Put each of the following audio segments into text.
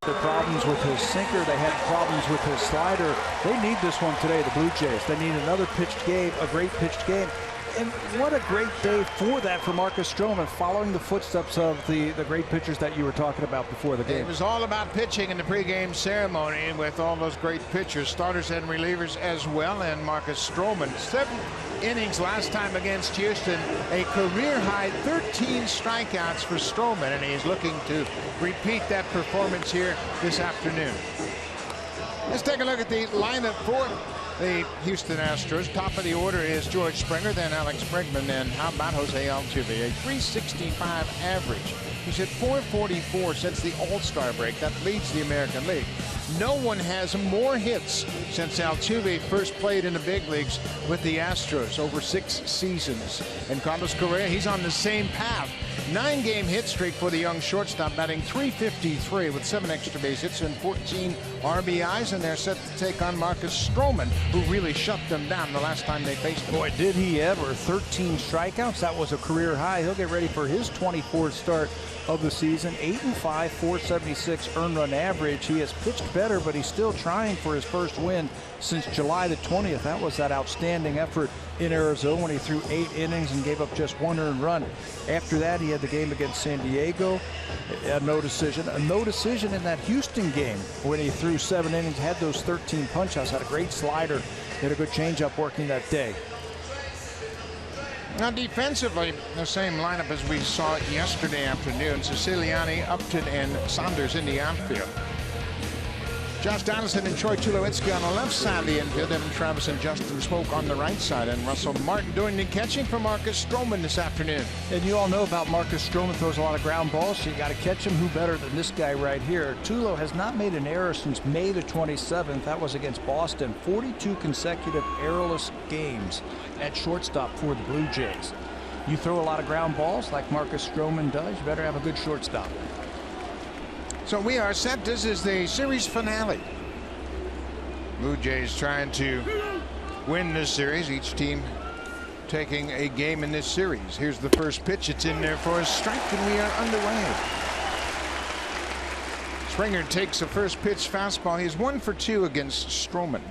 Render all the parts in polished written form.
Problems with his sinker. They had problems with his slider. They need this one today, the Blue Jays. They need another pitched game, a great pitched game. And what a great day for that for Marcus Stroman, following the footsteps of the great pitchers that you were talking about before the game. It was all about pitching in the pregame ceremony with all those great pitchers, starters and relievers as well. And Marcus Stroman, 7 innings last time against Houston, a career high 13 strikeouts for Stroman, and he's looking to repeat that performance here this afternoon. Let's take a look at the lineup for the Houston Astros. Top of the order is George Springer, then Alex Bregman, and how about Jose Altuve? A 365 average. He's hit .444 since the All-Star break. That leads the American League. No one has more hits since Altuve first played in the big leagues with the Astros over 6 seasons. And Carlos Correa, he's on the same path. 9-game hit streak for the young shortstop, batting .353 with 7 extra base hits and 14 RBIs, and they're set to take on Marcus Stroman, who really shut them down the last time they faced him. Boy, did he ever. 13 strikeouts. That was a career high. He'll get ready for his 24th start of the season. 8-5, 476 earned run average. He has pitched better, but he's still trying for his first win since July the 20th. That was that outstanding effort in Arizona when he threw 8 innings and gave up just 1 earned run. After that, he had the game against San Diego, a no decision in that Houston game when he threw 7 innings, had those 13 punch-outs, had a great slider, had a good changeup working that day. Now defensively, the same lineup as we saw yesterday afternoon. Siciliani, Upton, and Saunders in the outfield. Josh Donaldson and Troy Tulowitzki on the left side of the infield. Evan Travis and Justin Smoke on the right side. And Russell Martin doing the catching for Marcus Stroman this afternoon. And you all know about Marcus Stroman, throws a lot of ground balls, so you got to catch him. Who better than this guy right here? Tulo has not made an error since May the 27th. That was against Boston. 42 consecutive errorless games at shortstop for the Blue Jays. You throw a lot of ground balls like Marcus Stroman does, you better have a good shortstop. So we are set. This is the series finale. Blue Jays trying to win this series. Each team taking a game in this series. Here's the first pitch. It's in there for a strike, and we are underway. Springer takes the first pitch fastball. He's 1 for 2 against Stroman.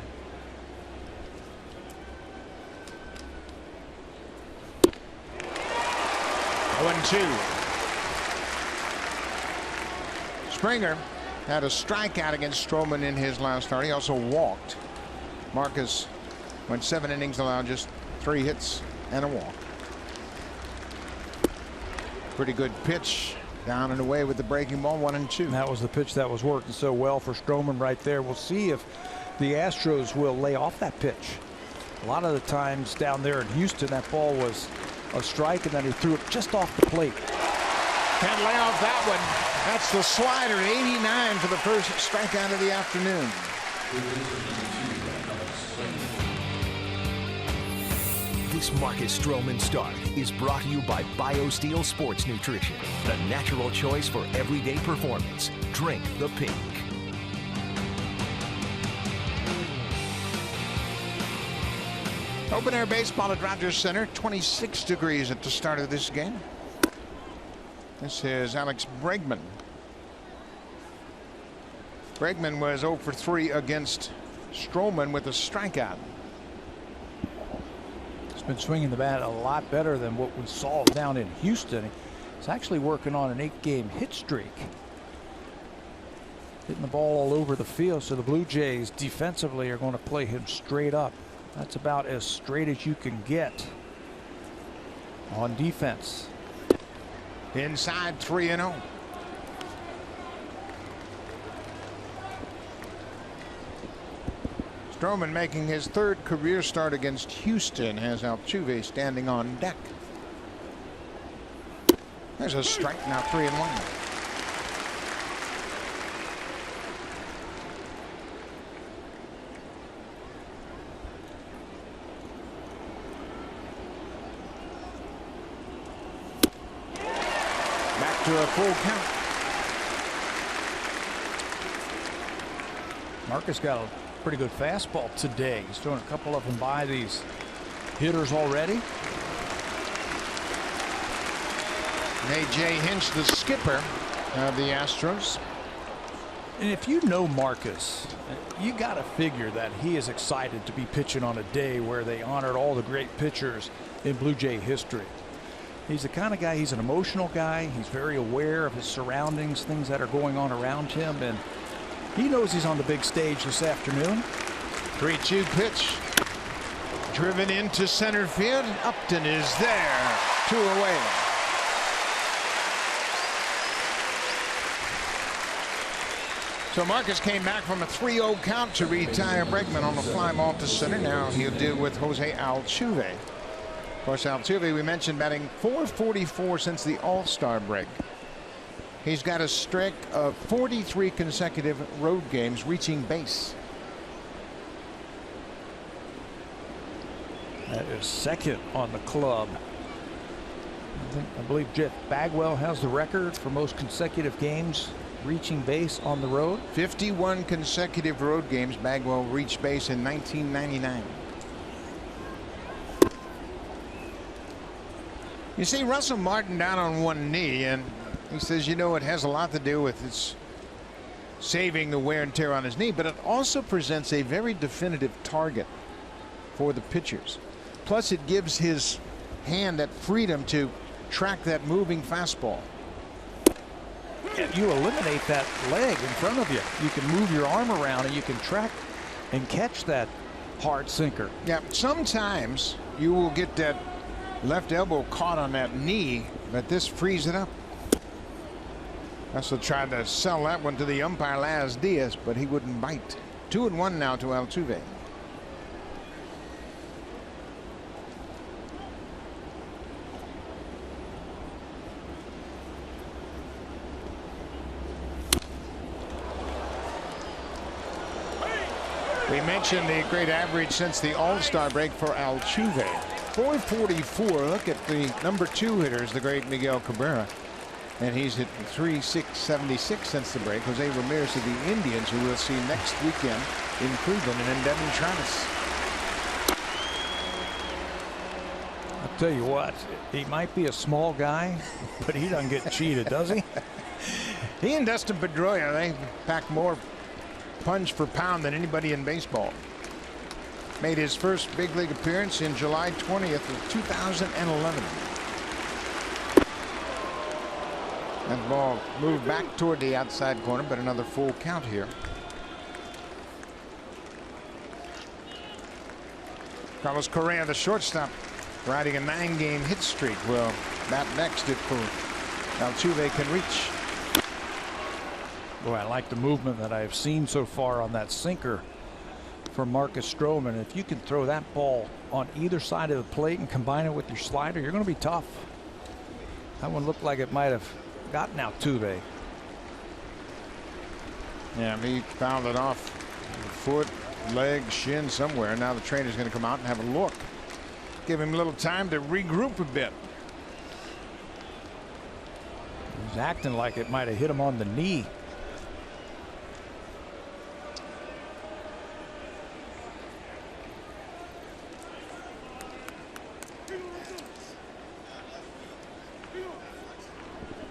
One, 2. Springer had a strikeout against Stroman in his last start. He also walked. Marcus went 7 innings, allowed just 3 hits and a walk. Pretty good pitch down and away with the breaking ball, 1-2. That was the pitch that was working so well for Stroman right there. We'll see if the Astros will lay off that pitch. A lot of the times down there in Houston, that ball was a strike, and then he threw it just off the plate. Can't lay off that one. That's the slider, 89 for the first strikeout of the afternoon. This Marcus Stroman start is brought to you by BioSteel Sports Nutrition, the natural choice for everyday performance. Drink the pink. Open air baseball at Rogers Center, 26 degrees at the start of this game. This is Alex Bregman. Bregman was 0 for 3 against Stroman with a strikeout. He's been swinging the bat a lot better than what we saw down in Houston. He's actually working on an 8-game hit streak. Hitting the ball all over the field, so the Blue Jays defensively are going to play him straight up. That's about as straight as you can get on defense. Inside, 3-0. Stroman making his 3rd career start against Houston, has Altuve standing on deck. There's a strike, now 3-1. To a full count. Marcus got a pretty good fastball today. He's throwing a couple of them by these hitters already. A.J. Hinch, the skipper of the Astros. And if you know Marcus, you got to figure that he is excited to be pitching on a day where they honored all the great pitchers in Blue Jay history. He's the kind of guy, he's an emotional guy. He's very aware of his surroundings, things that are going on around him, and he knows he's on the big stage this afternoon. 3-2 pitch. Driven into center field. Upton is there. 2 away. So Marcus came back from a 3-0 count to retire Bregman on a fly ball to center. Now he'll deal with Jose Altuve. Of course, Altuve, we mentioned, batting .444 since the All-Star break. He's got a streak of 43 consecutive road games reaching base. That is second on the club. I believe Jeff Bagwell has the record for most consecutive games reaching base on the road. 51 consecutive road games. Bagwell reached base in 1999. You see Russell Martin down on one knee, and he says, you know, it has a lot to do with its saving the wear and tear on his knee, but it also presents a very definitive target for the pitchers. Plus, it gives his hand that freedom to track that moving fastball. You eliminate that leg in front of you. You can move your arm around and you can track and catch that hard sinker. Yeah, sometimes you will get that left elbow caught on that knee, but this frees it up. Russell tried to sell that one to the umpire, Laz Diaz, but he wouldn't bite. 2-1 now to Altuve. We mentioned the great average since the All-Star break for Altuve. .444. Look at the number 2 hitters, the great Miguel Cabrera. And he's hit .376 since the break. Jose Ramirez of the Indians, who we'll see next weekend in Cleveland, and then Devin Travis. I'll tell you what, he might be a small guy, but he doesn't get cheated, does he? He and Dustin Pedroia, they pack more punch per pound than anybody in baseball. Made his first big league appearance in July 20th of 2011. That ball moved back toward the outside corner, but another full count here. Carlos Correa, the shortstop, riding a 9-game hit streak. Well, bat next if Altuve can reach. Boy, I like the movement that I've seen so far on that sinker from Marcus Stroman. If you can throw that ball on either side of the plate and combine it with your slider, you're going to be tough. That one looked like it might have gotten Altuve. Yeah, he fouled it off foot, leg, shin, somewhere. Now the trainer's going to come out and have a look. Give him a little time to regroup a bit. He's acting like it might have hit him on the knee.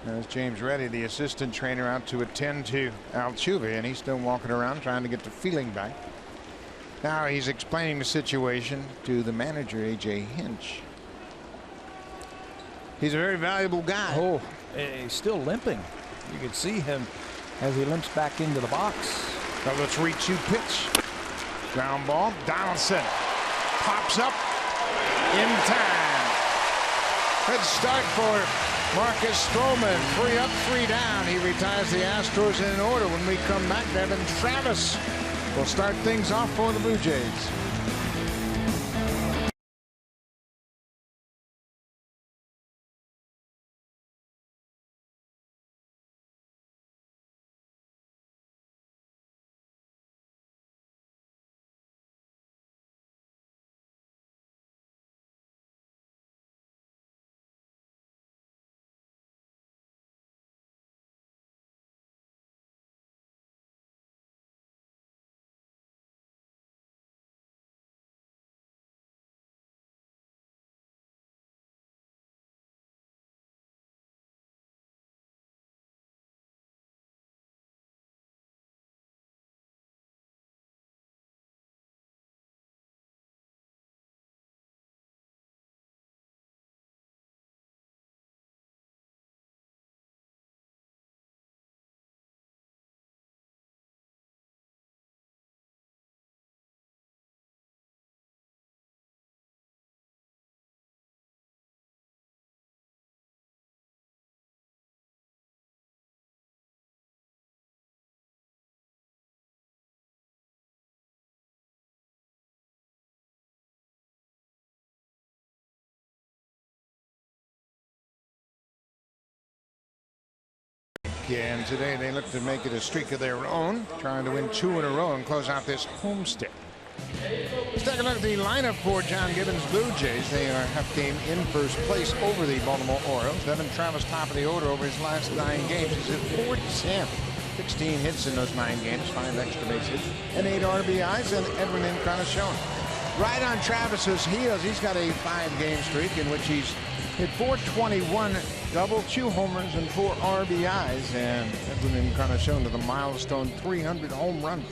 There's James Reddy, the assistant trainer, out to attend to Altuve, and he's still walking around trying to get the feeling back. Now he's explaining the situation to the manager, A.J. Hinch. He's a very valuable guy. Oh, he's still limping. You can see him as he limps back into the box. Now the 3-2 pitch. Ground ball. Donaldson pops up in time. Good start for Marcus Stroman. 3 up, 3 down. He retires the Astros in order. When we come back, Devin Travis will start things off for the Blue Jays. Milwaukee, and today they look to make it a streak of their own, trying to win 2 in a row and close out this homestand. Let's take a look at the lineup for John Gibbons' Blue Jays. They are half game in first place over the Baltimore Orioles. Devin Travis top of the order over his last 9 games. He's at 4-10. 16 hits in those 9 games, 5 extra base hits, and 8 RBIs, and Edwin Encarnacion. Right on Travis's heels, he's got a 5-game streak in which he's hit .421, double, 2 homers, and 4 RBIs, and Edwin Encarnacion to the milestone 300 home run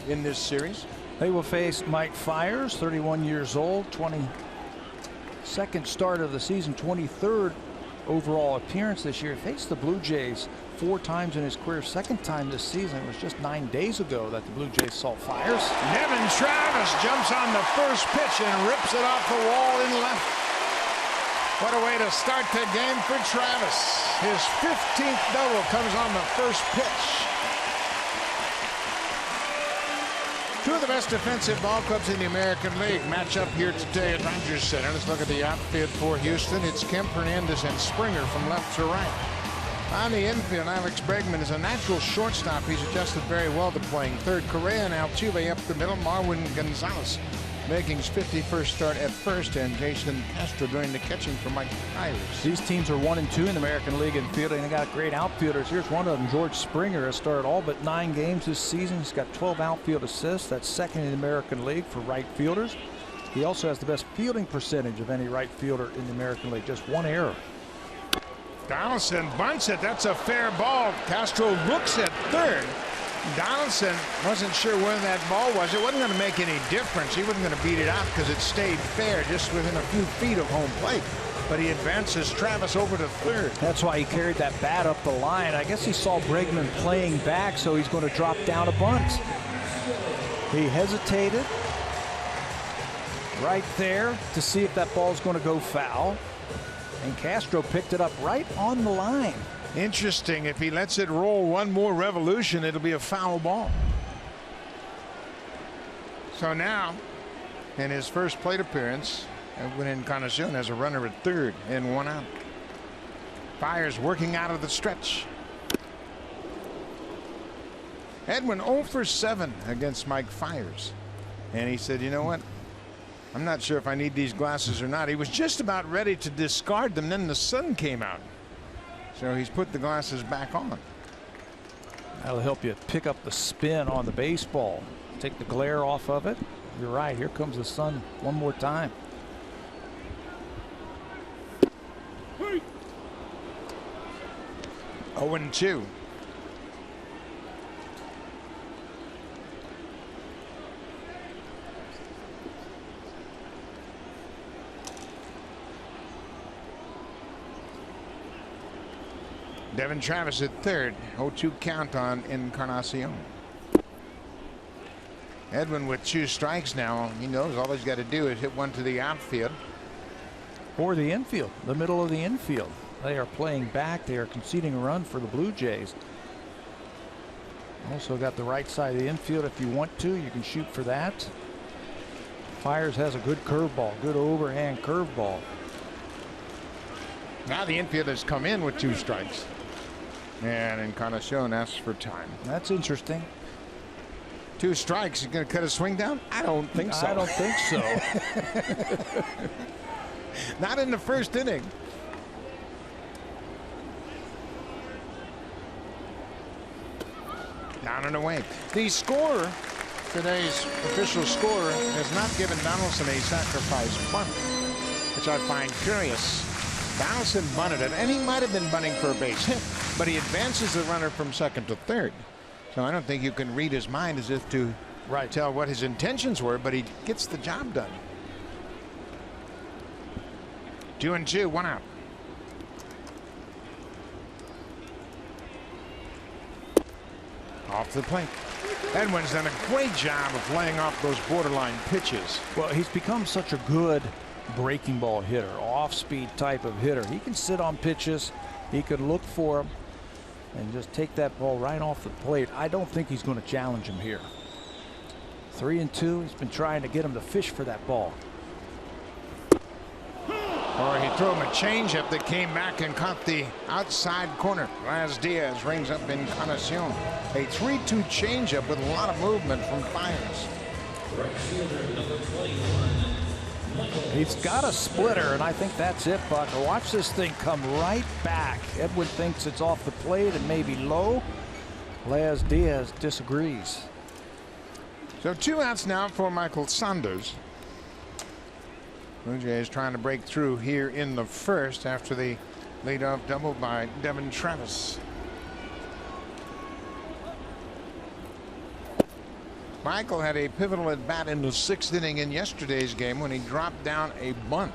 in this series. They will face Mike Fiers, 31 years old, 22nd start of the season, 23rd overall appearance this year. Faced the Blue Jays 4 times in his career, 2nd time this season. It was just 9 days ago that the Blue Jays saw Fiers. Devin Travis jumps on the first pitch and rips it off the wall in left. What a way to start the game for Travis. His 15th double comes on the first pitch. 2 of the best defensive ball clubs in the American League match up here today at Rogers Center. Let's look at the outfield for Houston. It's Kemp, Hernandez, and Springer from left to right. On the infield, Alex Bregman is a natural shortstop. He's adjusted very well to playing third. Correa and Altuve up the middle. Marwin Gonzalez making his 51st start at first, and Jason Castro doing the catching for Mike Fiers. These teams are 1 and 2 in the American League in fielding. They got great outfielders. Here's one of them, George Springer, has started all but 9 games this season. He's got 12 outfield assists. That's 2nd in the American League for right fielders. He also has the best fielding percentage of any right fielder in the American League. Just 1 error. Donaldson bunts it. That's a fair ball. Castro looks at third. Donaldson wasn't sure where that ball was. It wasn't going to make any difference. He wasn't going to beat it out because it stayed fair just within a few feet of home plate. But he advances Travis over to third. That's why he carried that bat up the line. I guess he saw Bregman playing back, so he's going to drop down a bunt. He hesitated right there to see if that ball's going to go foul. And Castro picked it up right on the line. Interesting. If he lets it roll one more revolution, it'll be a foul ball. So now, in his first plate appearance, Edwin Encarnacion has a runner at third and 1 out. Fiers working out of the stretch. Edwin 0 for 7 against Mike Fiers. And he said, you know what? I'm not sure if I need these glasses or not. He was just about ready to discard them. Then the sun came out. So he's put the glasses back on. That'll help you pick up the spin on the baseball. Take the glare off of it. You're right. Here comes the sun one more time. Hey. 0-2. Devin Travis at third. 0-2 count on Encarnacion. Edwin with 2 strikes now. He knows all he's got to do is hit one to the outfield. Or the infield, the middle of the infield. They are playing back. They are conceding a run for the Blue Jays. Also got the right side of the infield. If you want to, you can shoot for that. Fiers has a good curveball, good overhand curveball. Now the infield has come in with 2 strikes. And Encarnacion asks for time. That's interesting. 2 strikes. He's going to cut his swing down? I don't think so. I don't think so. Not in the first inning. Down and away. The scorer, today's official scorer, has not given Donaldson a sacrifice bunt, which I find curious. Donaldson bunted it, and he might have been bunting for a base hit, but he advances the runner from second to third. So I don't think you can read his mind as if to tell what his intentions were, but he gets the job done. 2-2, 1 out. Off the plate. Edwin's done a great job of laying off those borderline pitches. Well, he's become such a good breaking ball hitter, off-speed type of hitter. He can sit on pitches. He could look for them and just take that ball right off the plate. I don't think he's going to challenge him here. 3-2. He's been trying to get him to fish for that ball. Or he threw him a changeup that came back and caught the outside corner. Laz Diaz rings up Encarnacion. A 3-2 changeup with a lot of movement from Fiers. He's got a splitter, and I think that's it, Buck. Watch this thing come right back. Edwin thinks it's off the plate and maybe low. Laz Diaz disagrees. So 2 outs now for Michael Saunders. Blue Jays trying to break through here in the first after the leadoff double by Devin Travis. Michael had a pivotal at bat in the 6th inning in yesterday's game when he dropped down a bunt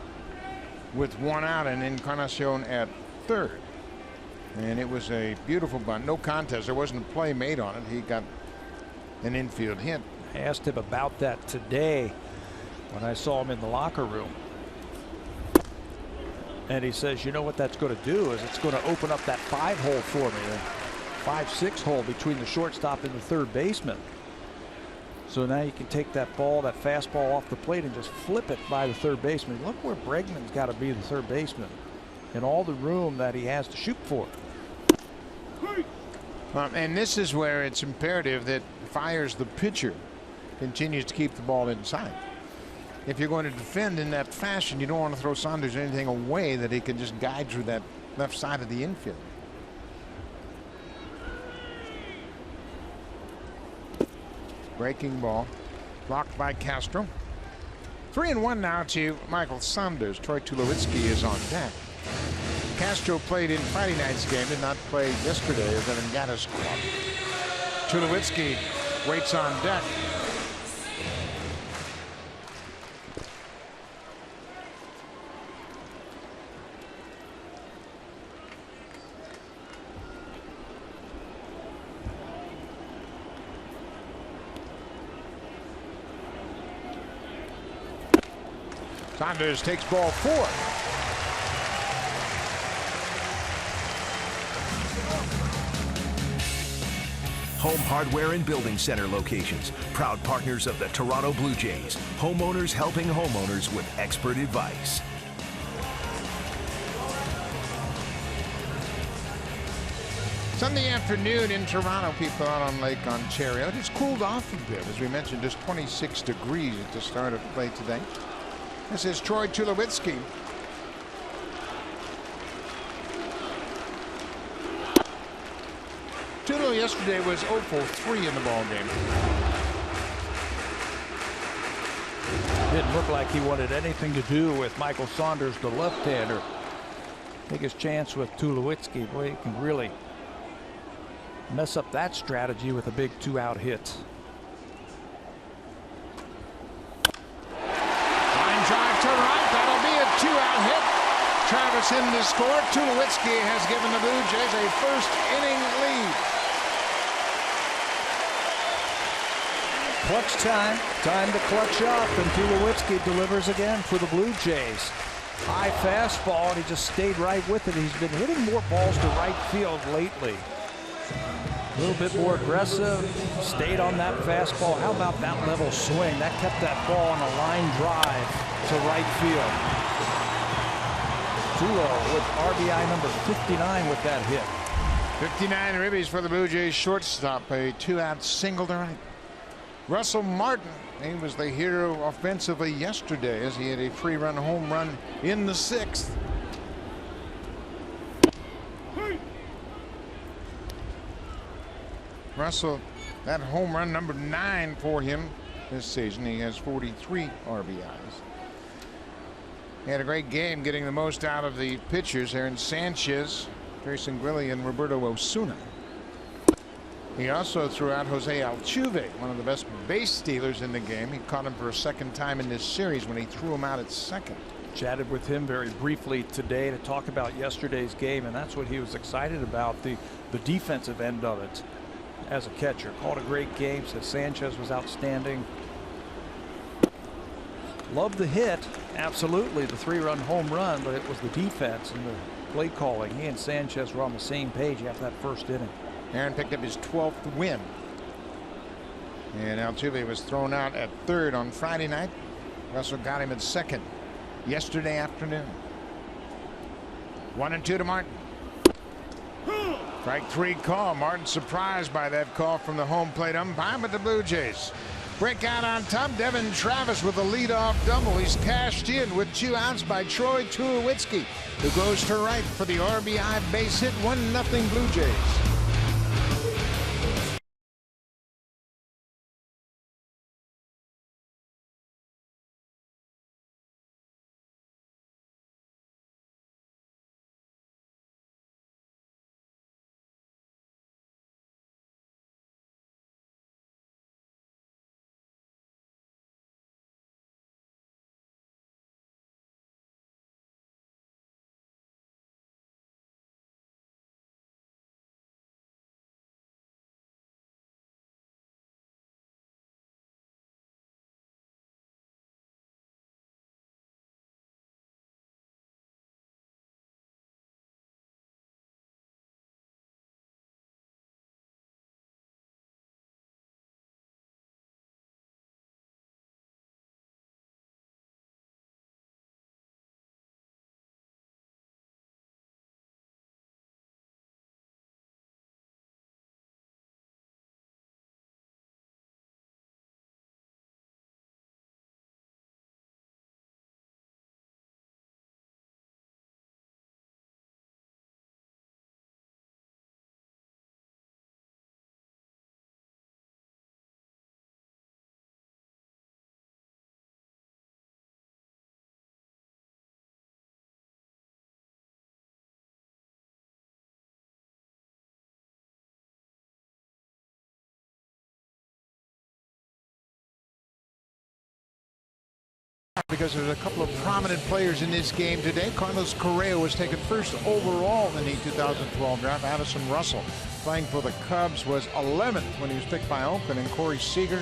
with 1 out and Encarnacion at third. And it was a beautiful bunt. No contest. There wasn't a play made on it. He got an infield hit. I asked him about that today when I saw him in the locker room. And he says, you know what that's going to do is it's going to open up that 5 hole for me. The 5-6 hole between the shortstop and the third baseman. So now you can take that ball, that fastball off the plate and just flip it by the third baseman. Look where Bregman's got to be the third baseman and all the room that he has to shoot for. And this is where it's imperative that Fiers, the pitcher, continues to keep the ball inside. If you're going to defend in that fashion, you don't want to throw Saunders anything away that he can just guide through that left side of the infield. Breaking ball blocked by Castro. 3-1 now to Michael Saunders. Troy Tulowitzki is on deck. Castro played in Friday night's game, did not play yesterday as an Gaddis club. Tulowitzki waits on deck. Saunders takes ball 4. Home Hardware and Building Center locations. Proud partners of the Toronto Blue Jays. Homeowners helping homeowners with expert advice. Sunday afternoon in Toronto, people out on Lake Ontario. It has cooled off a bit. As we mentioned, just 26 degrees at the start of play today. This is Troy Tulowitzki. Tulo yesterday was 0 for 3 in the ball game. Didn't look like he wanted anything to do with Michael Saunders, the left-hander. Biggest chance with Tulowitzki. Boy, he can really mess up that strategy with a big 2-out hit. Drive to right. That'll be a 2-out hit. Travis in to score. Tulowitzki has given the Blue Jays a first-inning lead. Clutch time. Time to clutch up, and Tulowitzki delivers again for the Blue Jays. High fastball, and he just stayed right with it. He's been hitting more balls to right field lately. A little bit more aggressive, stayed on that fastball. How about that level swing? That kept that ball on a line drive to right field. Tulo with RBI number 59 with that hit. 59 ribbies for the Blue Jays shortstop. A 2-out single to right. Russell Martin, he was the hero offensively yesterday as he had a 3-run home run in the 6th. Russell, that home run number 9 for him this season. He has 43 RBIs. He had a great game getting the most out of the pitchers. Aaron Sanchez, Jason Grilli, and Roberto Osuna. He also threw out Jose Altuve, one of the best base stealers in the game. He caught him for a second time in this series when he threw him out at second. Chatted with him very briefly today to talk about yesterday's game, and that's what he was excited about, the defensive end of it. As a catcher, called a great game. Says Sanchez was outstanding. Loved the hit, absolutely, the 3-run home run, but it was the defense and the play calling. He and Sanchez were on the same page after that first inning. Aaron picked up his 12th win. And Altuve was thrown out at third on Friday night. Russell got him at second yesterday afternoon. 1-2 to Martin. Strike 3 call. Martin surprised by that call from the home plate umpire, but the Blue Jays break out on top. Devin Travis with a leadoff double. He's cashed in with 2 outs by Troy Tulowitzki, who goes to right for the RBI base hit. 1-0 Blue Jays. Because there's a couple of prominent players in this game today. Carlos Correa was taken first overall in the 2012 draft. Addison Russell, playing for the Cubs, was 11th when he was picked by Oakland, and Corey Seager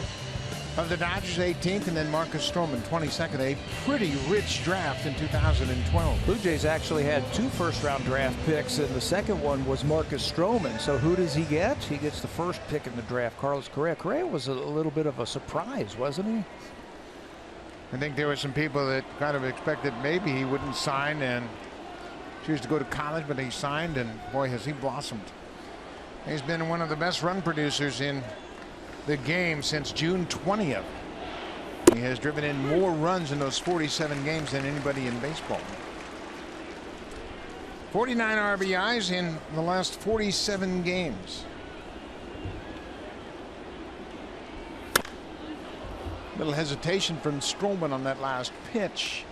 of the Dodgers 18th, and then Marcus Stroman 22nd. A pretty rich draft in 2012. Blue Jays actually had 2 first-round draft picks, and the second one was Marcus Stroman. So who does he get? He gets the first pick in the draft, Carlos Correa. Correa was a little bit of a surprise, wasn't he? I think there were some people that kind of expected maybe he wouldn't sign and choose to go to college, but he signed, and boy, has he blossomed. He's been one of the best run producers in the game since June 20th. He has driven in more runs in those 47 games than anybody in baseball. 49 RBIs in the last 47 games. Little hesitation from Stroman on that last pitch.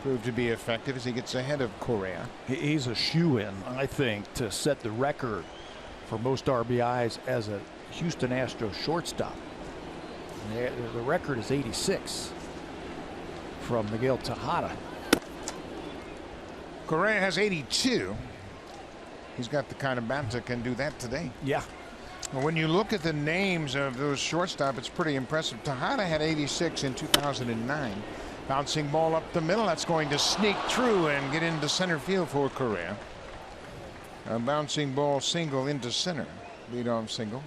Proved to be effective as he gets ahead of Correa. He's a shoo-in, I think, to set the record for most RBIs as a Houston Astros shortstop. The record is 86 from Miguel Tejada. Correa has 82. He's got the kind of bat that can do that today. Yeah. When you look at the names of those shortstop, it's pretty impressive. Tejada had 86 in 2009. Bouncing ball up the middle. That's going to sneak through and get into center field for Correa. A bouncing ball single into center. Leadoff single.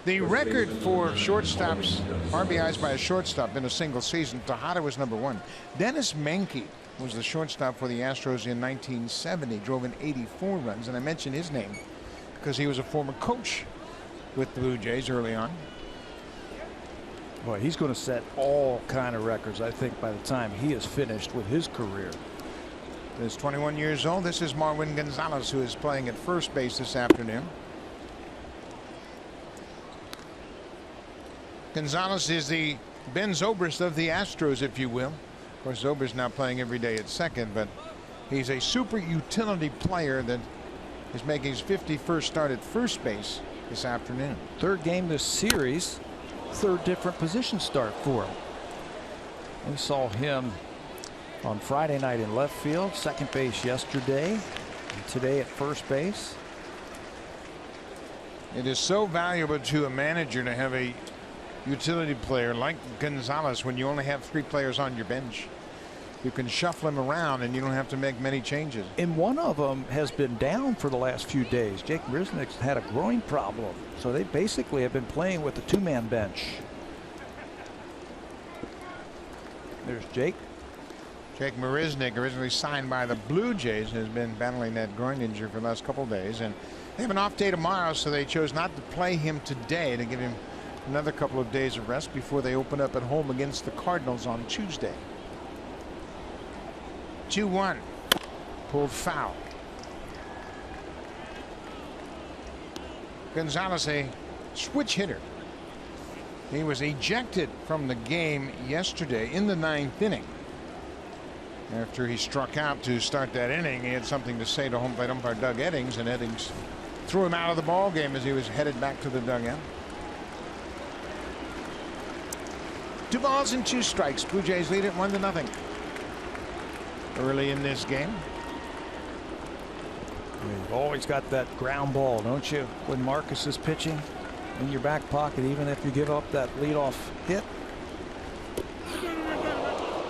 The record for shortstops, RBIs by a shortstop in a single season, Tejada was number 1. Dennis Menke was the shortstop for the Astros in 1970. Drove in 84 runs. And I mentioned his name because he was a former coach with the Blue Jays early on. Boy, he's going to set all kind of records, I think, by the time he is finished with his career. He's 21 years old. This is Marwin Gonzalez, who is playing at first base this afternoon. Gonzalez is the Ben Zobrist of the Astros, if you will. Of course, Zobrist now playing every day at second, but he's a super utility player that is making his 51st start at first base this afternoon. 3rd game this series, 3rd different position start for him. We saw him on Friday night in left field, second base yesterday, and today at first base. It is so valuable to a manager to have a utility player like Gonzalez when you only have 3 players on your bench. You can shuffle him around and you don't have to make many changes. And one of them has been down for the last few days. Jake Marisnick's had a groin problem, so they basically have been playing with a 2-man bench. There's Jake. Jake Marisnick, originally signed by the Blue Jays, has been battling that groin injury for the last couple of days, and they have an off day tomorrow, so they chose not to play him today to give him another couple of days of rest before they open up at home against the Cardinals on Tuesday. 2-1. Pulled foul. Gonzalez, a switch hitter. He was ejected from the game yesterday in the 9th inning. After he struck out to start that inning, he had something to say to home plate umpire Doug Eddings, and Eddings threw him out of the ball game as he was headed back to the dugout. 2 balls and 2 strikes. Blue Jays lead it 1-0 early in this game. You've always got that ground ball, don't you, when Marcus is pitching in your back pocket, even if you give up that leadoff hit.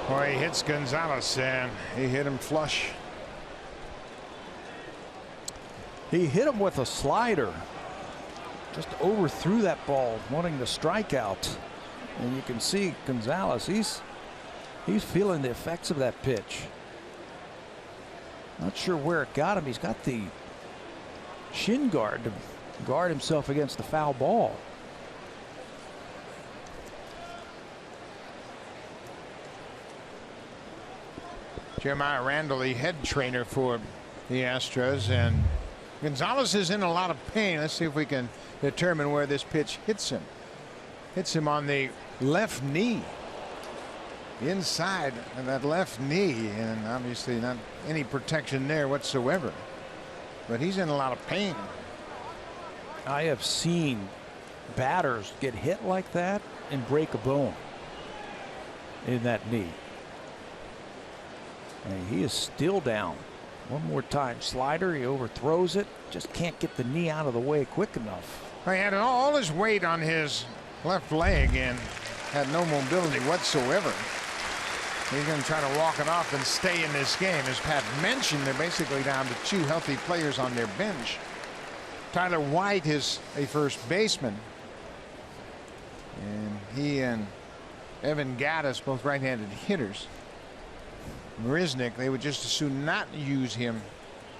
Boy, he hits Gonzalez, and he hit him flush. He hit him with a slider. Just overthrew that ball, wanting to strike out. And you can see Gonzalez, he's feeling the effects of that pitch. Not sure where it got him. He's got the shin guard to guard himself against the foul ball. Jeremiah Randall, the head trainer for the Astros, and Gonzalez is in a lot of pain. Let's see if we can determine where this pitch hits him. Hits him on the left knee. Inside of that left knee, and obviously not any protection there whatsoever. But he's in a lot of pain. I have seen batters get hit like that and break a bone in that knee. And he is still down. One more time. Slider, he overthrows it. Just can't get the knee out of the way quick enough. He had all his weight on his left leg and had no mobility whatsoever. He's going to try to walk it off and stay in this game. As Pat mentioned, they're basically down to 2 healthy players on their bench. Tyler White is a first baseman. And he and Evan Gattis, both right-handed hitters. Marisnick, they would just as soon not use him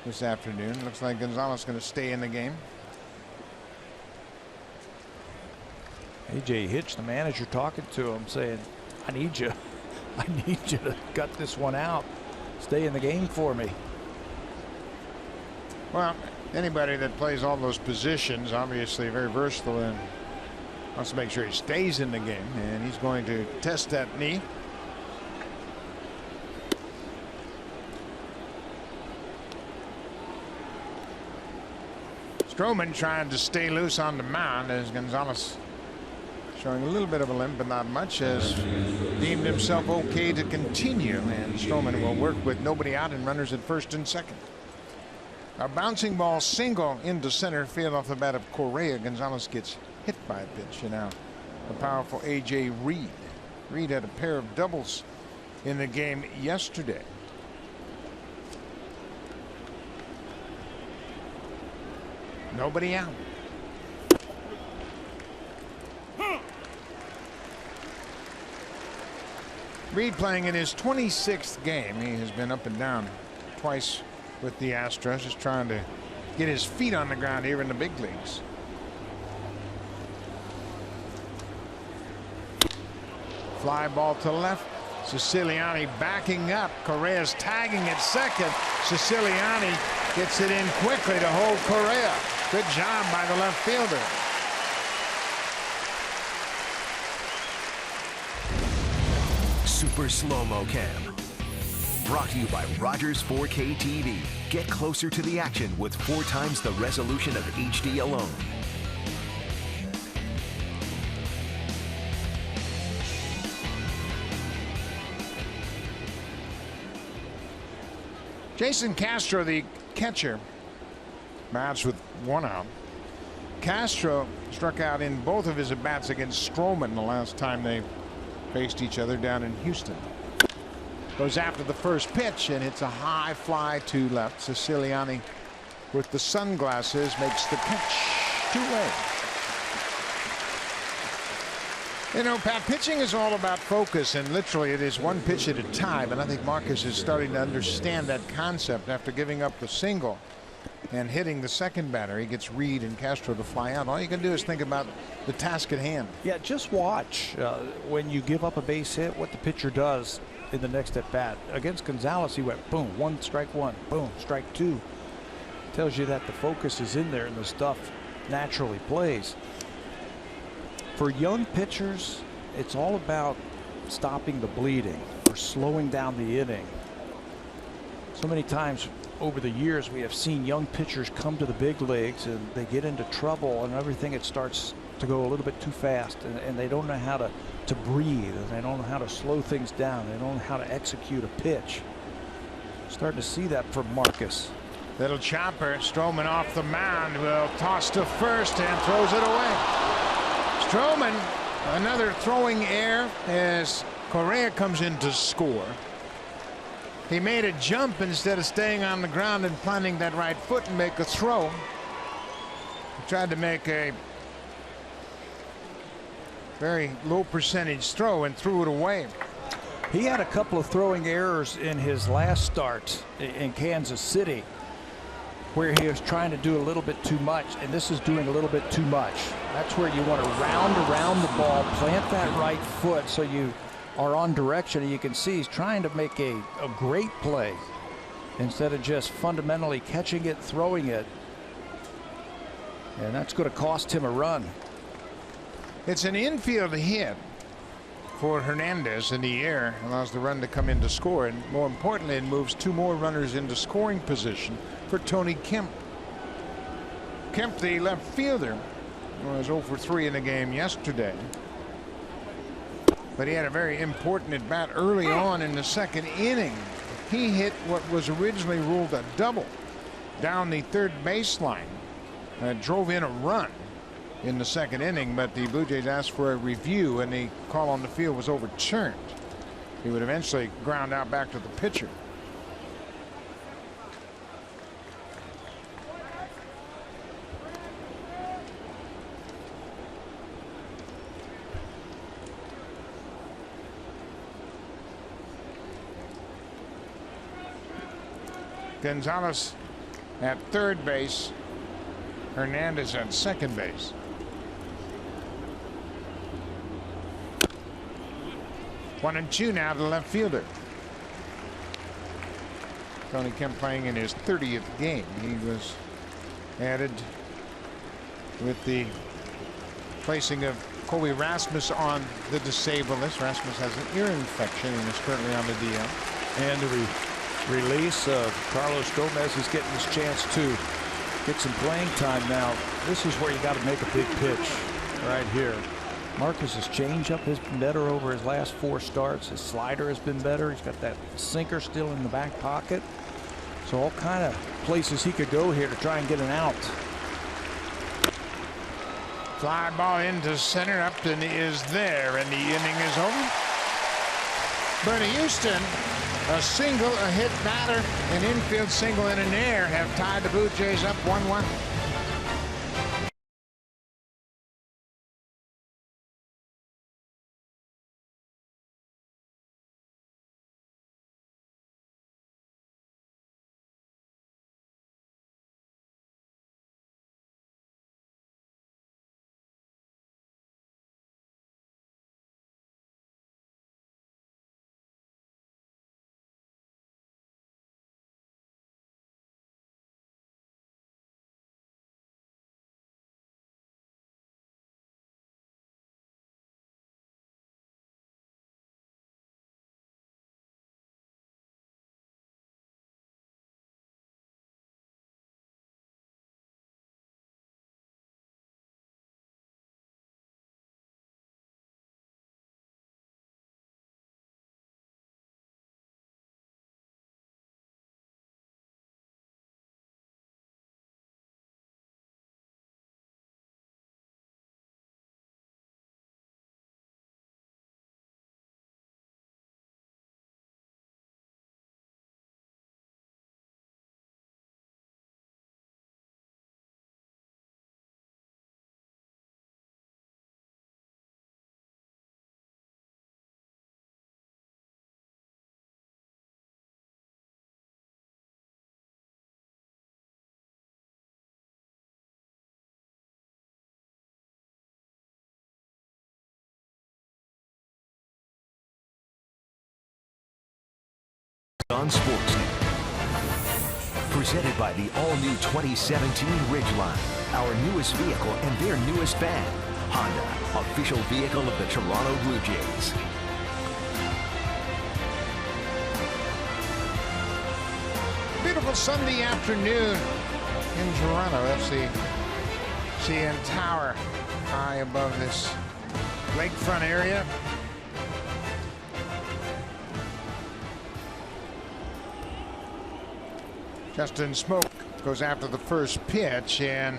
this afternoon. Looks like Gonzalez going to stay in the game. A.J. Hitch, the manager, talking to him, saying, I need you to gut this one out. Stay in the game for me. Well, anybody that plays all those positions, obviously very versatile, and wants to make sure he stays in the game. And he's going to test that knee. Stroman trying to stay loose on the mound as Gonzalez showing a little bit of a limp, but not much, has deemed himself okay to continue, and Stroman will work with nobody out and runners at first and second. A bouncing ball single into center field off the bat of Correa. Gonzalez gets hit by a pitch, and now the powerful A.J. Reed. Reed had a pair of doubles in the game yesterday. Nobody out. Reed playing in his 26th game. He has been up and down twice with the Astros, just trying to get his feet on the ground here in the big leagues. Fly ball to left. Siciliani backing up. Correa's tagging at second. Siciliani gets it in quickly to hold Correa. Good job by the left fielder. Super Slow-Mo Cam. Brought to you by Rogers 4K TV. Get closer to the action with 4 times the resolution of HD alone. Jason Castro, the catcher, bats with 1 out. Castro struck out in both of his at-bats against Stroman the last time they faced each other down in Houston. Goes after the first pitch, and it's a high fly to left. Siciliani with the sunglasses makes the catch. 2-away. You know, Pat, pitching is all about focus, and literally it is one pitch at a time. And I think Marcus is starting to understand that concept after giving up the single and hitting the second batter. He gets Reed and Castro to fly out. All you can do is think about the task at hand. Yeah, just watch when you give up a base hit, what the pitcher does in the next at bat. Against Gonzalez, he went boom, 1 strike 1, boom, strike 2. Tells you that the focus is in there and the stuff naturally plays. For young pitchers, it's all about stopping the bleeding or slowing down the inning. So many times over the years we have seen young pitchers come to the big leagues and they get into trouble and everything, it starts to go a little bit too fast, and they don't know how to breathe, and they don't know how to slow things down, they don't know how to execute a pitch. Starting to see that from Marcus. Little chopper. Stroman off the mound, will toss to first and throws it away. Stroman, another throwing error as Correa comes in to score. He made a jump instead of staying on the ground and planting that right foot and make a throw. He tried to make a very low percentage throw and threw it away. He had a couple of throwing errors in his last start in Kansas City where he was trying to do a little bit too much, and this is doing a little bit too much. That's where you want to round around the ball, plant that right foot so you are on direction, and you can see he's trying to make a great play instead of just fundamentally catching it, throwing it, and that's going to cost him a run. It's an infield hit for Hernandez in the air, allows the run to come in to score, and more importantly it moves 2 more runners into scoring position for Tony Kemp. Kemp, the left fielder, was 0 for 3 in the game yesterday, but he had a very important at bat early on in the second inning. He hit what was originally ruled a double down the third baseline, drove in a run in the second inning, but the Blue Jays asked for a review and the call on the field was overturned. He would eventually ground out back to the pitcher. Gonzalez at third base, Hernandez at second base. One and two now to the left fielder. Tony Kemp playing in his 30th game. He was added with the placing of Colby Rasmus on the disabled list. Rasmus has an ear infection and is currently on the DL. And the release of Carlos Gomez is getting his chance to get some playing time now. This is where you got to make a big pitch right here. Marcus's changeup has been better over his last 4 starts. His slider has been better. He's got that sinker still in the back pocket. So all kind of places he could go here to try and get an out. Fly ball into center. Upton is there, and the inning is over. Bernie Houston, a single, a hit batter, an infield single, and an error have tied the Blue Jays up 1-1. on Sportsnet. Presented by the all-new 2017 Ridgeline, our newest vehicle and their newest fan. Honda, official vehicle of the Toronto Blue Jays. Beautiful Sunday afternoon in Toronto. That's the CN Tower high above this lakefront area. Justin Smoke goes after the first pitch, and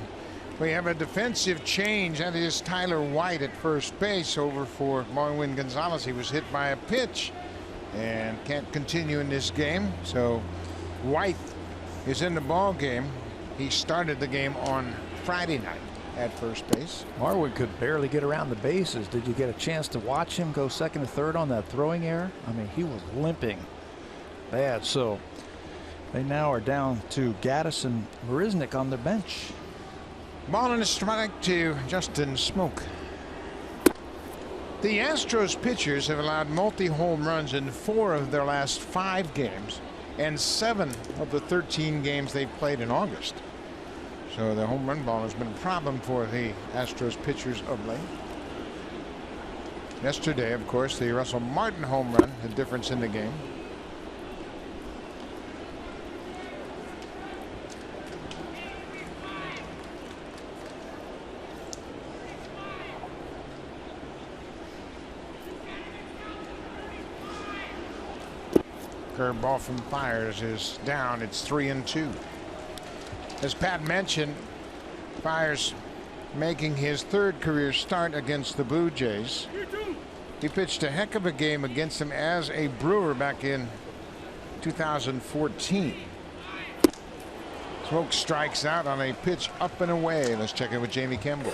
we have a defensive change. That is Tyler White at first base over for Marwin Gonzalez. He was hit by a pitch and can't continue in this game. So White is in the ball game. He started the game on Friday night at first base. Marwin could barely get around the bases. Did you get a chance to watch him go second to third on that throwing error? I mean, he was limping bad. So they now are down to Gaddis and Marisnik on their bench. Ball and a strike to Justin Smoke. The Astros pitchers have allowed multi-home runs in 4 of their last 5 games and 7 of the 13 games they've played in August. So the home run ball has been a problem for the Astros pitchers of late. Yesterday, of course, the Russell Martin home run, the difference in the game. Curveball from Fiers is down. It's 3-2. As Pat mentioned, Fiers making his 3rd career start against the Blue Jays. He pitched a heck of a game against them as a Brewer back in 2014. Smoke strikes out on a pitch up and away. Let's check in with Jamie Campbell.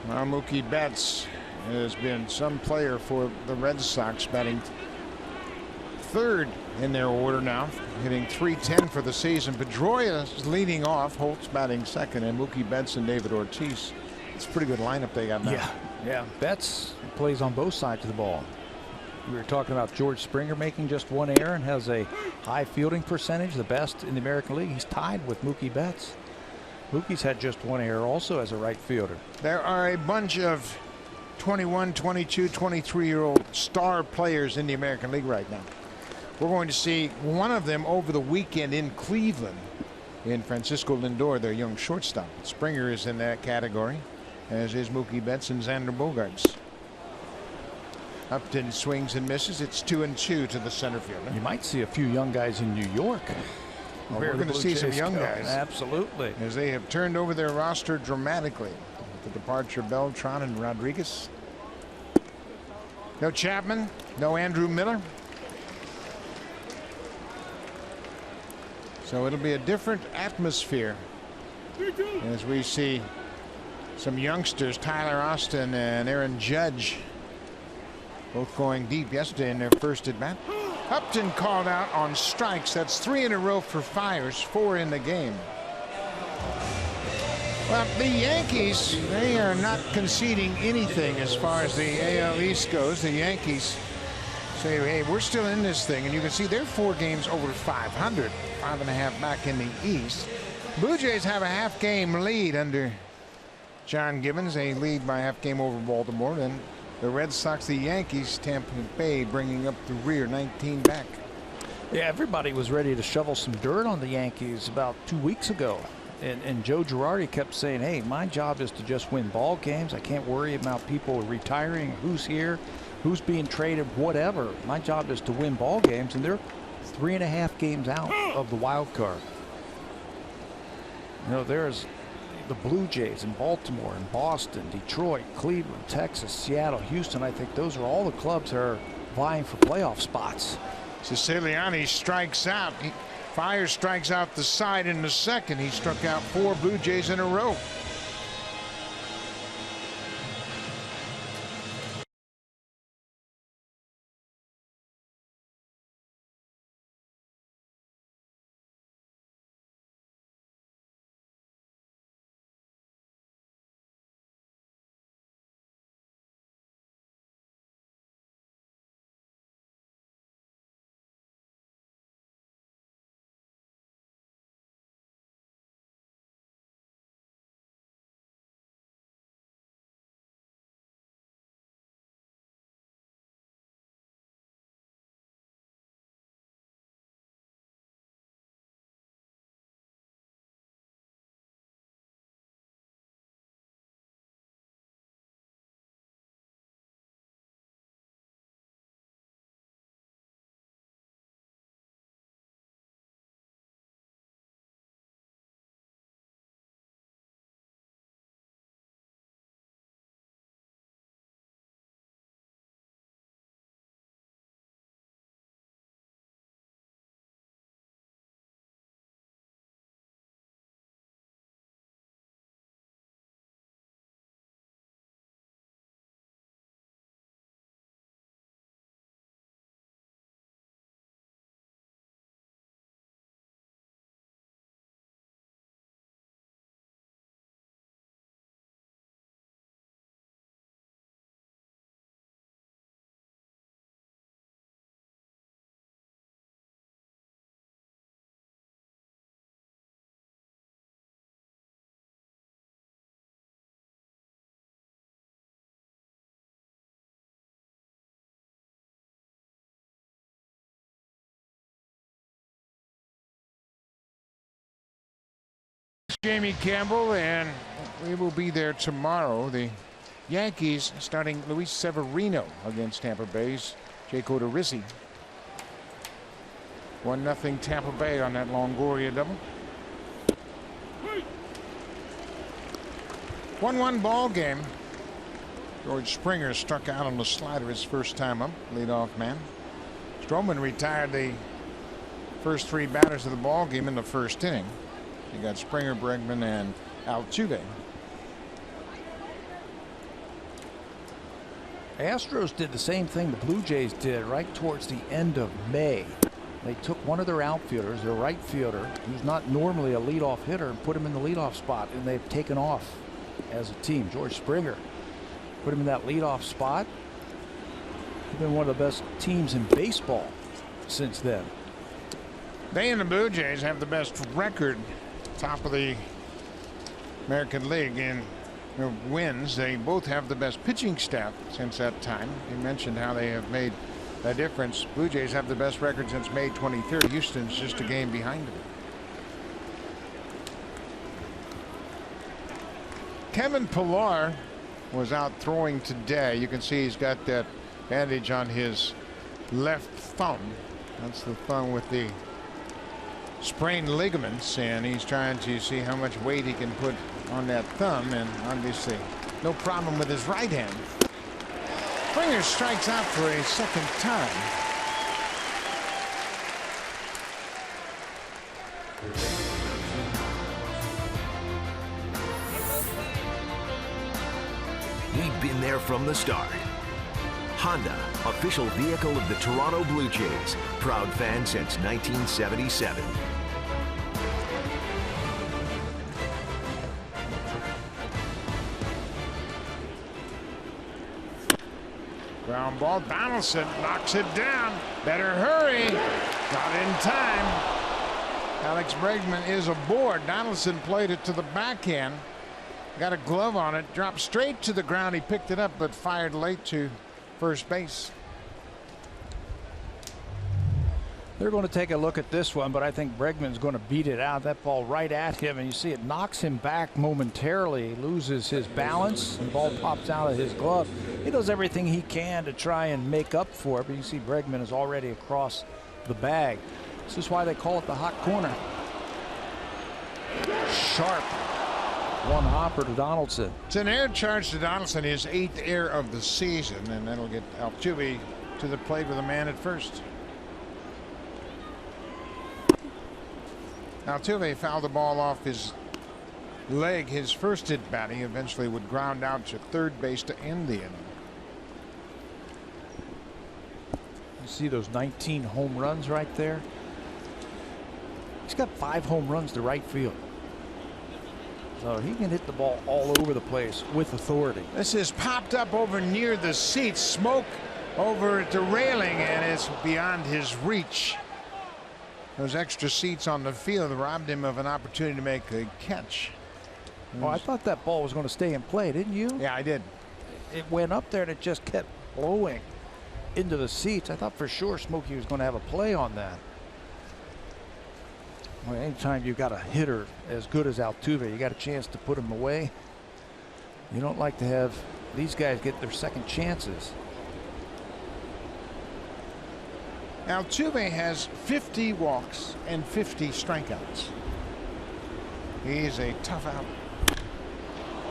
Well, Mookie Betts has been some player for the Red Sox, batting 3rd in their order now, hitting .310 for the season. Pedroia is leading off, Holtz batting 2nd, and Mookie Betts and David Ortiz. It's a pretty good lineup they got now. Yeah. Betts plays on both sides of the ball. We were talking about George Springer making just 1 error and has a high fielding percentage, the best in the American League. He's tied with Mookie Betts. Mookie's had just 1 error also as a right fielder. There are a bunch of 21, 22, 23-year-old star players in the American League right now. We're going to see one of them over the weekend in Cleveland in Francisco Lindor, their young shortstop. Springer is in that category, as is Mookie Betts and Xander Bogaerts. Upton swings and misses. It's 2-2 to the center fielder. You might see a few young guys in New York. We're going to see some young guys. Absolutely. As they have turned over their roster dramatically. The departure of Beltran and Rodriguez. No Chapman. No Andrew Miller. So it'll be a different atmosphere as we see some youngsters, Tyler Austin and Aaron Judge, both going deep yesterday in their first at bat. Upton called out on strikes. That's 3 in a row for Fiers, 4 in the game. Well, the Yankees, they are not conceding anything as far as the AL East goes. The Yankees say, hey, we're still in this thing, and you can see they're 4 games over 500, 5.5 back in the East. Blue Jays have a half-game lead under John Gibbons. They lead by a half game over Baltimore. Then the Red Sox, the Yankees, Tampa Bay bringing up the rear, 19 back. Yeah, everybody was ready to shovel some dirt on the Yankees about 2 weeks ago. And Joe Girardi kept saying, hey, my job is to just win ball games. I can't worry about people retiring, who's here, who's being traded, whatever. My job is to win ball games, and they're 3.5 games out of the wild card. You know, there's the Blue Jays in Baltimore and Boston, Detroit, Cleveland, Texas, Seattle, Houston. I think those are all the clubs that are vying for playoff spots. Siciliani strikes out. Fiers strikes out the side in the second. He struck out 4 Blue Jays in a row. Jamie Campbell, and we will be there tomorrow. The Yankees starting Luis Severino against Tampa Bay's Jake Odorizzi. 1-0 Tampa Bay on that Longoria double. 1-1 ball game. George Springer struck out on the slider his first time up, leadoff man. Stroman retired the first 3 batters of the ball game in the first inning. You got Springer, Bregman, and Altuve. Astros did the same thing the Blue Jays did right towards the end of May. They took one of their outfielders, their right fielder, who's not normally a leadoff hitter, and put him in the leadoff spot, and they've taken off as a team. George Springer put him in that leadoff spot. They've been one of the best teams in baseball since then. They and the Blue Jays have the best record, top of the American League in wins. They both have the best pitching staff since that time. You mentioned how they have made a difference. Blue Jays have the best record since May 23rd. Houston's just a game behind them. Kevin Pillar was out throwing today. You can see he's got that bandage on his left thumb. That's the thumb with the sprained ligaments, and he's trying to see how much weight he can put on that thumb, and obviously no problem with his right hand. Springer strikes out for a second time. We've been there from the start. Honda, official vehicle of the Toronto Blue Jays, proud fan since 1977. Ground ball. Donaldson knocks it down. Better hurry. Not in time. Alex Bregman is aboard. Donaldson played it to the backhand. Got a glove on it. Dropped straight to the ground. He picked it up but fired late to first base. They're going to take a look at this one, but I think Bregman's going to beat it out. That ball right at him, and you see it knocks him back momentarily. He loses his balance, and the ball pops out of his glove. He does everything he can to try and make up for it, but you see Bregman is already across the bag. This is why they call it the hot corner. Sharp one hopper to Donaldson. It's an air charge to Donaldson, his 8th air of the season, and that'll get Altuve to the plate with a man at first. Altuve fouled the ball off his leg his first at bat. He eventually would ground out to third base to end the inning. You see those 19 home runs right there? He's got 5 home runs to right field. So he can hit the ball all over the place with authority. This is popped up over near the seats. Smoke over at the railing, and it's beyond his reach. Those extra seats on the field robbed him of an opportunity to make a catch. Oh, I thought that ball was going to stay in play, didn't you? Yeah, I did. It went up there and it just kept blowing into the seats. I thought for sure Smokey was going to have a play on that. Well, anytime you've got a hitter as good as Altuve, you got a chance to put him away. You don't like to have these guys get their second chances. Altuve has 50 walks and 50 strikeouts. He's a tough out.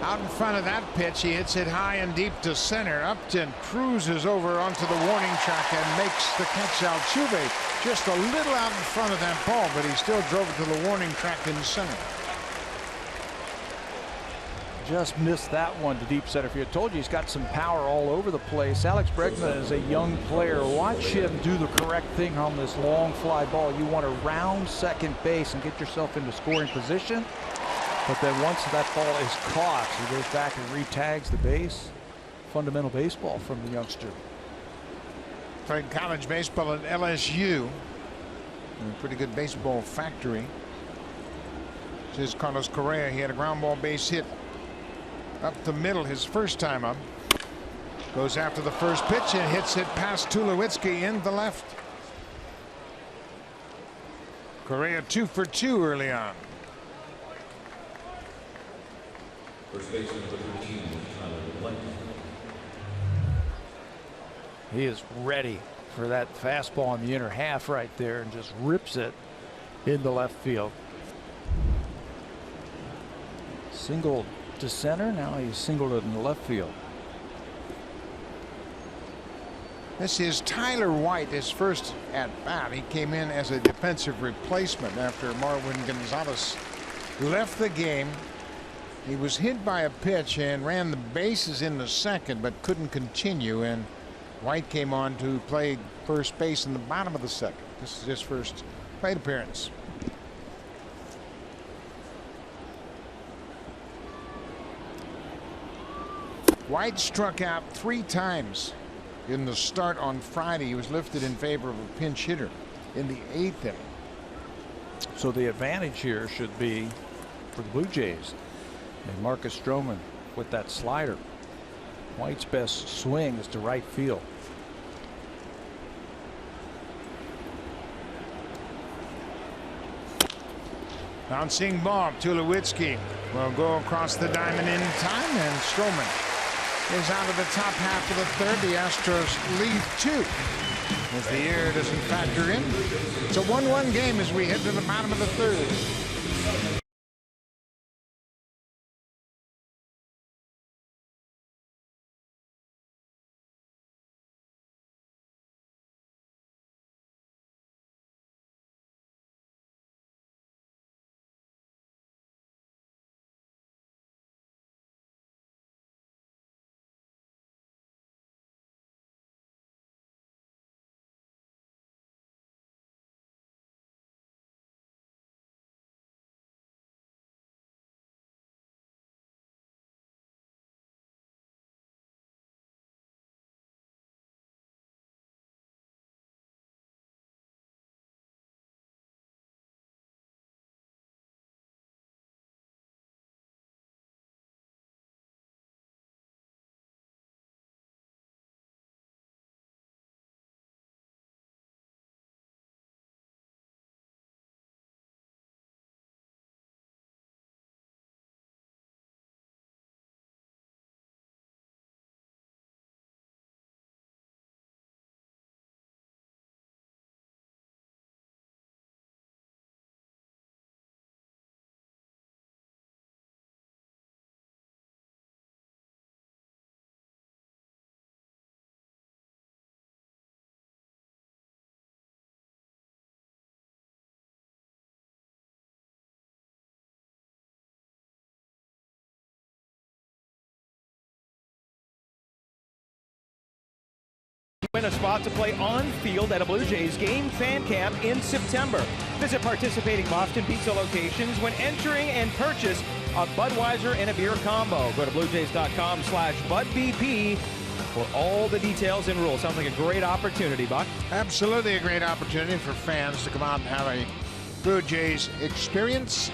Out in front of that pitch, he hits it high and deep to center. Upton cruises over onto the warning track and makes the catch. Altuve just a little out in front of that ball, but he still drove it to the warning track in center. Just missed that one to deep center field. Told you he's got some power all over the place. Alex Bregman is a young player. Watch him do the correct thing on this long fly ball. You want to round second base and get yourself into scoring position. But then once that ball is caught, he goes back and re-tags the base. Fundamental baseball from the youngster. Played college baseball at LSU. A pretty good baseball factory. This is Carlos Correa. He had a ground ball base hit up the middle his first time up. Goes after the first pitch and hits it past Tulowitzki in the left. Correa 2 for 2 early on. First baseman number 13, Tyler White. He is ready for that fastball in the inner half right there and just rips it into left field. Singled to center. Now he's singled it in the left field. This is Tyler White, his first at bat. He came in as a defensive replacement after Marwin Gonzalez left the game. He was hit by a pitch and ran the bases in the second, but couldn't continue. And White came on to play first base in the bottom of the second. This is his first plate appearance. White struck out 3 times in the start on Friday. He was lifted in favor of a pinch hitter in the 8th inning. So the advantage here should be for the Blue Jays. And Marcus Stroman with that slider. White's best swing is to right field. Bouncing ball. Tulowitzki will go across the diamond in time, and Stroman is out of the top half of the third. The Astros lead 2 as the air doesn't factor in. It's a 1-1 game as we head to the bottom of the third. Win a spot to play on field at a Blue Jays game fan camp in September. Visit participating Boston Pizza locations when entering and purchase a Budweiser and a beer combo. Go to bluejays.com/BudBP for all the details and rules. Sounds like a great opportunity, Buck. Absolutely a great opportunity for fans to come out and have a Blue Jays experience.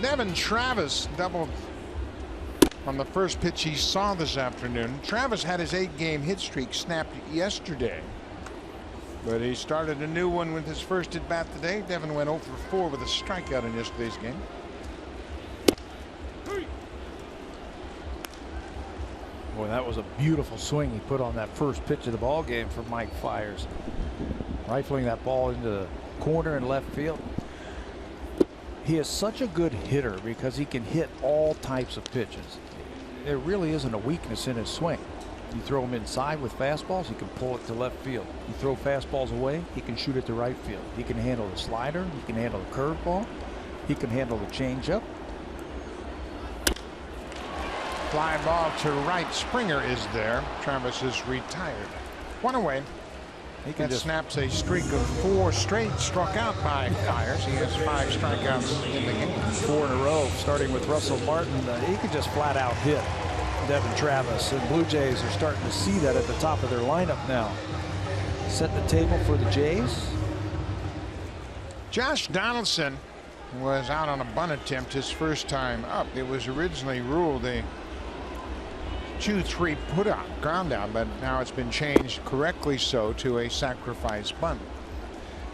Devin Travis doubled on the first pitch he saw this afternoon. Travis had his 8-game hit streak snapped yesterday, but he started a new one with his first at bat today. Devin went 0 for 4 with a strikeout in yesterday's game. Boy, that was a beautiful swing he put on that first pitch of the ball game for Mike Fiers, rifling that ball into the corner and left field. He is such a good hitter because he can hit all types of pitches. There really isn't a weakness in his swing. You throw him inside with fastballs, he can pull it to left field. You throw fastballs away, he can shoot it to right field. He can handle the slider, he can handle the curveball, he can handle the changeup. Fly ball to right. Springer is there. Travis is retired. 1 away. He can That snaps a streak of 4 straight struck out by Fiers. He has 5 strikeouts in the game. 4 in a row, starting with Russell Martin. He could just flat out hit Devin Travis, and Blue Jays are starting to see that at the top of their lineup now. Set the table for the Jays. Josh Donaldson was out on a bunt attempt his first time up. It was originally ruled a 2-3 put out, ground out, but now it's been changed correctly so to a sacrifice bunt.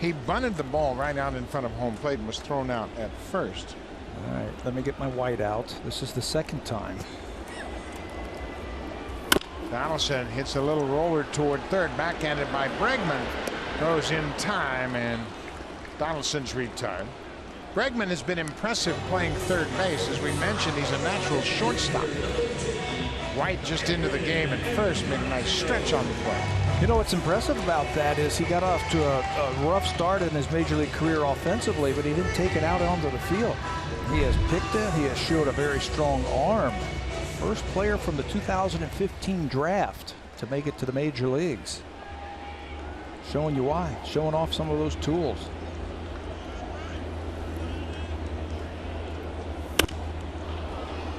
He bunted the ball right out in front of home plate and was thrown out at first. All right, let me get my white out. This is the second time. Donaldson hits a little roller toward third, backhanded by Bregman. Goes in time, and Donaldson's retired. Bregman has been impressive playing third base. As we mentioned, he's a natural shortstop. White just into the game at first, made a nice stretch on the play. You know what's impressive about that is he got off to a rough start in his major league career offensively, but he didn't take it out onto the field. He has picked it. He has showed a very strong arm. First player from the 2015 draft to make it to the major leagues. Showing you why. Showing off some of those tools.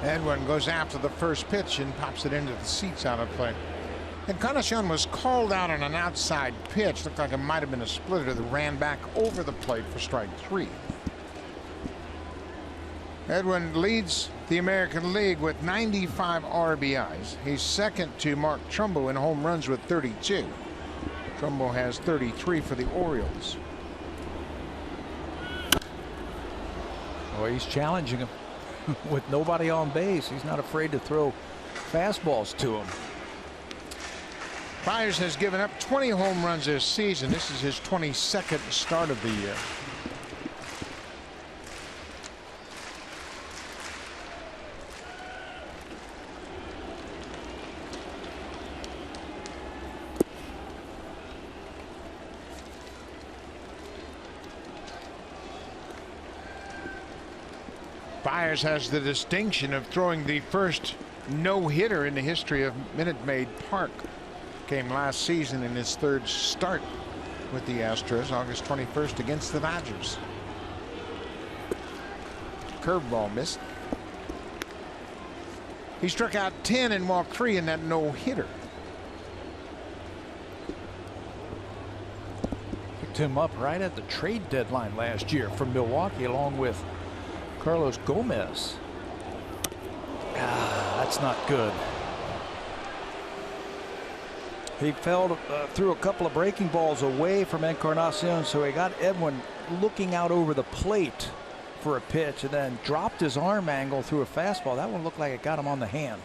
Edwin goes after the first pitch and pops it into the seats out of play. Encarnacion was called out on an outside pitch. Looked like it might have been a splitter that ran back over the plate for strike 3. Edwin leads the American League with 95 RBIs. He's second to Mark Trumbo in home runs with 32. Trumbo has 33 for the Orioles. Well, he's challenging him with nobody on base. He's not afraid to throw fastballs to him. Byers has given up 20 home runs this season. This is his 22nd start of the year. Byers has the distinction of throwing the first no-hitter in the history of Minute Maid Park. Came last season in his third start with the Astros, August 21st against the Dodgers. Curveball missed. He struck out 10 and walked 3 in that no-hitter. Picked him up right at the trade deadline last year from Milwaukee along with Carlos Gomez. That's not good. He fell through a couple of breaking balls away from Encarnacion, so he got Edwin looking out over the plate for a pitch and then dropped his arm angle through a fastball. That one looked like it got him on the hand.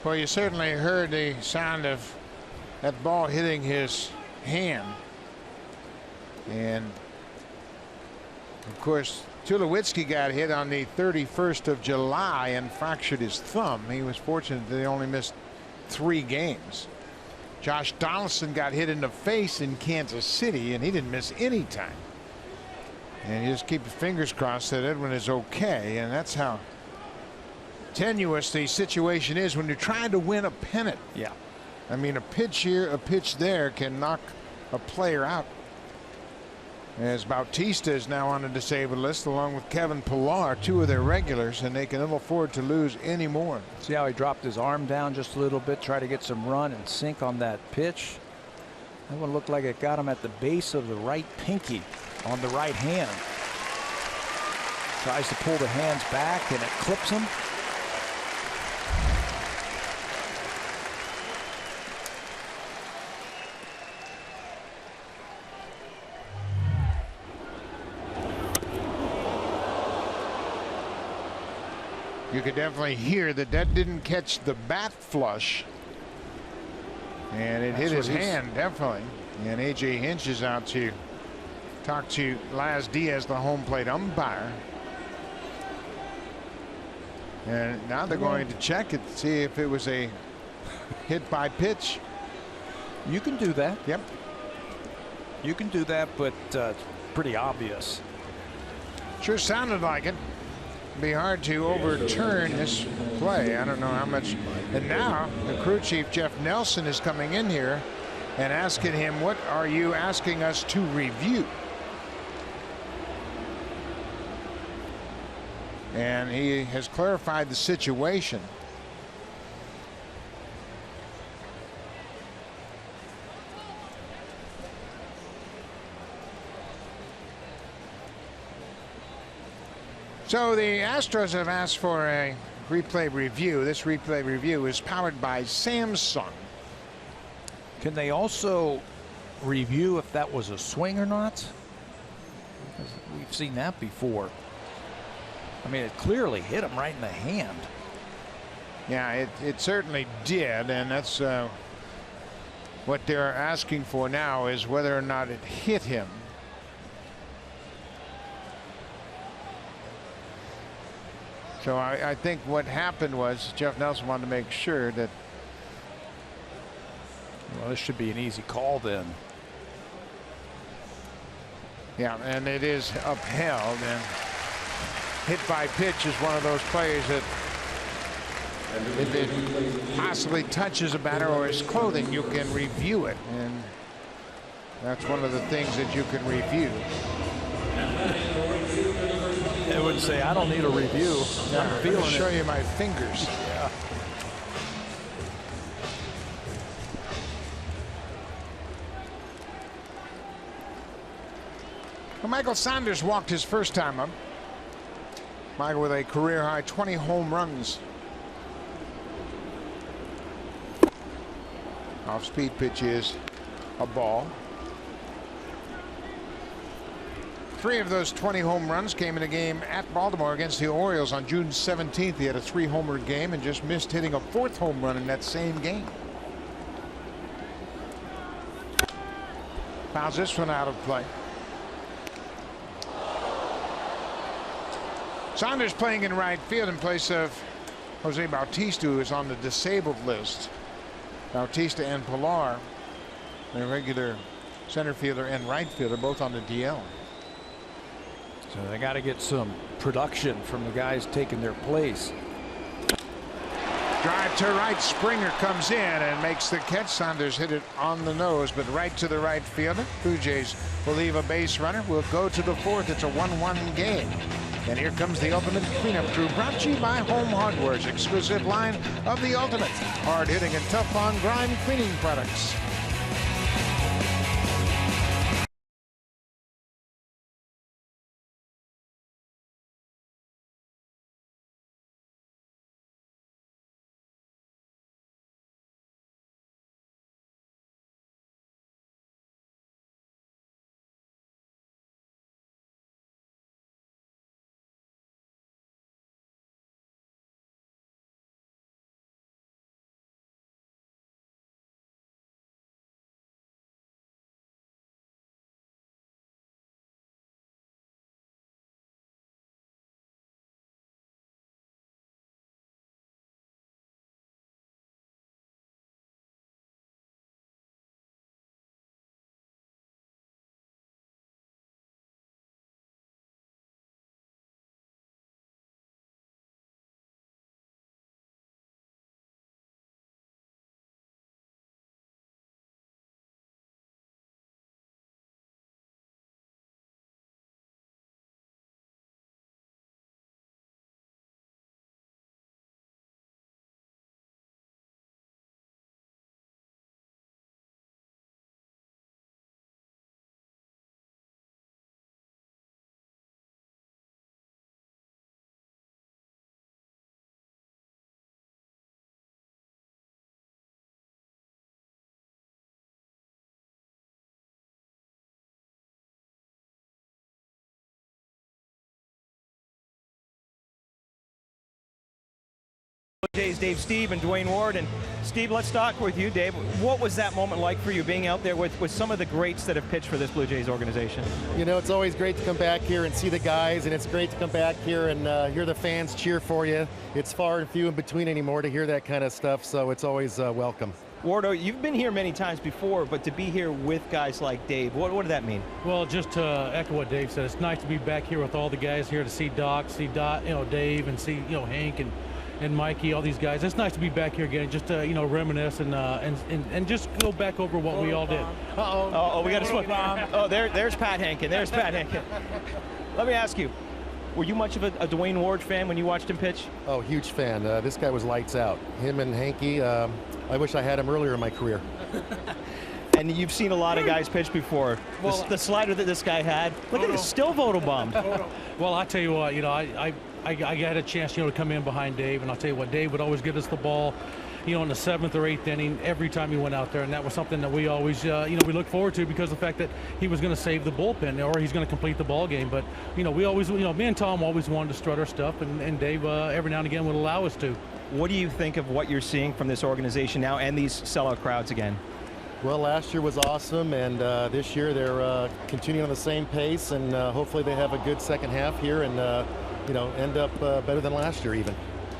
Well, you certainly heard the sound of that ball hitting his hand. And of course, Tulowitzki got hit on the 31st of July and fractured his thumb. He was fortunate that he only missed 3 games. Josh Donaldson got hit in the face in Kansas City and he didn't miss any time. And you just keep your fingers crossed that Edwin is okay. And that's how tenuous the situation is when you're trying to win a pennant. Yeah. I mean, a pitch here, a pitch there can knock a player out. As Bautista is now on the disabled list along with Kevin Pillar, 2 of their regulars, and they can ill afford to lose any more. See how he dropped his arm down just a little bit, try to get some run and sink on that pitch. That one looked like it got him at the base of the right pinky on the right hand. Tries to pull the hands back and it clips him. You could definitely hear that didn't catch the bat flush. And it hit his hand, definitely. And A.J. Hinch is out to talk to Laz Diaz, the home plate umpire. And now they're going to check it to see if it was a hit by pitch. You can do that. Yep. You can do that, but it's pretty obvious. Sure sounded like it. Be hard to overturn this play. I don't know how much. And now the crew chief Jeff Nelson is coming in here and asking him, what are you asking us to review? And he has clarified the situation. So the Astros have asked for a replay review. This replay review is powered by Samsung. Can they also review if that was a swing or not? Because we've seen that before. I mean, it clearly hit him right in the hand. Yeah, it certainly did, and that's what they're asking for now, is whether or not it hit him. So I think what happened was Jeff Nelson wanted to make sure that. Well, this should be an easy call then. Yeah, and it is upheld, and hit by pitch is one of those plays that if it possibly touches a batter or his clothing, you can review it, and that's one of the things that you can review. It would say, I don't need a review. I'm feeling it. Show you my fingers. Yeah. Well, Michael Sanders walked his first time up. Michael with a career high 20 home runs. Off speed pitch is a ball. 3 of those 20 home runs came in a game at Baltimore against the Orioles on June 17th. He had a 3-homer game and just missed hitting a 4th home run in that same game. Fouls this one out of play. Saunders playing in right field in place of Jose Bautista, who is on the disabled list. Bautista and Pilar, their regular center fielder and right fielder, both on the DL. So they got to get some production from the guys taking their place. Drive to right. Springer comes in and makes the catch. Saunders hit it on the nose, but right to the right fielder. Blue Jays will leave a base runner. We'll go to the 4th. It's a 1-1 game. And here comes the ultimate cleanup crew, brought to you by Home Hardware's exclusive line of the ultimate hard-hitting and tough-on-grime cleaning products. Jays, Dave, Steve, and Dwayne Ward. And Steve, let's talk with you, Dave. What was that moment like for you, being out there with some of the greats that have pitched for this Blue Jays organization? You know, it's always great to come back here and see the guys, and it's great to come back here and hear the fans cheer for you. It's far and few in between anymore to hear that kind of stuff, so it's always welcome. Wardo, you've been here many times before, but to be here with guys like Dave, what did that mean? Well, just to echo what Dave said, it's nice to be back here with all the guys here, to see Doc, see Dot, Dave, and see Hank and Mikey, all these guys. It's nice to be back here again, just to reminisce and just go back over what we all did. Oh, we got to swim. Oh, there's Pat Hankin. There's Pat Hankin. Let me ask you, were you much of a Dwayne Ward fan when you watched him pitch? Oh, huge fan. This guy was lights out. Him and Hanky. I wish I had him earlier in my career. And you've seen a lot of guys pitch before. Well, the slider that this guy had, look at this, still photo bombed. Well, I tell you what, I had a chance, to come in behind Dave, and I'll tell you what, Dave would always get us the ball, in the 7th or 8th inning every time he went out there, and that was something that we always, we look forward to because of the fact that he was going to save the bullpen or he's going to complete the ball game. But we always, me and Tom always wanted to strut our stuff, and Dave every now and again would allow us to. What do you think of what you're seeing from this organization now and these sellout crowds again? Well, last year was awesome, and this year they're continuing on the same pace, and hopefully they have a good second half here and end up better than last year even.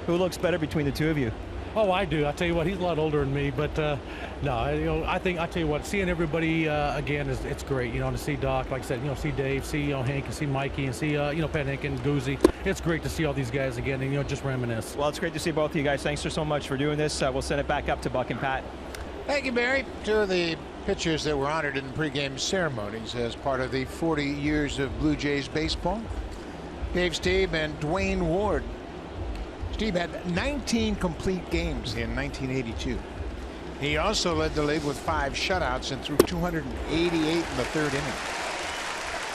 Who looks better between the two of you? Oh, I do. I tell you what, he's a lot older than me, but no, I tell you what, seeing everybody again it's great. To see Doc, like I said, see Dave, see Hank, and see Mikey, and see Pat Hank and Goozy. It's great to see all these guys again, and just reminisce. Well, it's great to see both of you guys. Thanks so much for doing this. We'll send it back up to Buck and Pat. Thank you, Barry. Two of the pitchers that were honored in the pregame ceremonies as part of the 40 years of Blue Jays baseball. Dave Stieb and Dwayne Ward. Steve had 19 complete games in 1982. He also led the league with 5 shutouts and threw 288 in the 3rd inning.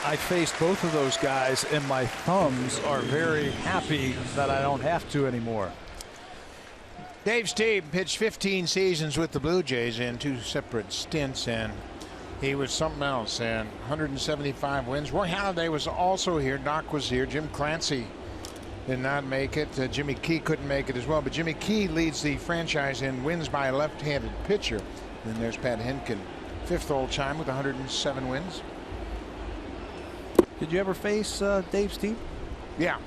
I faced both of those guys, and my thumbs are very happy that I don't have to anymore. Dave Stieb pitched 15 seasons with the Blue Jays in 2 separate stints, and he was something else. And 175 wins. Roy Halladay was also here. Doc was here. Jim Clancy did not make it. Jimmy Key couldn't make it as well, but Jimmy Key leads the franchise in wins by a left-handed pitcher. And there's Pat Henkin, 5th all-time with 107 wins. Did you ever face Dave Stieb? Yeah,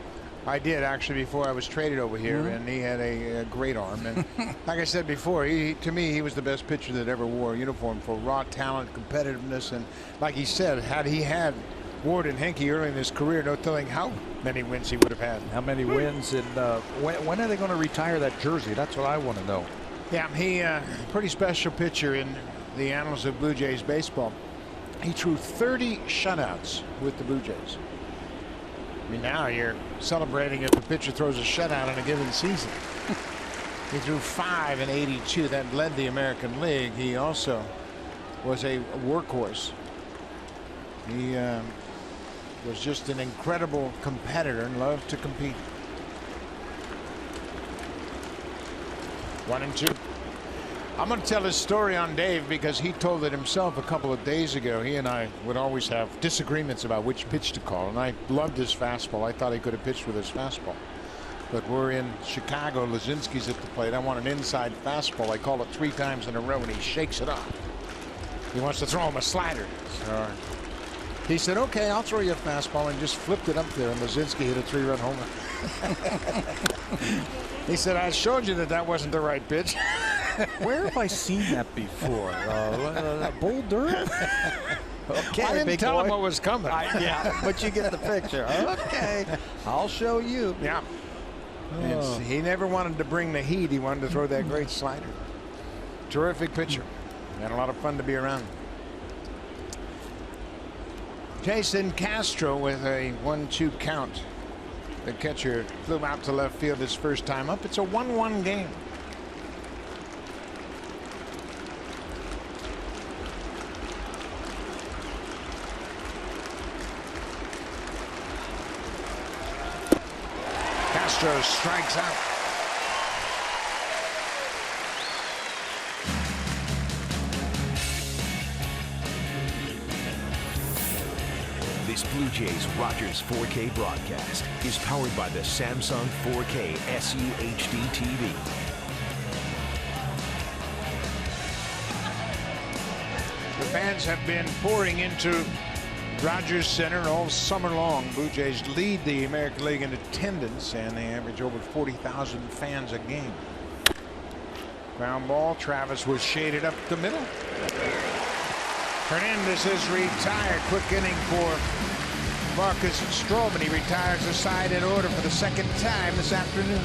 I did actually before I was traded over here, and he had a great arm. And like I said before, to me, he was the best pitcher that ever wore a uniform for raw talent, competitiveness, and like he said, had he had Ward and Henke early in his career, no telling how many wins he would have had. How many wins, and when are they going to retire that jersey? That's what I want to know. Yeah, he pretty special pitcher in the annals of Blue Jays baseball. He threw 30 shutouts with the Blue Jays. I mean, now you're celebrating if a pitcher throws a shutout in a given season. He threw 5 in 82. That led the American League. He also was a workhorse. He was just an incredible competitor and loved to compete. 1-2. I'm going to tell his story on Dave because he told it himself a couple of days ago. He and I would always have disagreements about which pitch to call, and I loved his fastball. I thought he could have pitched with his fastball. But we're in Chicago. Lazinski's at the plate. I want an inside fastball. I call it 3 times in a row, and he shakes it off. He wants to throw him a slider. So he said, okay, I'll throw you a fastball, and just flipped it up there, and Lazinski hit a 3-run homer. He said, I showed you that wasn't the right pitch. Where have I seen that before? Bull Durham? Okay, I didn't tell him what was coming. Yeah, but you get the picture. Okay, I'll show you. Yeah. Oh. He never wanted to bring the heat. He wanted to throw that great slider. Terrific pitcher. And a lot of fun to be around. Jason Castro with a 1-2 count. The catcher flew out to left field his first time up. It's a 1-1 game. Castro strikes out. This Blue Jays Rogers 4K broadcast is powered by the Samsung 4K SU HD TV. The fans have been pouring into Rogers Center all summer long. Blue Jays lead the American League in attendance, and they average over 40,000 fans a game. Ground ball. Travis was shaded up the middle. Hernandez is retired. Quick inning for Marcus Stroman. He retires the side in order for the 2nd time this afternoon.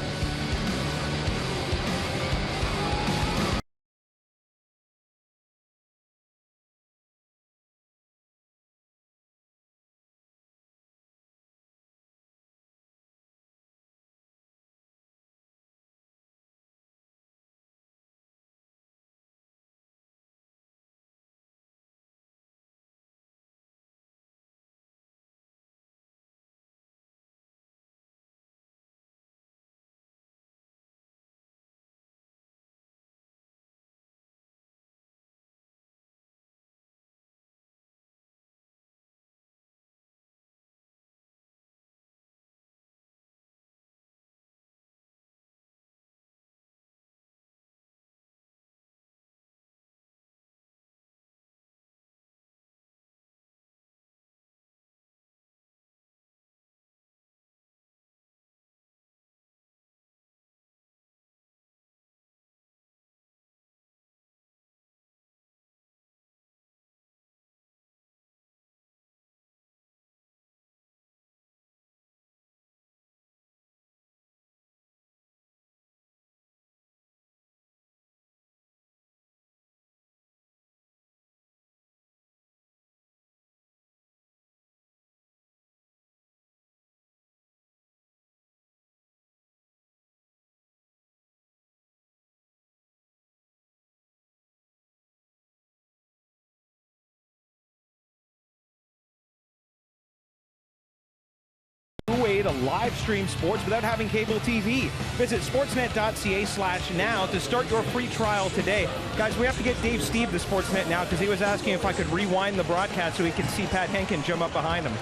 to live stream sports without having cable TV. Visit sportsnet.ca/now to start your free trial today. Guys, we have to get Dave Steve the Sportsnet Now because he was asking if I could rewind the broadcast so he can see Pat Henkin jump up behind him.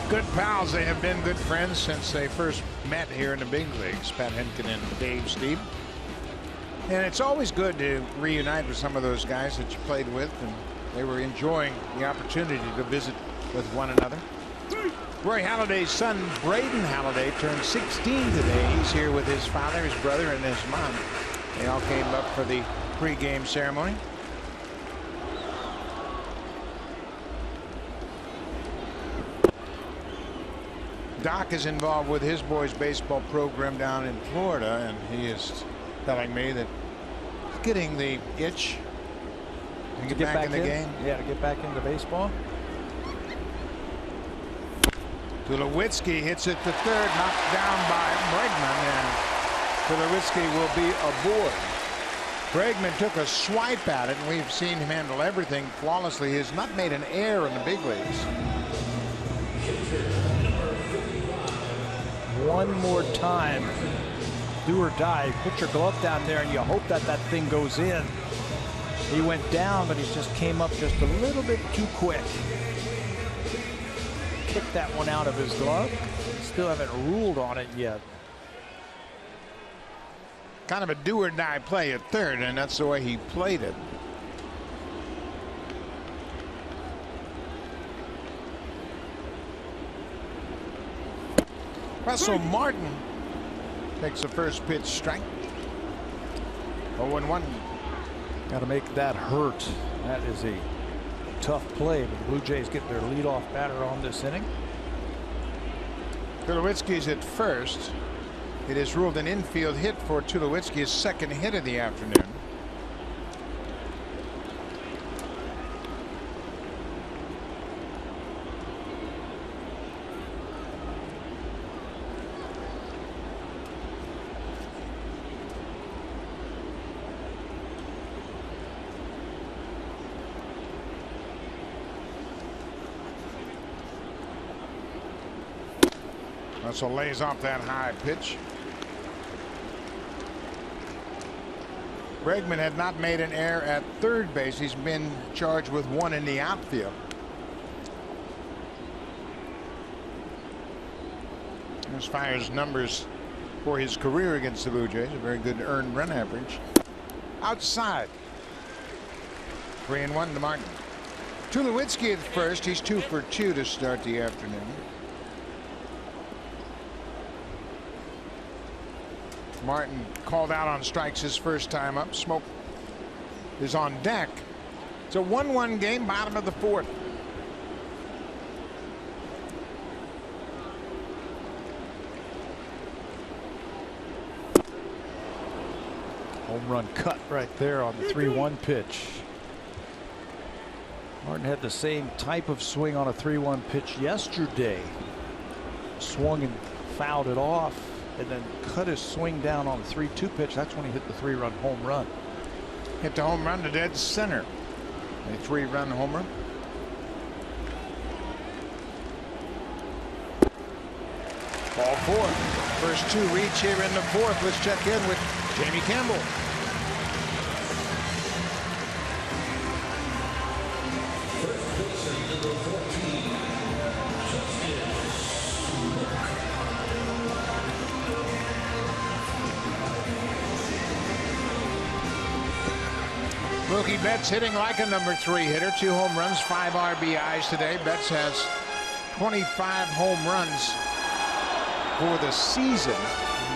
Good pals. They have been good friends since they first met here in the big leagues, Pat Henkin and Dave Steve. And it's always good to reunite with some of those guys that you played with, and they were enjoying the opportunity to visit with one another. Roy Halladay's son, Braden Halladay, turned 16 today. He's here with his father, his brother, and his mom. They all came up for the pregame ceremony. Doc is involved with his boys' baseball program down in Florida, and he is telling me that he's getting the itch to get back in the game. Yeah, to get back into baseball. Tulowitzki hits it to third, knocked down by Bregman, and Tulowitzki will be aboard. Bregman took a swipe at it, and we've seen him handle everything flawlessly. He has not made an error in the big leagues. One more time. Do or die. Put your glove down there and you hope that that thing goes in. He went down, but he just came up just a little bit too quick. Kicked that one out of his glove. Still haven't ruled on it yet. Kind of a do or die play at third, and that's the way he played it. Russell Martin takes the first pitch strike. 0-1. Got to make that hurt. That is a tough play, but the Blue Jays get their leadoff batter on this inning. Tulowitzki's at first. It is ruled an infield hit for Tulowitzki, his second hit of the afternoon. Russell lays off that high pitch. Bregman had not made an error at third base. He's been charged with one in the outfield. There's Fire's numbers for his career against the Blue Jays. A very good earned run average. Outside. 3-1 to Martin. Tulowitzki at first. He's 2 for 2 to start the afternoon. Martin called out on strikes his first time up. Smoke is on deck. It's a 1-1 game, bottom of the fourth. Home run cut right there on the 3-1 pitch. Martin had the same type of swing on a 3-1 pitch yesterday. Swung and fouled it off, and then cut his swing down on the 3-2 pitch. That's when he hit the 3-run home run. Hit the home run to dead center. A 3-run homer. Ball 4. First 2 reach here in the fourth. Let's check in with Jamie Campbell. Mookie Betts hitting like a number 3 hitter. 2 home runs, 5 RBIs today. Betts has 25 home runs for the season.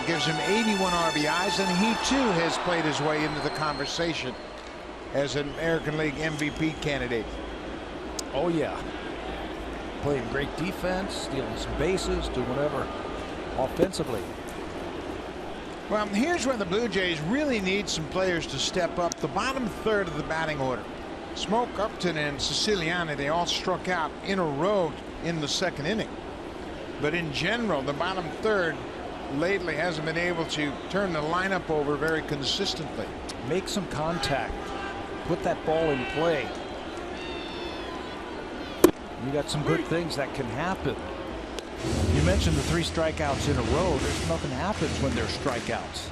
It gives him 81 RBIs, and he too has played his way into the conversation as an American League MVP candidate. Oh yeah, playing great defense, stealing some bases, doing whatever offensively. Well, here's where the Blue Jays really need some players to step up. The bottom third of the batting order. Smoke, Upton, and Siciliani, they all struck out in a row in the second inning. But in general, the bottom third lately hasn't been able to turn the lineup over very consistently. Make some contact. Put that ball in play. You got some good things that can happen. You mentioned the 3 strikeouts in a row. There's nothing happens when there's strikeouts.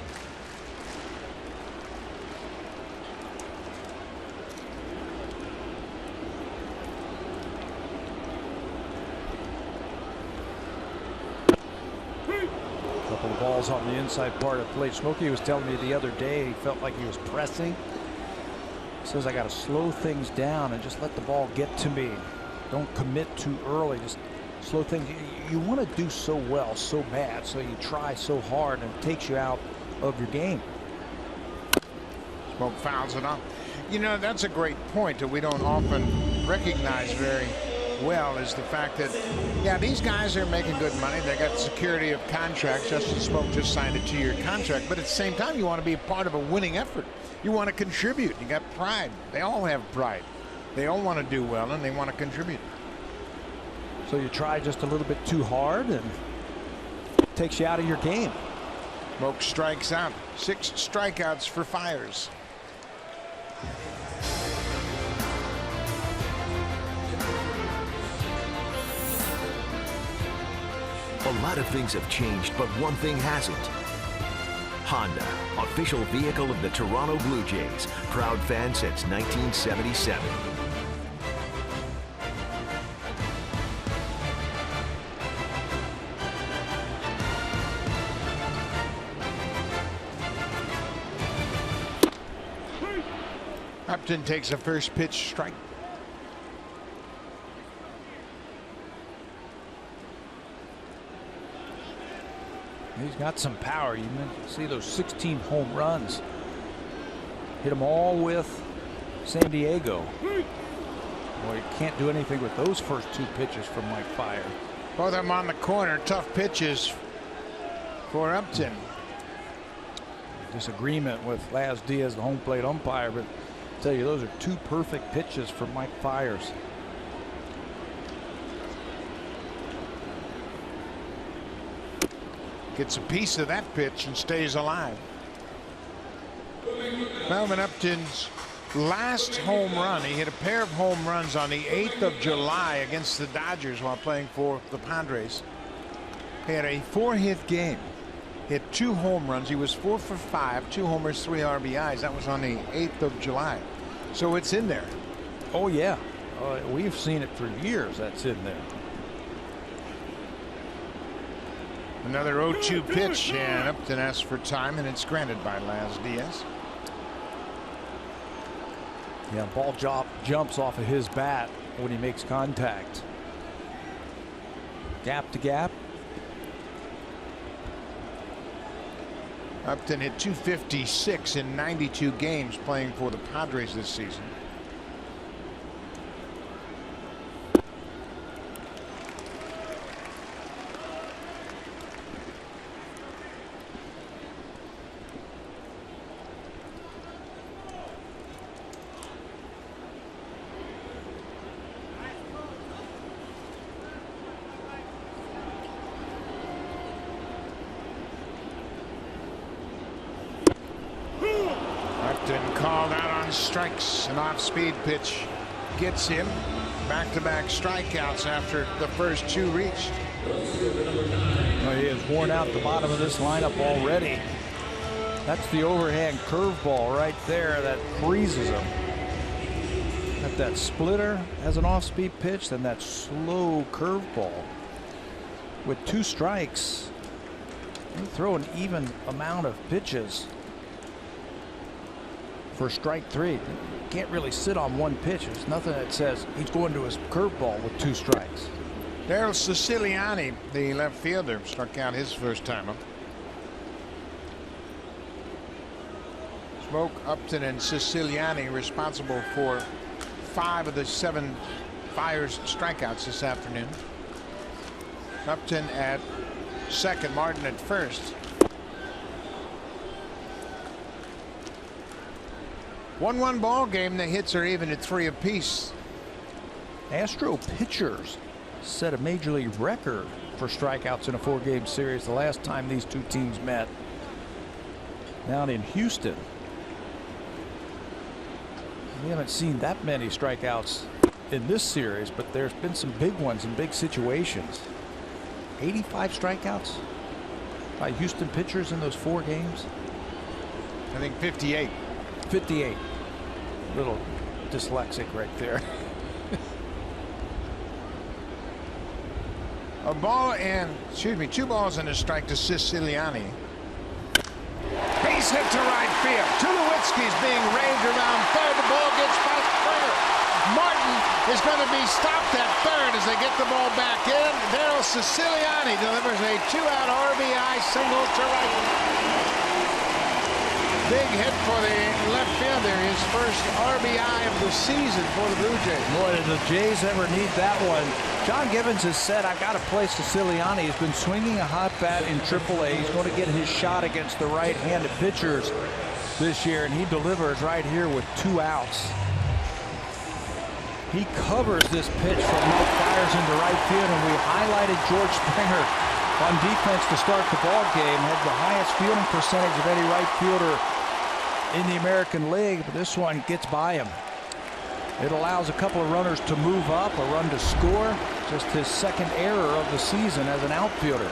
Couple of balls on the inside part of the plate. Smokey was telling me the other day he felt like he was pressing. He says I got to slow things down and just let the ball get to me. Don't commit too early. Just slow things. You want to do so well, so bad, so you try so hard, and it takes you out of your game. Smoke fouls it off. You know, that's a great point that we don't often recognize very well, is the fact that, yeah, these guys are making good money. They got security of contracts. Justin Smoke just signed a 2-year contract, but at the same time, you want to be a part of a winning effort. You want to contribute. You got pride. They all have pride. They all want to do well, and they want to contribute. So you try just a little bit too hard, and it takes you out of your game. Smoke strikes out. 6 strikeouts for Fiers. A lot of things have changed, but one thing hasn't. Honda, official vehicle of the Toronto Blue Jays, proud fan since 1977. Upton takes a first pitch strike. He's got some power. You see those 16 home runs. Hit them all with San Diego. Boy, you can't do anything with those first 2 pitches from Mike Fiers. Both of them on the corner. Tough pitches for Upton. Disagreement with Laz Diaz, the home plate umpire, but I tell you, those are 2 perfect pitches for Mike Fiers. Gets a piece of that pitch and stays alive. Melvin Upton's last home run, he hit a pair of home runs on the 8th of July against the Dodgers while playing for the Padres. He had a 4-hit game. Hit 2 home runs. He was 4 for 5, 2 homers, 3 RBIs. That was on the 8th of July. So it's in there. Oh, yeah. We've seen it for years. That's in there. Another 0-2 pitch, and Upton asks for time, and it's granted by Laz Diaz. Yeah, ball jumps off of his bat when he makes contact. Gap to gap. Upton hit .256 in 92 games playing for the Padres this season. Called out on strikes. An off-speed pitch gets him. Back-to-back strikeouts after the first 2 reached. Well, he has worn out the bottom of this lineup already. That's the overhand curveball right there that freezes him. Got that splitter as an off-speed pitch, then that slow curveball. With 2 strikes, you throw an even amount of pitches. For strike 3, can't really sit on 1 pitch. There's nothing that says he's going to his curveball with 2 strikes. Daryl Siciliani, the left fielder, struck out his first time up. Smoke, Upton, and Siciliani responsible for 5 of the 7 Fiers strikeouts this afternoon. Upton at second, Martin at first. 1-1 ball game. The hits are even at 3 apiece. Astro pitchers set a major league record for strikeouts in a 4-game series the last time these 2 teams met down in Houston. We haven't seen that many strikeouts in this series, but there's been some big ones in big situations. 85 strikeouts by Houston pitchers in those 4 games? I think 58. 58. Little dyslexic right there. A ball and, 2 balls and a strike to Siciliani. Base hit to right field. Tulowitzki's being raved around third. The ball gets by Springer. Martin is going to be stopped at third as they get the ball back in. Daryl Siciliani delivers a 2-out RBI single to right. Big hit for the left fielder, his first RBI of the season for the Blue Jays. Boy, did the Jays ever need that one. John Gibbons has said, I've got to play Siciliani. He's been swinging a hot bat in AAA. He's going to get his shot against the right-handed pitchers this year, and he delivers right here with 2 outs. He covers this pitch from Mike Fiers into right field, and we highlighted George Springer on defense to start the ball game. Had the highest fielding percentage of any right fielder in the American League, but this one gets by him. It allows a couple of runners to move up, a run to score. Just his 2nd error of the season as an outfielder.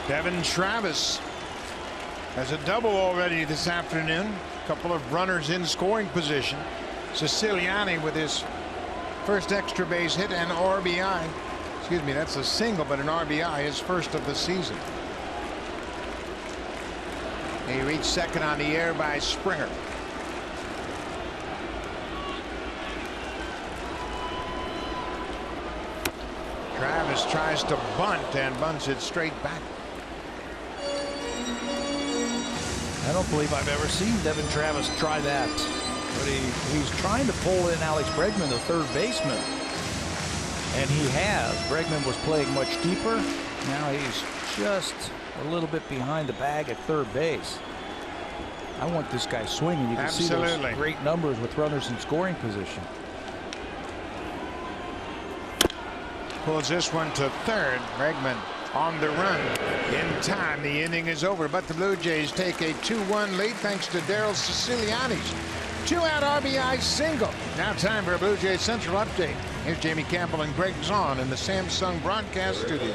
Devin Travis has a double already this afternoon. A couple of runners in scoring position. Siciliani with his first extra base hit and RBI. Excuse me, that's a single, but an RBI, his first of the season. He reached 2nd on the air by Springer. Travis tries to bunt and bunts it straight back. I don't believe I've ever seen Devin Travis try that. But he's trying to pull in Alex Bregman, the 3rd baseman. And he has. Bregman was playing much deeper. Now he's just a little bit behind the bag at 3rd base. I want this guy swinging. You can see those great numbers with runners in scoring position. Pulls this one to 3rd. Bregman on the run. In time, the inning is over, but the Blue Jays take a 2-1 lead thanks to Daryl Siciliani's 2-out RBI single. Now time for a Blue Jays Central update. Here's Jamie Campbell and Greg Zahn in the Samsung broadcast studio.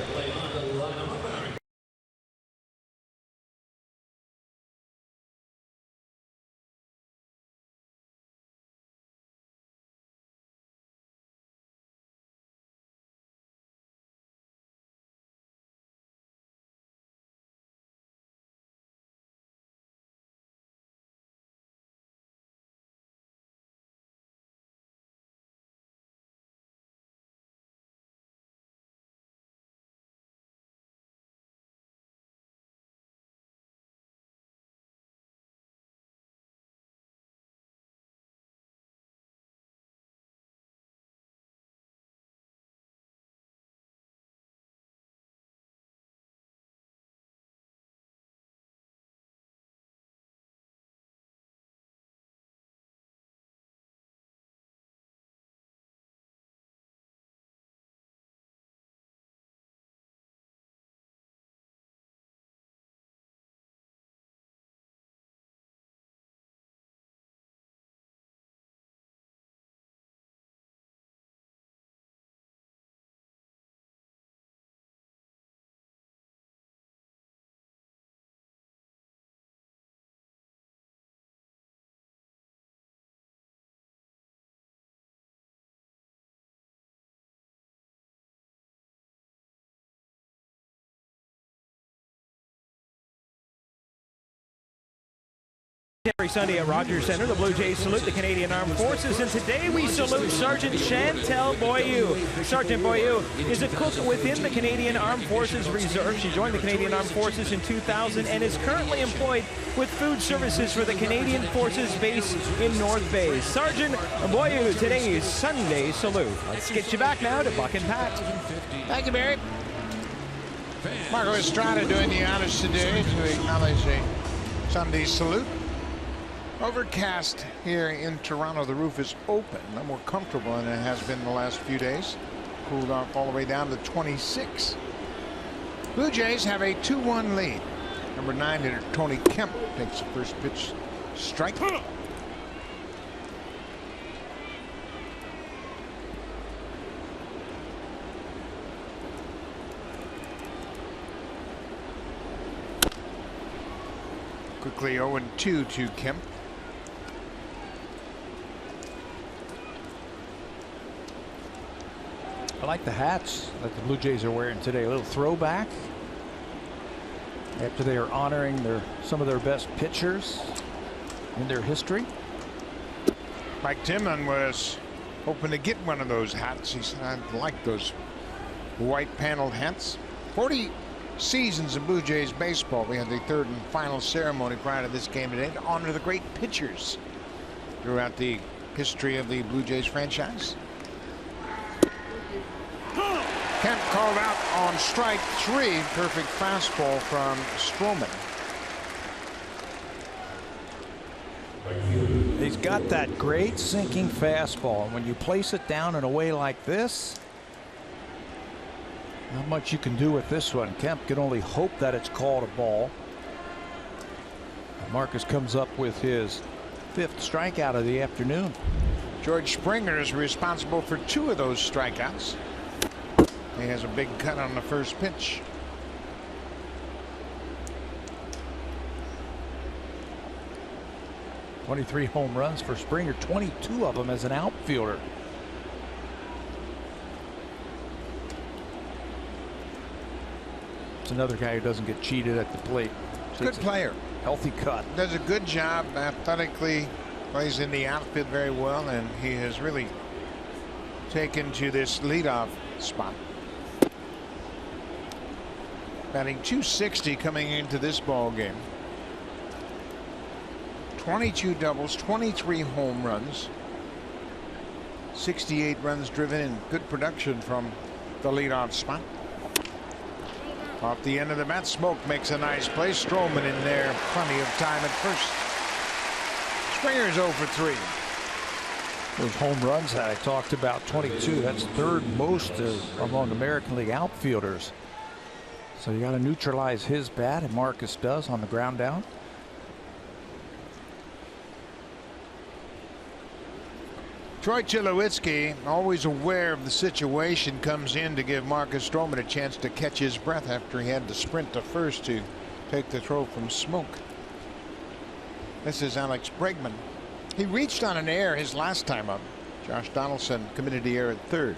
Every Sunday at Rogers Center, the Blue Jays salute the Canadian Armed Forces, and today we salute Sergeant Chantel Boyu. Sergeant Boyu is a cook within the Canadian Armed Forces Reserve. She joined the Canadian Armed Forces in 2000 and is currently employed with food services for the Canadian Forces base in North Bay. Sergeant Boyu, today's Sunday salute. Let's get you back now to Buck and Pat. Thank you, Barry. Marco Estrada doing the honors today to acknowledge a Sunday salute. Overcast here in Toronto. The roof is open, a lot more comfortable than it has been the last few days. Cooled off all the way down to 26. Blue Jays have a 2-1 lead. Number 9 hitter Tony Kemp takes the first pitch strike. quickly 0-2 to Kemp. I like the hats that the Blue Jays are wearing today. A little throwback after they are honoring some of their best pitchers in their history. Mike Timlin was hoping to get one of those hats. He said, "I like those white paneled hats." 40 seasons of Blue Jays baseball. We had the third and final ceremony prior to this game today to honor the great pitchers throughout the history of the Blue Jays franchise. Kemp called out on strike 3. Perfect fastball from Stroman. He's got that great sinking fastball, and when you place it down in a way like this, not much you can do with this one. Kemp can only hope that it's called a ball. Marcus comes up with his 5th strikeout of the afternoon. George Springer is responsible for 2 of those strikeouts. He has a big cut on the first pitch. "23 home runs for Springer, 22 of them as an outfielder." It's another guy who doesn't get cheated at the plate. Good player. Healthy cut. Does a good job athletically. Plays in the outfield very well, and he has really taken to this leadoff spot. Batting .260 coming into this ball game. 22 doubles, 23 home runs, 68 runs driven, and good production from the leadoff spot. Off the end of the bat, Smoke makes a nice play. Stroman in there, plenty of time at first. Springer's 0 for 3. Those home runs that I talked about, 22, that's 3rd most among American League outfielders. So you got to neutralize his bat, and Marcus does on the ground down. Troy Tulowitzki, always aware of the situation, comes in to give Marcus Stroman a chance to catch his breath after he had to sprint to first to take the throw from Smoke. This is Alex Bregman. He reached on an error his last time up. Josh Donaldson committed the error at 3rd.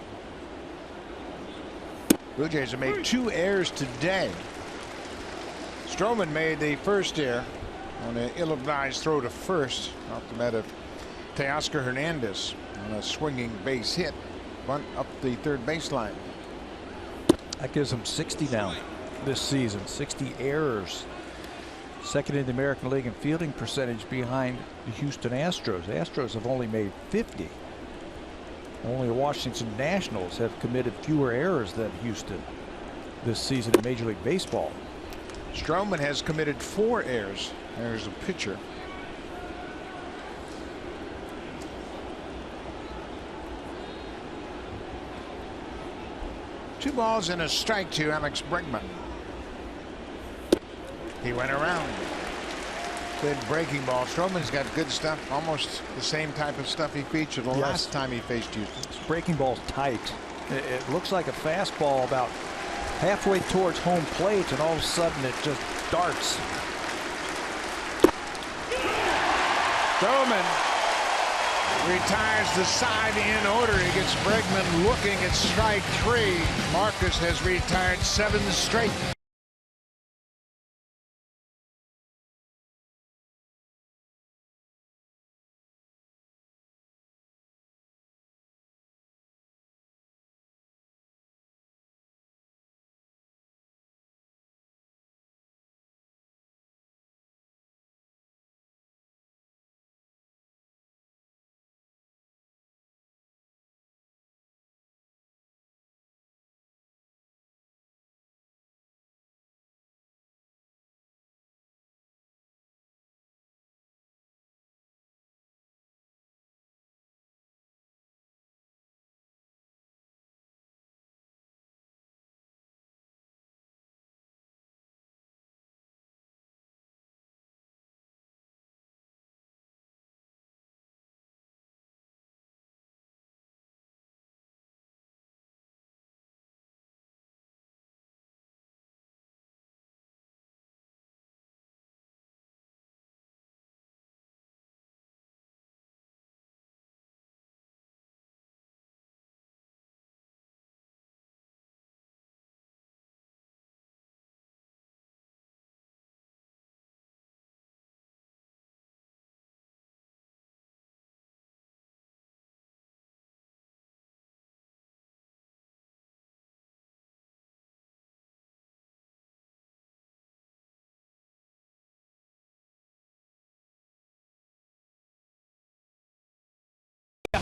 Blue Jays have made 2 errors today. Stroman made the first error on an ill-advised throw to first off the bat of Teoscar Hernandez on a swinging base hit, bunt up the 3rd baseline. That gives him 60 now this season. 60 errors. 2nd in the American League in fielding percentage behind the Houston Astros. The Astros have only made 50. Only the Washington Nationals have committed fewer errors than Houston this season in Major League Baseball. Stroman has committed 4 errors. There's a pitcher. Two balls and a strike to Alex Bregman. He went around. Good breaking ball. Stroman's got good stuff, almost the same type of stuff he featured the last time he faced Houston. This breaking ball's tight. It looks like a fastball about halfway towards home plate, and all of a sudden it just darts. Stroman retires the side in order. He gets Bregman looking at strike 3. Marcus has retired 7 straight.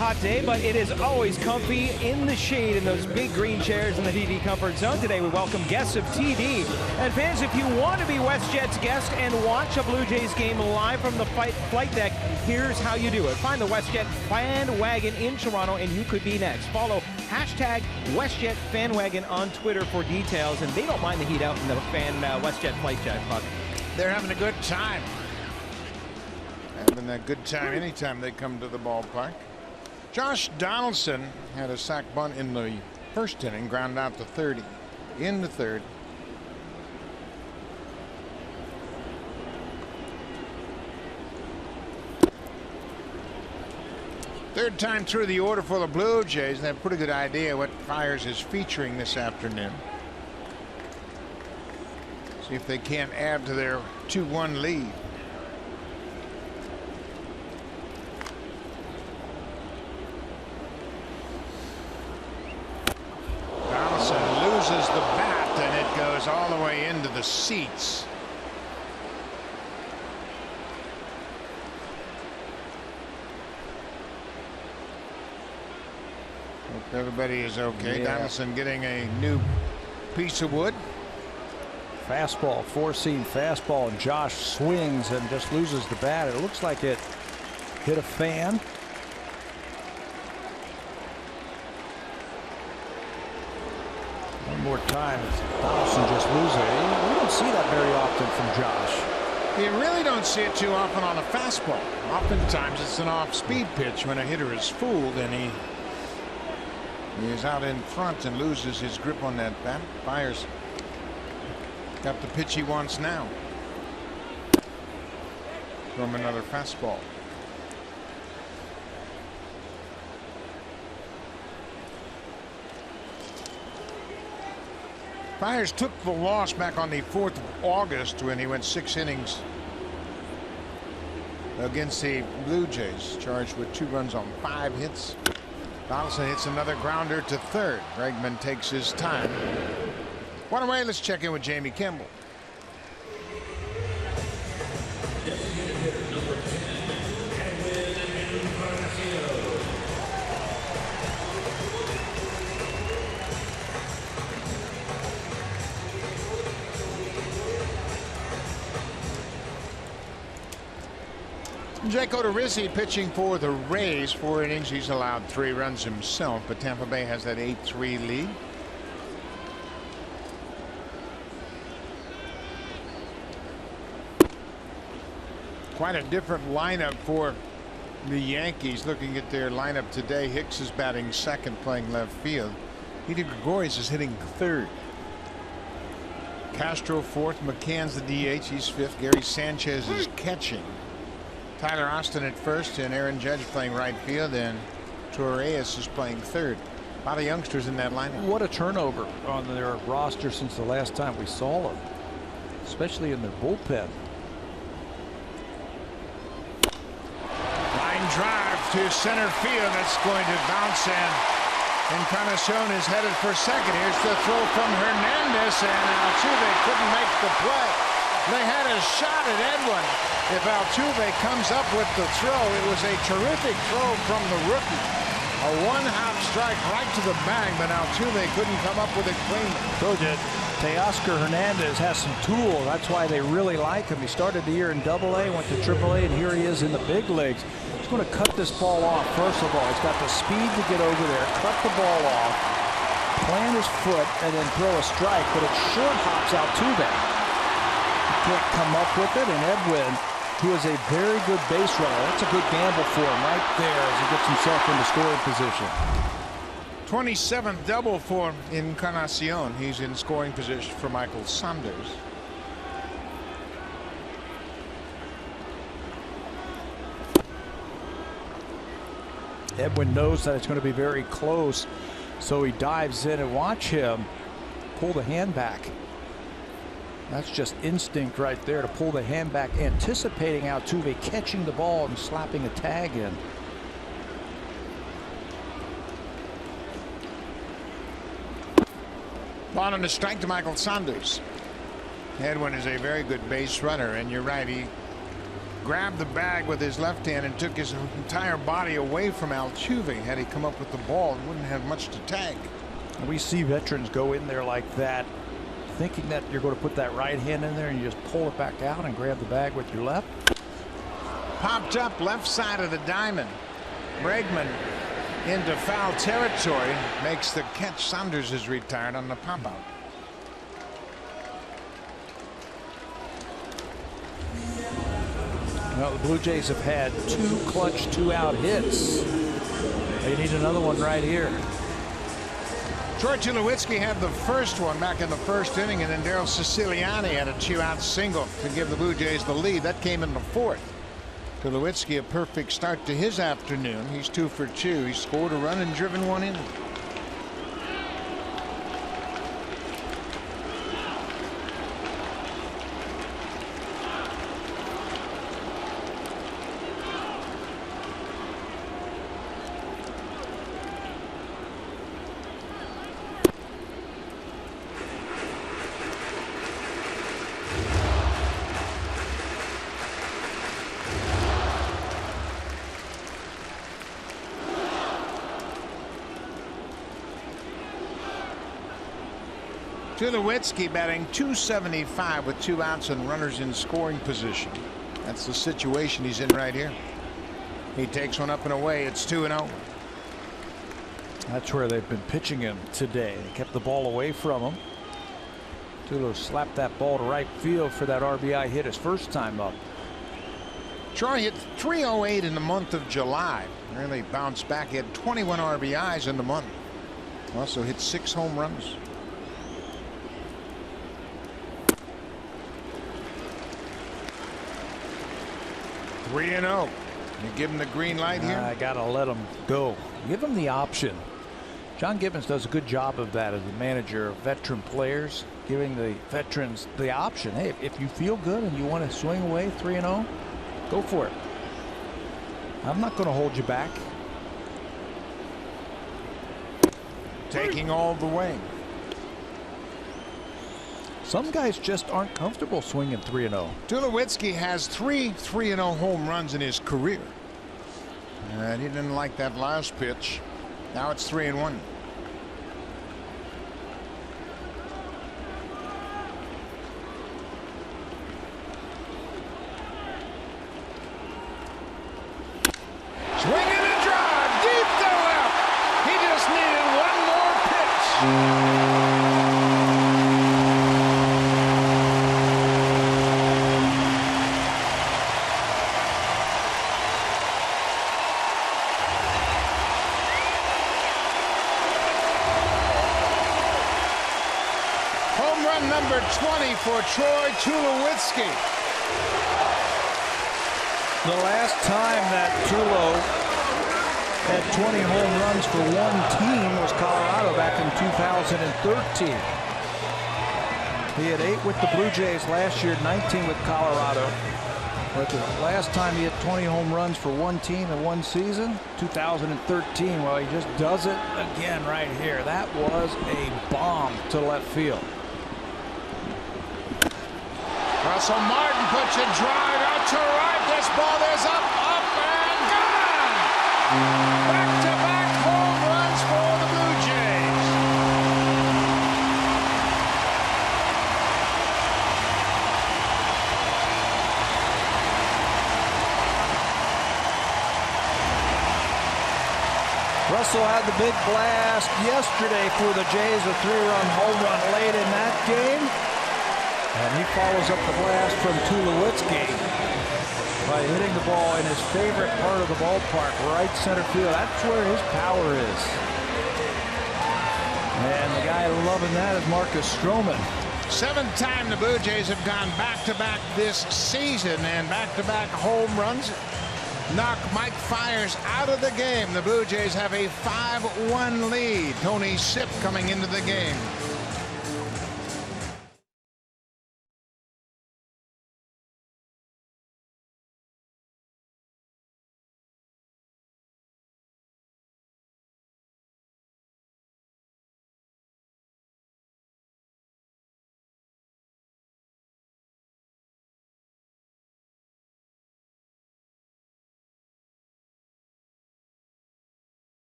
hot day, but it is always comfy in the shade in those big green chairs in the TD Comfort Zone. Today we welcome guests of TD. And fans, if you want to be WestJet's guest and watch a Blue Jays game live from the flight deck, here's how you do it. Find the WestJet fan wagon in Toronto and you could be next. Follow hashtag WestJet fanwagon on Twitter for details, and they don't mind the heat out in the WestJet flight jet, Buck. They're having a good time. Having a good time anytime they come to the ballpark. Josh Donaldson had a sac bunt in the first inning, ground out to 30 in the third. Third time through the order for the Blue Jays, and they have a pretty good idea what Fiers is featuring this afternoon. See if they can't add to their 2-1 lead. Donaldson loses the bat, and it goes all the way into the seats. Hope everybody is okay. Yeah. Donaldson getting a new piece of wood. Fastball, four-seam fastball, and Josh swings and just loses the bat. It looks like it hit a fan. One more time, Donaldson just loses it. We don't see that very often from Josh. You really don't see it too often on a fastball. Oftentimes it's an off-speed pitch when a hitter is fooled and he is out in front and loses his grip on that bat. Fiers got the pitch he wants now from another fastball. Fiers took the loss back on the 4th of August when he went 6 innings against the Blue Jays, charged with 2 runs on 5 hits. Donaldson hits another grounder to third. Bregman takes his time. One away, let's check in with Jamie Kimball. Jake Odorizzi pitching for the Rays. 4 innings. He's allowed 3 runs himself, but Tampa Bay has that 8-3 lead. Quite a different lineup for the Yankees. Looking at their lineup today, Hicks is batting second, playing left field. Didi Gregorius is hitting third. Castro fourth. McCann's the DH. He's fifth. Gary Sanchez is catching. Tyler Austin at first, and Aaron Judge playing right field, and Torreyes is playing third. A lot of youngsters in that lineup. What a turnover on their roster since the last time we saw them, especially in their bullpen. Line drive to center field. That's going to bounce in. Encarnacion is headed for second. Here's the throw from Hernandez, and Altuve couldn't make the play. They had a shot at Edwin. If Altuve comes up with the throw, it was a terrific throw from the rookie. A one-hop strike right to the bag, but Altuve couldn't come up with it clean. Told you, Teoscar Hernandez has some tools. That's why they really like him. He started the year in AA, went to AAA, and here he is in the big leagues. He's going to cut this ball off. First of all, he's got the speed to get over there, cut the ball off, plant his foot, and then throw a strike, but it short hops Altuve. Can't come up with it, and Edwin, who is a very good base runner, that's a good gamble for him right there as he gets himself into scoring position. 27th double for Encarnacion. He's in scoring position for Michael Saunders. Edwin knows that it's going to be very close, so he dives in, and watch him pull the hand back. That's just instinct right there, to pull the hand back, anticipating Altuve catching the ball and slapping a tag in. Ball on the strike to Michael Saunders. Edwin is a very good base runner, and you're right, he grabbed the bag with his left hand and took his entire body away from Altuve. Had he come up with the ball, he wouldn't have much to tag. We see veterans go in there like that, thinking that you're going to put that right hand in there and you just pull it back out and grab the bag with your left. Popped up left side of the diamond. Bregman into foul territory, makes the catch. Saunders is retired on the pop out. Well, the Blue Jays have had 2 clutch 2-out hits. They need another one right here. Troy Tulowitzki had the first one back in the first inning, and then Daryl Siciliani had a 2-out single to give the Blue Jays the lead. That came in the 4th. Tulowitzki, a perfect start to his afternoon. He's 2 for 2. He scored a run and driven one in. Tulowitzki batting .275 with 2 outs and runners in scoring position. That's the situation he's in right here. He takes one up and away. It's 2-0. That's where they've been pitching him today. They kept the ball away from him. Tulo slapped that ball to right field for that RBI hit his first time up. Troy hit .308 in the month of July. Really bounced back. He had 21 RBIs in the month. Also hit 6 home runs. .3-0. You give him the green light here? I gotta let him go. Give him the option. John Gibbons does a good job of that as a manager of veteran players, giving the veterans the option. Hey, if you feel good and you want to swing away 3-0, go for it. I'm not going to hold you back. Taking all the way. Some guys just aren't comfortable swinging 3-0. Tulowitzki has 3 3-0 home runs in his career. And he didn't like that last pitch. Now it's 3-1. Swinging a drive deep to left. He just needed one more pitch. Number 20 for Troy Tulowitzki. The last time that Tulo had 20 home runs for one team was Colorado back in 2013. He had 8 with the Blue Jays last year, 19 with Colorado. But the last time he had 20 home runs for one team in one season, 2013. Well, he just does it again right here. That was a bomb to left field. Russell Martin puts a drive out to right. This ball is up, and gone. Back-to-back home runs for the Blue Jays. Russell had the big blast yesterday for the Jays, a 3-run home run late in that game. And he follows up the blast from Tulowitzki by hitting the ball in his favorite part of the ballpark, right center field. That's where his power is. And the guy loving that is Marcus Stroman. 7th time the Blue Jays have gone back-to-back this season, and back-to-back home runs knock Mike Fiers out of the game. The Blue Jays have a 5-1 lead. Tony Sipp coming into the game.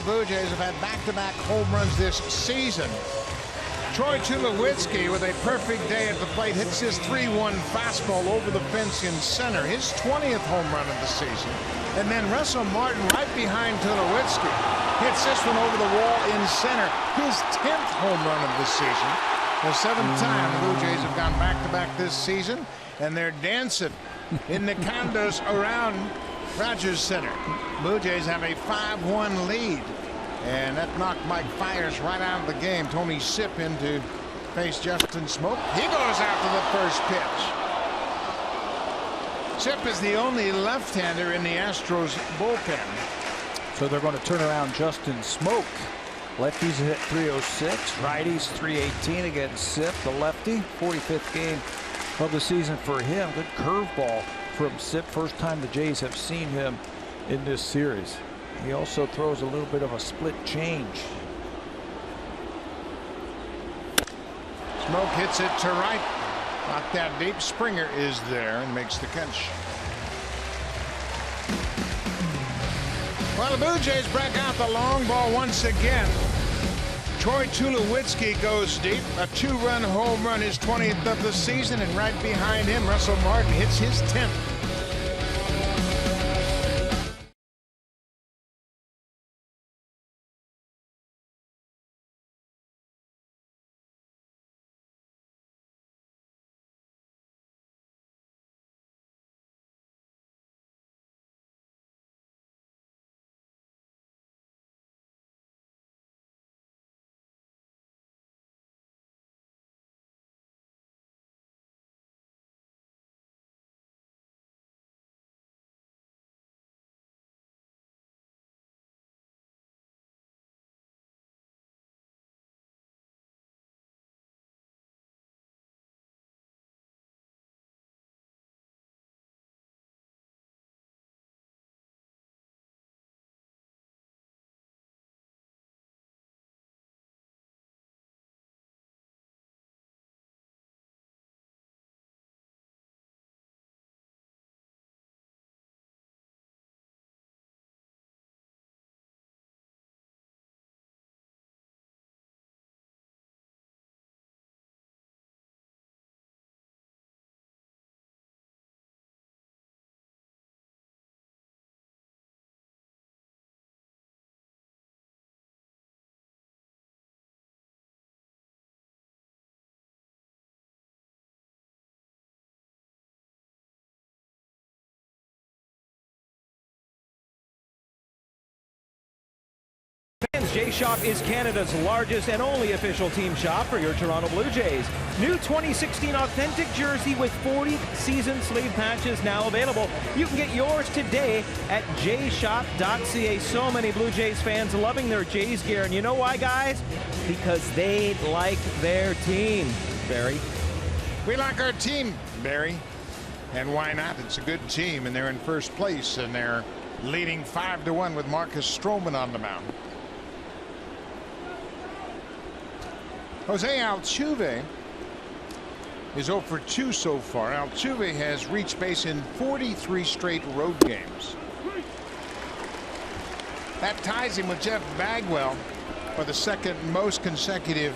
Blue Jays have had back-to-back home runs this season. Troy Tulowitzki with a perfect day at the plate hits his 3-1 fastball over the fence in center, his 20th home run of the season. And then Russell Martin right behind Tulowitzki hits this one over the wall in center, his 10th home run of the season. The 7th time the Blue Jays have gone back-to-back this season, and they're dancing in the condos around Rogers Center. Blue Jays have a 5-1 lead, and that knocked Mike Fiers right out of the game. Tony Sipp in to face Justin Smoke. He goes after the first pitch. Sipp is the only left-hander in the Astros bullpen. So they're going to turn around Justin Smoke. Lefties hit 306, righties 318 against Sipp, the lefty. 45th game of the season for him. Good curveball from Sipp. First time the Jays have seen him in this series. He also throws a little bit of a split change. Smoke hits it to right. Not that deep. Springer is there and makes the catch. Well, the Blue Jays break out the long ball once again. Troy Tulowitzki goes deep. A 2-run home run, his 20th of the season, and right behind him, Russell Martin hits his 10th. J Shop is Canada's largest and only official team shop for your Toronto Blue Jays. New 2016 authentic jersey with 40 season sleeve patches now available. You can get yours today at jshop.ca. So many Blue Jays fans loving their Jays gear. And you know why, guys? Because they like their team. Barry? We like our team, Barry. And why not? It's a good team, and they're in first place, and they're leading 5-1 with Marcus Stroman on the mound. Jose Altuve is 0 for 2 so far. Altuve has reached base in 43 straight road games. That ties him with Jeff Bagwell for the second most consecutive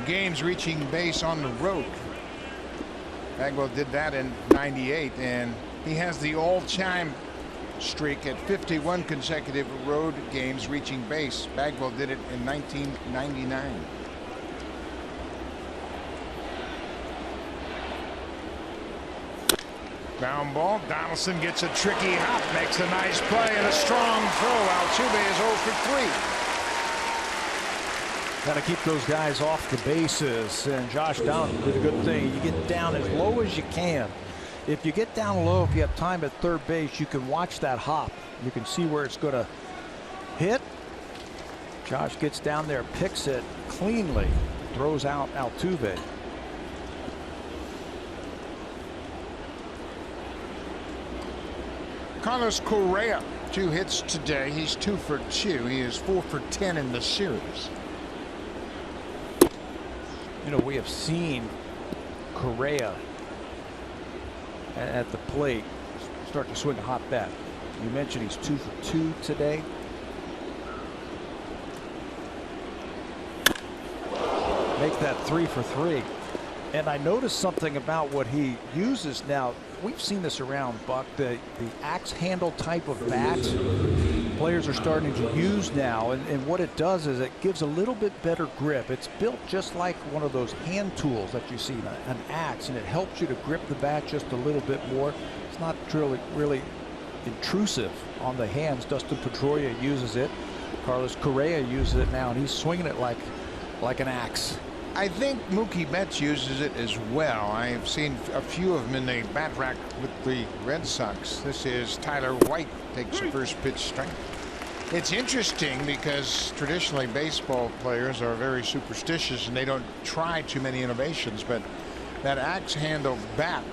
games reaching base on the road. Bagwell did that in '98, and he has the all-time streak at 51 consecutive road games reaching base. Bagwell did it in 1999. Ground ball. Donaldson gets a tricky hop, makes a nice play and a strong throw. Altuve is 0 for 3. Got to keep those guys off the bases, and Josh Donaldson did a good thing. You get down as low as you can. If you get down low, if you have time at third base, you can watch that hop. You can see where it's going to hit. Josh gets down there, picks it cleanly, throws out Altuve. Carlos Correa, 2 hits today. He's 2 for 2. He is 4 for 10 in the series. You know, we have seen Correa at the plate start to swing a hot bat. You mentioned he's 2 for 2 today. make that 3 for 3. And I noticed something about what he uses now. We've seen this around, Buck, the axe handle type of bats players are starting to use now. And what it does is it gives a little bit better grip. It's built just like one of those hand tools that you see, an axe, and it helps you to grip the bat just a little bit more. It's not really intrusive on the hands. Dustin Pedroia uses it. Carlos Correa uses it now, and he's swinging it like an axe. I think Mookie Betts uses it as well. I've seen a few of them in the bat rack with the Red Sox. This is Tyler White, takes the first pitch strike. It's interesting because traditionally baseball players are very superstitious and they don't try too many innovations, but that axe handle bat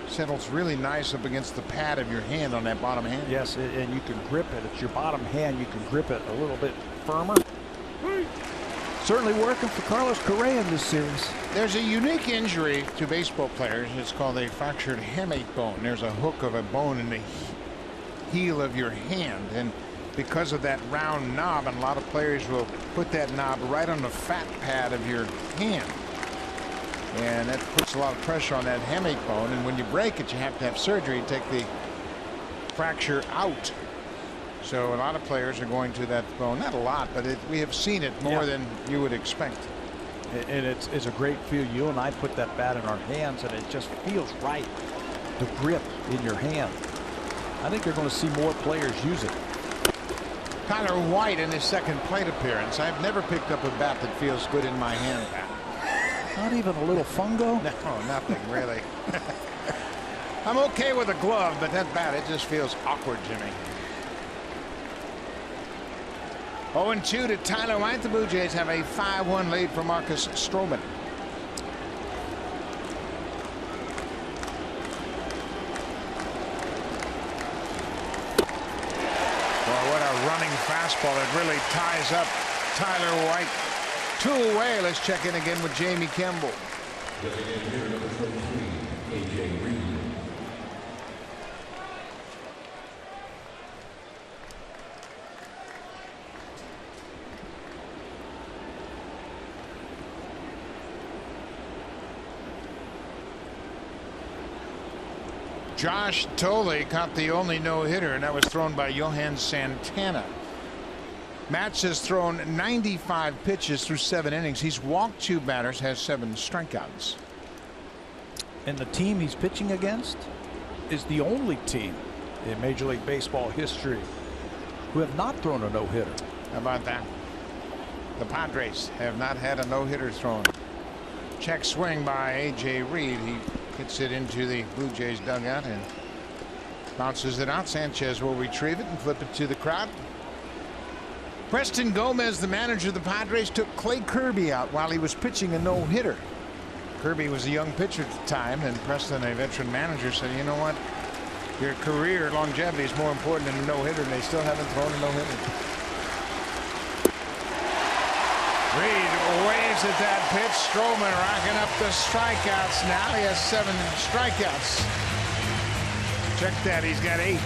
settles really nice up against the pad of your hand on that bottom hand. Yes, and you can grip it. It's your bottom hand. You can grip it a little bit firmer. Certainly working for Carlos Correa in this series. There's a unique injury to baseball players. It's called a fractured hamate bone. There's a hook of a bone in the heel of your hand, and because of that round knob, and a lot of players will put that knob right on the fat pad of your hand, and that puts a lot of pressure on that hamate bone, and when you break it you have to have surgery to take the fracture out. So a lot of players are going to that bone. Not a lot, but we have seen it more than you would expect. And it's a great feel. You and I put that bat in our hands, and it just feels right. The grip in your hand. I think you're going to see more players use it. Tyler White in his second plate appearance. I've never picked up a bat that feels good in my hand, Pat. Not even a little fungo? No, nothing really. I'm okay with a glove, but that bat, it just feels awkward to me. 0-2 to Tyler White. The Blue Jays have a 5-1 lead for Marcus Stroman. Well, what a running fastball. It really ties up Tyler White. 2 away. Let's check in again with Jamie Campbell. Designated hitter number 23, A.J. Reed. Josh Tolley caught the only no-hitter, and that was thrown by Johan Santana. Matz has thrown 95 pitches through 7 innings. He's walked 2 batters, has 7 strikeouts. And the team he's pitching against is the only team in Major League Baseball history who have not thrown a no-hitter. How about that? The Padres have not had a no-hitter thrown. Check swing by A.J. Reed. He hits it into the Blue Jays dugout and bounces it out. Sanchez will retrieve it and flip it to the crowd. Preston Gomez, the manager of the Padres, took Clay Kirby out while he was pitching a no-hitter. Kirby was a young pitcher at the time, and Preston, a veteran manager, said, you know what, your career longevity is more important than a no-hitter, and they still haven't thrown a no-hitter. Reed waves at that pitch. Stroman racking up the strikeouts now. He has 7 strikeouts. Check that. He's got 8.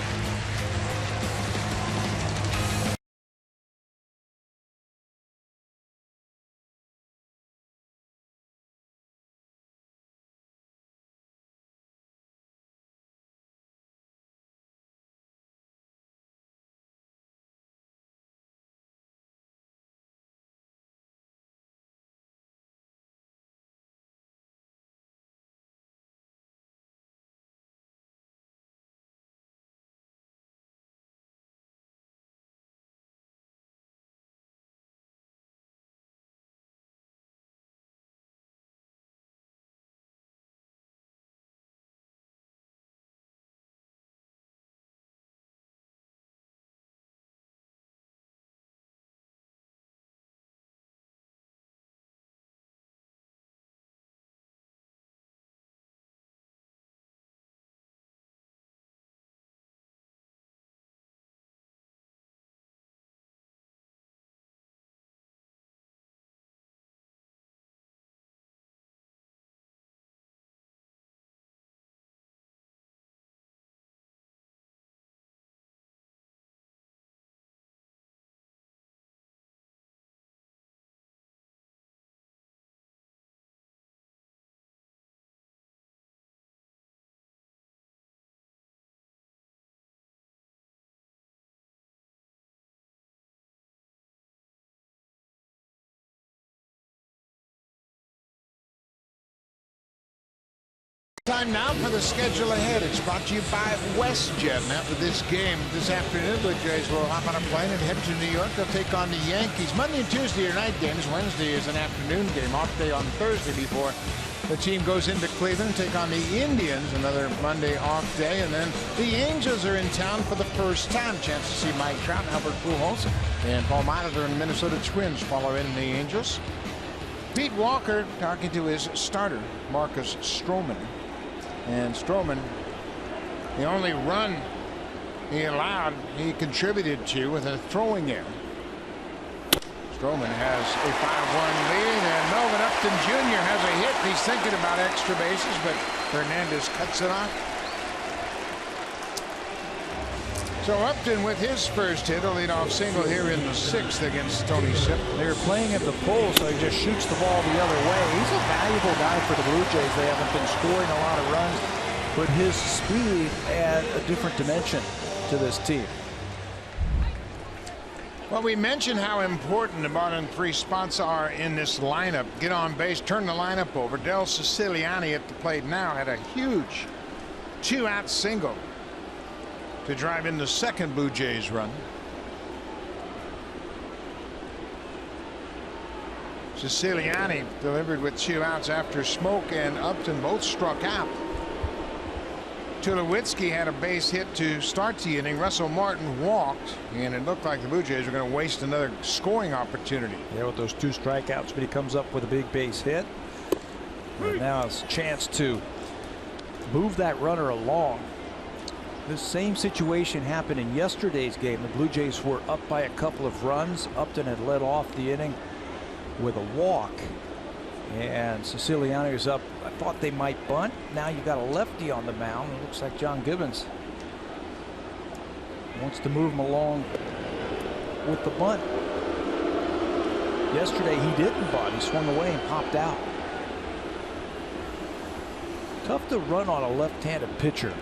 Time now for the schedule ahead. It's brought to you by WestJet. And after this game this afternoon, Blue Jays will hop on a plane and head to New York. They'll take on the Yankees. Monday and Tuesday are night games. Wednesday is an afternoon game. Off day on Thursday before the team goes into Cleveland, take on the Indians. Another Monday off day. And then the Angels are in town for the first time. Chance to see Mike Trout, Albert Pujols, and Paul Molitor and the Minnesota Twins follow in the Angels. Pete Walker talking to his starter, Marcus Stroman. And Stroman, the only run he allowed, he contributed to with a throwing error. Stroman has a 5-1 lead, and Melvin Upton Jr. has a hit. He's thinking about extra bases, but Hernandez cuts it off. So Upton with his first hit, a leadoff single here in the 6th against Tony Sipp. They're playing at the pole, so he just shoots the ball the other way. He's a valuable guy for the Blue Jays. They haven't been scoring a lot of runs, but his speed adds a different dimension to this team. Well, we mentioned how important the bottom 3 spots are in this lineup. Get on base, turn the lineup over. Del Siciliani at the plate now had a huge 2-out single to drive in the second Blue Jays run. Siciliani delivered with 2 outs after Smoke and Upton both struck out. Tulowitzki had a base hit to start the inning. Russell Martin walked, and it looked like the Blue Jays were going to waste another scoring opportunity. Yeah, with those 2 strikeouts, but he comes up with a big base hit. And now it's a chance to move that runner along. This same situation happened in yesterday's game. The Blue Jays were up by a couple of runs. Upton had led off the inning with a walk, and Siciliani is up. I thought they might bunt. Now you got a lefty on the mound. It looks like John Gibbons wants to move him along with the bunt. Yesterday he didn't bunt. He swung away and popped out. Tough to run on a left-handed pitcher.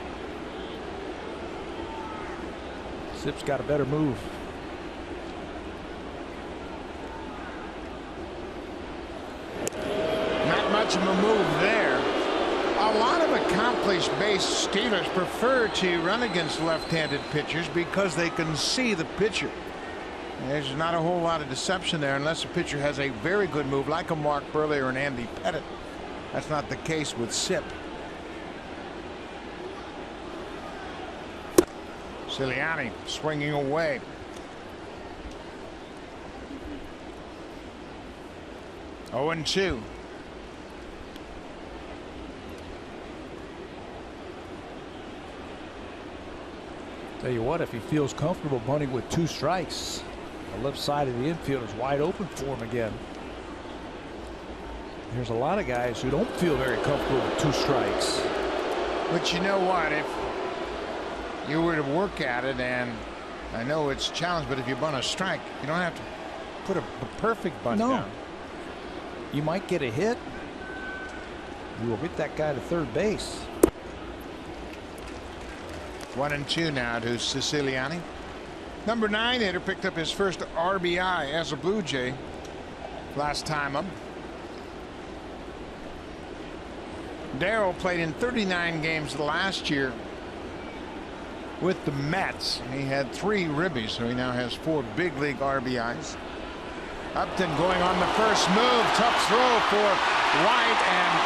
Sipp's got a better move. Not much of a move there. A lot of accomplished base stealers prefer to run against left-handed pitchers because they can see the pitcher. There's not a whole lot of deception there unless a pitcher has a very good move like a Mark Burley or an Andy Pettit. That's not the case with Sipp. Siciliani swinging away. Oh, 0-2. Tell you what, if he feels comfortable bunting with 2 strikes, the left side of the infield is wide open for him again. There's a lot of guys who don't feel very comfortable with 2 strikes. But you know what? If you were to work at it, and I know it's a challenge, but if you bunt a strike, you don't have to put a perfect bunt down. You might get a hit. You will get that guy to third base. 1-2 now to Siciliani. Number 9 hitter picked up his first RBI as a Blue Jay last time up. Darrell played in 39 games last year with the Mets. He had 3 ribbies, so he now has 4 big league RBIs. Upton going on the first move. Tough throw for White, and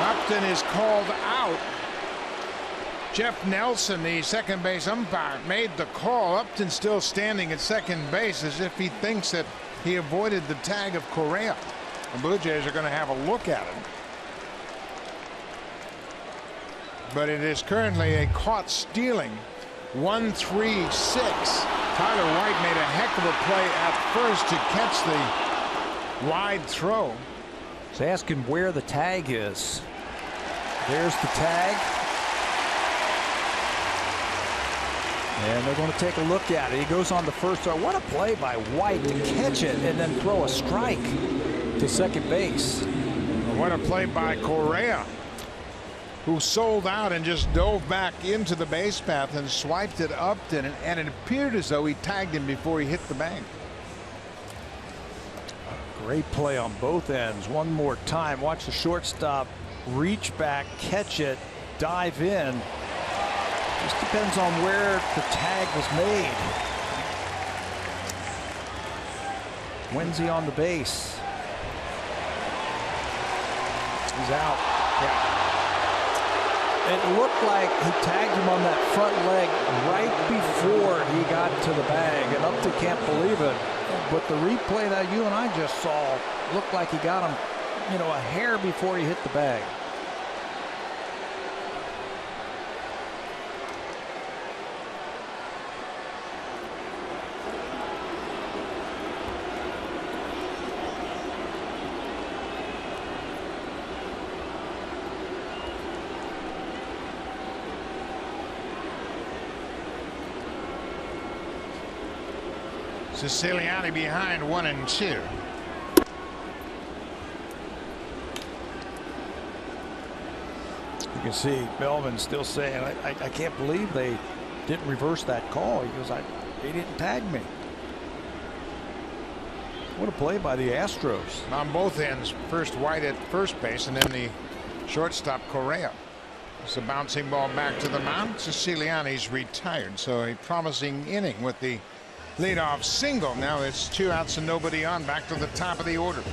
Upton is called out. Jeff Nelson, the second base umpire, made the call. Upton still standing at second base as if he thinks that he avoided the tag of Correa. The Blue Jays are going to have a look at him. But it is currently a caught stealing. 1-3-6. Tyler White made a heck of a play at first to catch the wide throw. He's asking where the tag is. There's the tag. And they're going to take a look at it. He goes on the first throw. What a play by White to catch it and then throw a strike to second base. What a play by Correa, who sold out and just dove back into the base path and swiped it up, and it appeared as though he tagged him before he hit the bag. Great play on both ends. One more time. Watch the shortstop reach back, catch it, dive in. Just depends on where the tag was made. When's he on the base? He's out. Yeah. It looked like he tagged him on that front leg right before he got to the bag, and Upton can't believe it. But the replay that you and I just saw looked like he got him, you know, a hair before he hit the bag. Siciliani behind 1-2. You can see Melvin still saying, I can't believe they didn't reverse that call. He goes, they didn't tag me. What a play by the Astros. On both ends, first White at first base and then the shortstop Correa. It's a bouncing ball back to the mound. Siciliani's retired, so a promising inning with the leadoff single. Now it's 2 outs and nobody on. Back to the top of the order.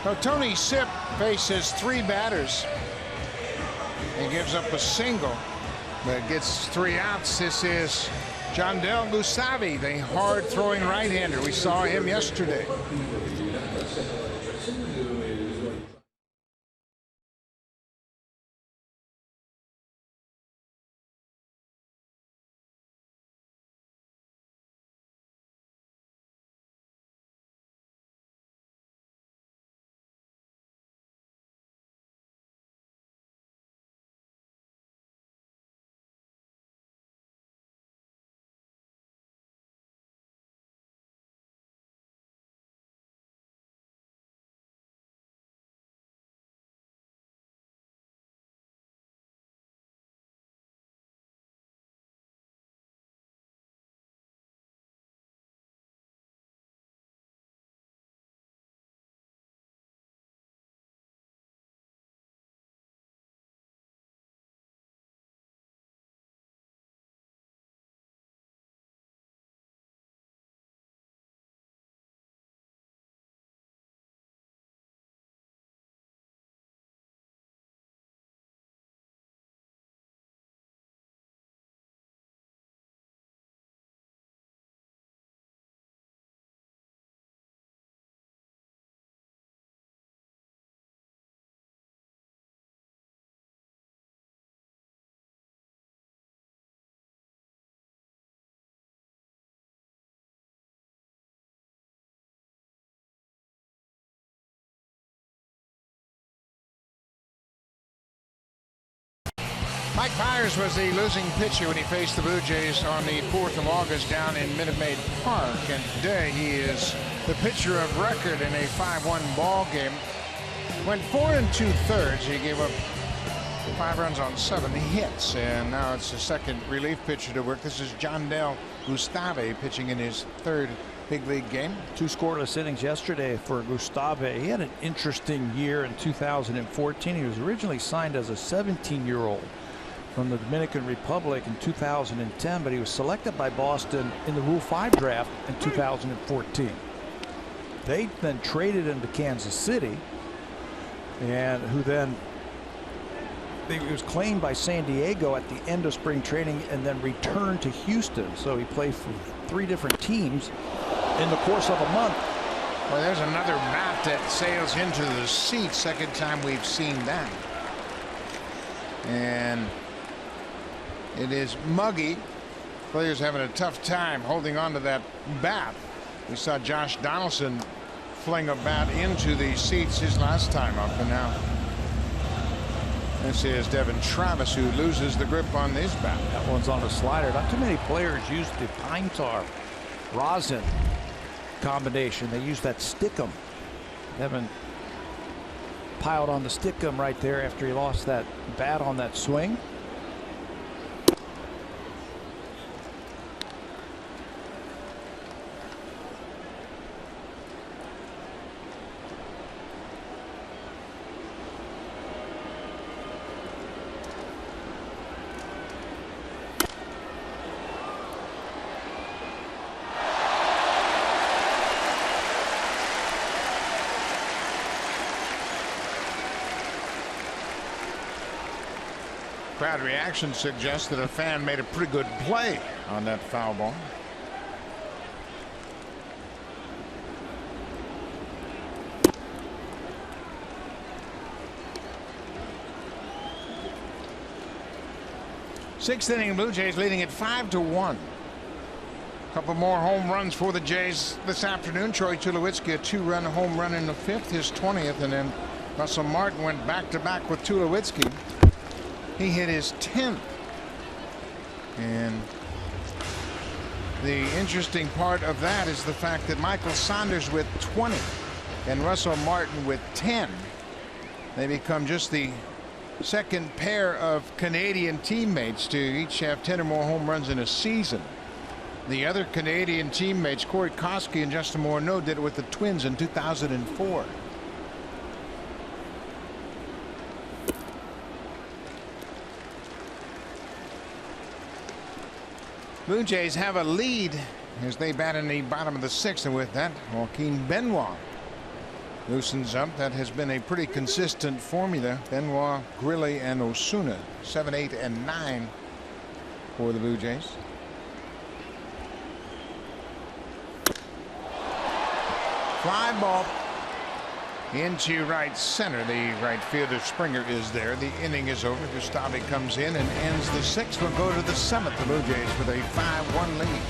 Now Tony Sipp faces 3 batters. He gives up a single, but gets 3 outs. This is Jandel Gustavi, the hard-throwing right-hander. We saw him yesterday. Mike Myers was the losing pitcher when he faced the Blue Jays on the 4th of August down in Minute Maid Park, and today he is the pitcher of record in a 5-1 ball game. Went 4 2/3. He gave up 5 runs on 7 hits, and now it's the second relief pitcher to work. This is Jandel Gustavi pitching in his 3rd big league game. 2 scoreless innings yesterday for Gustavi. He had an interesting year in 2014. He was originally signed as a 17-year-old from the Dominican Republic in 2010, but he was selected by Boston in the Rule 5 draft in 2014. They then traded him to Kansas City, and he was claimed by San Diego at the end of spring training and then returned to Houston. So he played for 3 different teams in the course of a month. Well, there's another bat that sails into the seat. Second time we've seen that. And it is muggy. Players having a tough time holding on to that bat. We saw Josh Donaldson fling a bat into the seats his last time up, and now this is Devin Travis who loses the grip on this bat. That one's on a slider. Not too many players use the pine tar rosin combination. They use that stickum. Devin piled on the stickum right there after he lost that bat on that swing. crowd reaction suggests that a fan made a pretty good play on that foul ball. Sixth inning, Blue Jays leading at 5-1. A couple more home runs for the Jays this afternoon. Troy Tulowitzki, a 2-run home run in the 5th, his 20th, and then Russell Martin went back-to-back with Tulowitzki. He hit his 10th. And the interesting part of that is the fact that Michael Saunders with 20 and Russell Martin with 10. They become just the second pair of Canadian teammates to each have 10 or more home runs in a season. The other Canadian teammates, Corey Kosky and Justin Morneau, did it with the Twins in 2004. Blue Jays have a lead as they bat in the bottom of the 6th, and with that, Joaquin Benoit loosens up. That has been a pretty consistent formula. Benoit, Grilli, and Osuna, 7, 8, and 9 for the Blue Jays. Fly ball into right center. The right fielder Springer is there. The inning is over. Gustave comes in and ends the 6th. We'll go to the 7th. The Blue Jays with a 5-1 lead.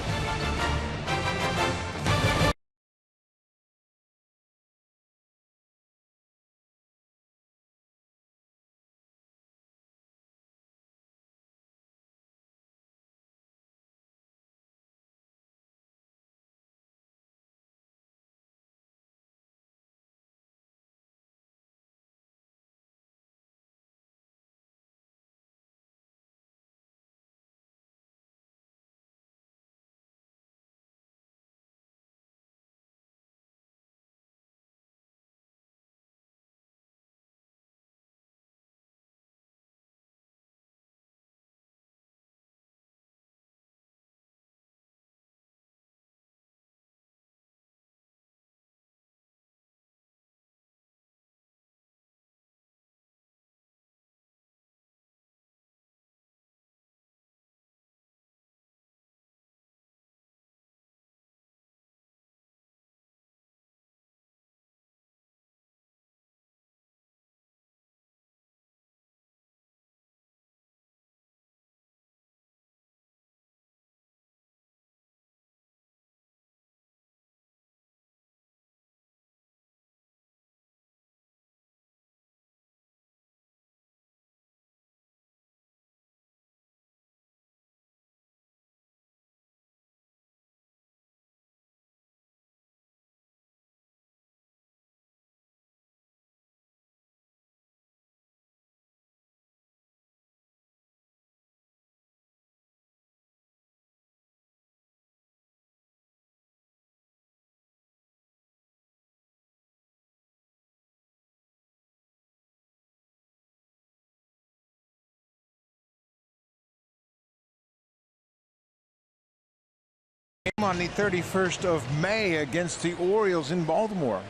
On the 31st of May against the Orioles in Baltimore.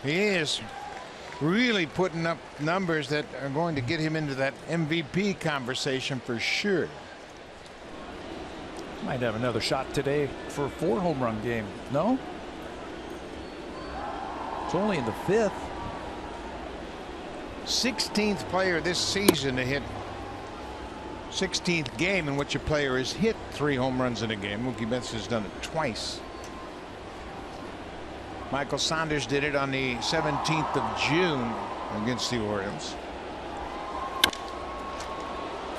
He is really putting up numbers that are going to get him into that MVP conversation for sure. Might have another shot today for a 4-home run game. No? It's only in the 5th. 16th player this season to hit 16th game in which a player has hit 3 home runs in a game. Mookie Betts has done it twice. Michael Saunders did it on the 17th of June against the Orioles.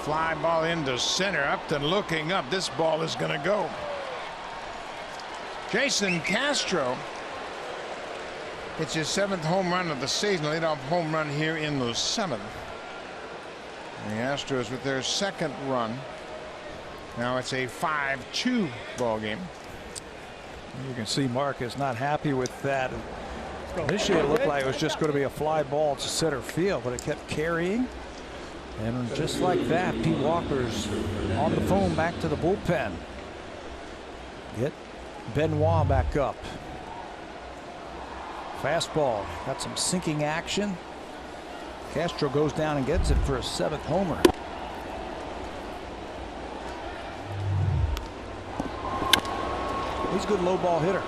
Fly ball into center. Upton looking up. This ball is going to go. Jason Castro. It's his 7th home run of the season. Leadoff home run here in the 7th. The Astros with their 2nd run. Now it's a 5-2 ball game. You can see Mark is not happy with that. Initially it looked like it was just going to be a fly ball to center field, but it kept carrying. And just like that, Pete Walker's on the phone back to the bullpen. Get Benoit back up. Fastball, got some sinking action. Castro goes down and gets it for a 7th homer. He's a good low ball hitter.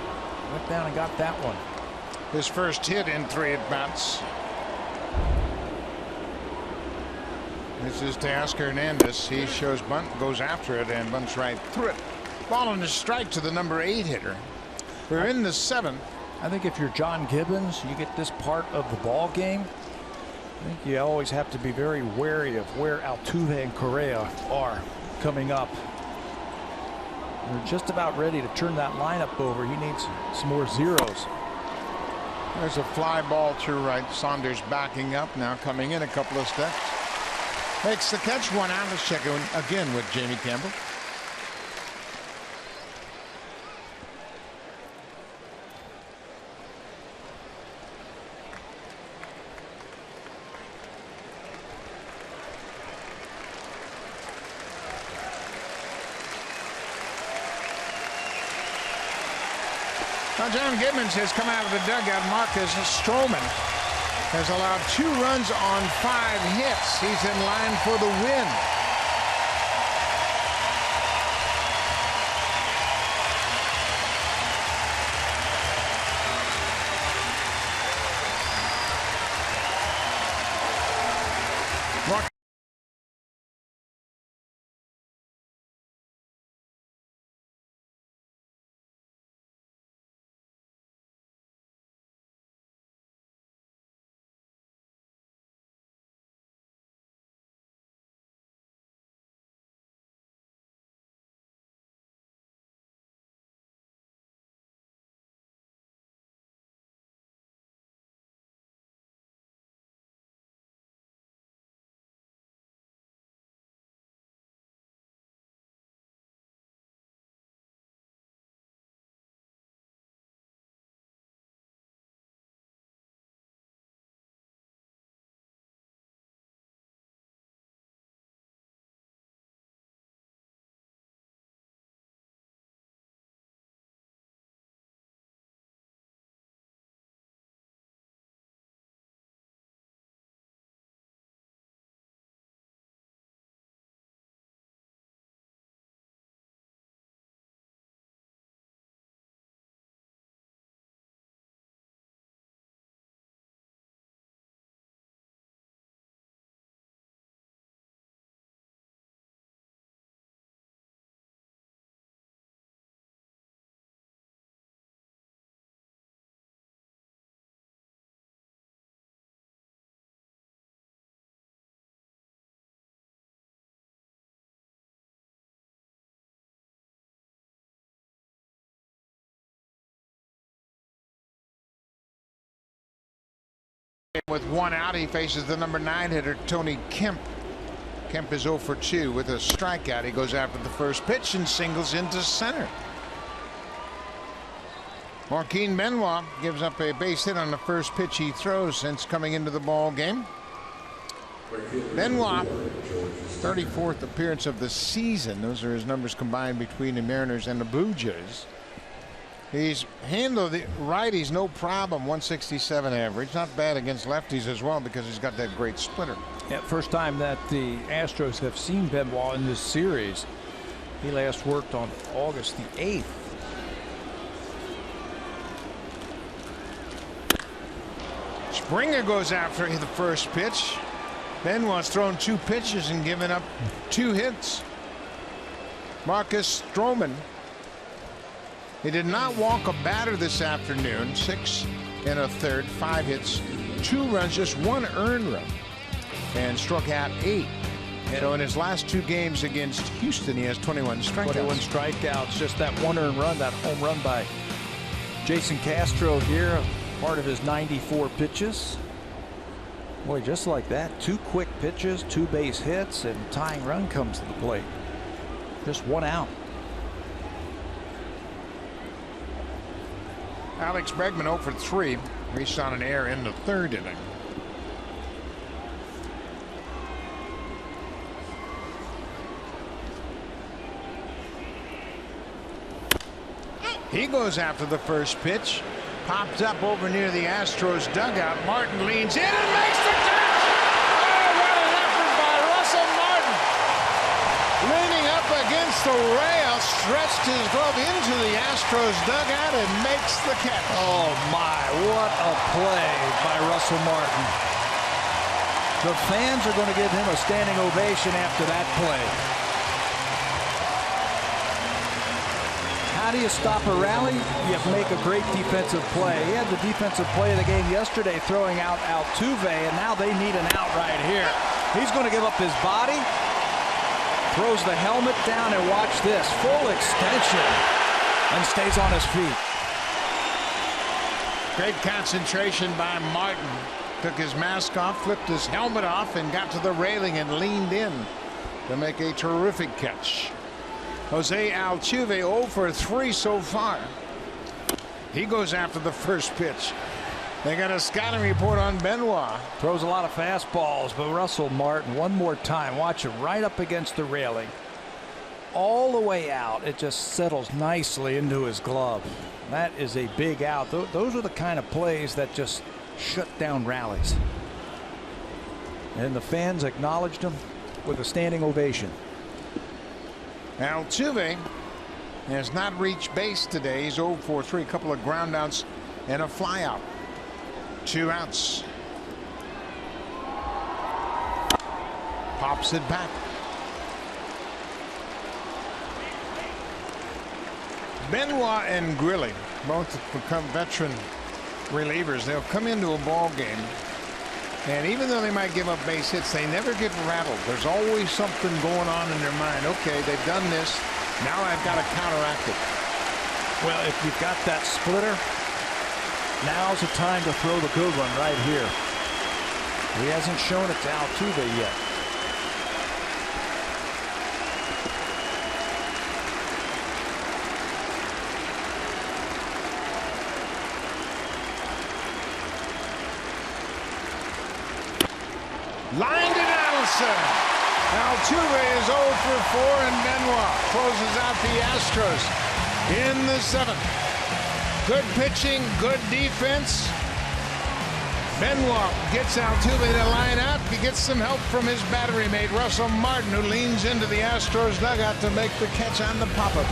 Went down and got that one. His first hit in 3 at-bats. This is Teoscar Hernandez. He shows bunt, goes after it, and bunts right through it. Ball and a strike to the number 8 hitter. We're in the 7th. I think if you're John Gibbons, you get this part of the ball game. I think you always have to be very wary of where Altuve and Correa are coming up. They're just about ready to turn that lineup over. He needs some more zeros. There's a fly ball to right. Saunders backing up now, coming in a couple of steps. Makes the catch, 1 out. Let's check in again with Jamie Campbell. Now John Gibbons has come out of the dugout. Marcus Stroman has allowed 2 runs on 5 hits. He's in line for the win. With 1 out, he faces the number 9 hitter, Tony Kemp. Kemp is 0 for 2 with a strikeout. He goes after the first pitch and singles into center. Joaquin Benoit gives up a base hit on the first pitch he throws since coming into the ball game. Benoit, 34th appearance of the season. Those are his numbers combined between the Mariners and the Blue Jays. He's handled the righties no problem, 167 average. Not bad against lefties as well because he's got that great splitter. Yeah, first time that the Astros have seen Benoit in this series. He last worked on August the 8th. Springer goes after the first pitch. Benoit's thrown 2 pitches and given up 2 hits. Marcus Stroman. He did not walk a batter this afternoon. 6 1/3, 5 hits, 2 runs, just 1 earned run, and struck out 8. So in his last 2 games against Houston, he has 21 strikeouts. 21 strikeouts. Just that 1 earned run, that home run by Jason Castro here, part of his 94 pitches. Boy, just like that, 2 quick pitches, 2 base hits, and tying run comes to the plate. Just 1 out. Alex Bregman 0 for 3, reached on an error in the 3rd inning. He goes after the first pitch, pops up over near the Astros dugout. Martin leans in and makes the catch. Oh, what an effort by Russell Martin, leaning up against Reyes stretched his glove into the Astros dugout and makes the catch. Oh my, what a play by Russell Martin. The fans are going to give him a standing ovation after that play. How do you stop a rally? You make a great defensive play. He had the defensive play of the game yesterday, throwing out Altuve, and now they need an out right here. He's going to give up his body, throws the helmet down, and watch this, full extension, and stays on his feet. Great concentration by Martin. Took his mask off, flipped his helmet off, and got to the railing and leaned in to make a terrific catch. Jose Altuve 0 for 3 so far. He goes after the first pitch. They got a scouting report on Benoit. Throws a lot of fastballs, but Russell Martin, one more time, watch him right up against the railing. All the way out, it just settles nicely into his glove. That is a big out. Those are the kind of plays that just shut down rallies. And the fans acknowledged him with a standing ovation. Altuve has not reached base today. He's 0 for 3, a couple of groundouts and a flyout. 2 outs. Pops it back. Benoit and Grilli both become veteran relievers. They'll come into a ball game, and even though they might give up base hits, they never get rattled. There's always something going on in their mind. Okay, they've done this. Now I've got to counteract it. Well, if you've got that splitter, now's the time to throw the good one right here. He hasn't shown it to Altuve yet. Line to Donaldson. Altuve is 0 for 4, and Benoit closes out the Astros in the 7th. Good pitching, good defense. Benoit gets Altuve to line out. He gets some help from his battery mate, Russell Martin, who leans into the Astros dugout to make the catch on the pop-up.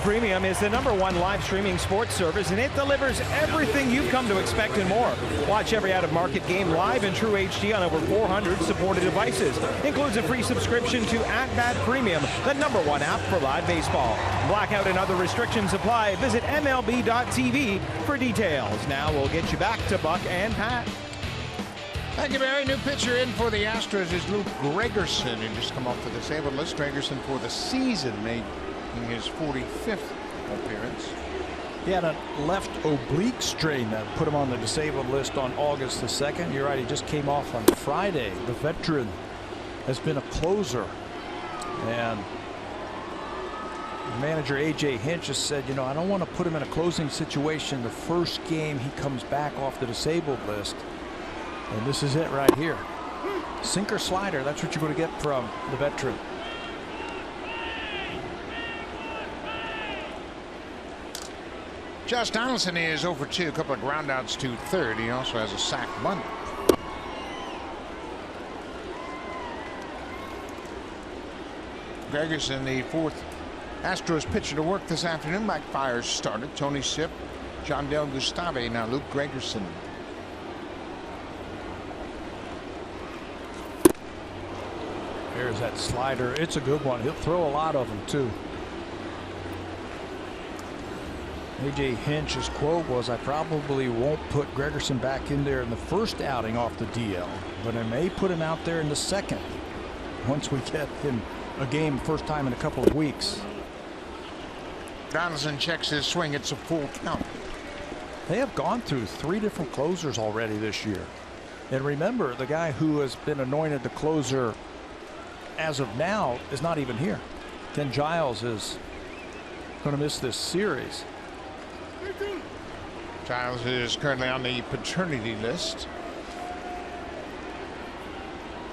Premium is the #1 live streaming sports service, and it delivers everything you've come to expect and more. Watch every out-of-market game live in true HD on over 400 supported devices. Includes a free subscription to @Bat Premium, the #1 app for live baseball. Blackout and other restrictions apply. Visit MLB.tv for details. Now we'll get you back to Buck and Pat. Thank you, Barry. New pitcher in for the Astros is Luke Gregerson, who just come off the disabled list. Gregerson for the season made his 45th appearance. He had a left oblique strain that put him on the disabled list on August the 2nd. You're right, he just came off on Friday. The veteran has been a closer, and manager A.J. Hinch has said, you know, I don't want to put him in a closing situation the first game he comes back off the disabled list. And this is it right here. Sinker slider, that's what you're going to get from the veteran. Josh Donaldson is over 2, a couple of groundouts to third. He also has a sac bunt. Gregerson, the 4th Astros pitcher to work this afternoon. Mike Fiers started. Tony Sipp, John Del Gustave, now Luke Gregerson. There's that slider. It's a good one. He'll throw a lot of them too. A.J. Hinch's quote was, "I probably won't put Gregerson back in there in the first outing off the DL, but I may put him out there in the second once we get him a game first time in a couple of weeks." Donaldson checks his swing. It's a full count. They have gone through 3 different closers already this year. And remember, the guy who has been anointed the closer as of now is not even here. Ken Giles is going to miss this series. Giles is currently on the paternity list.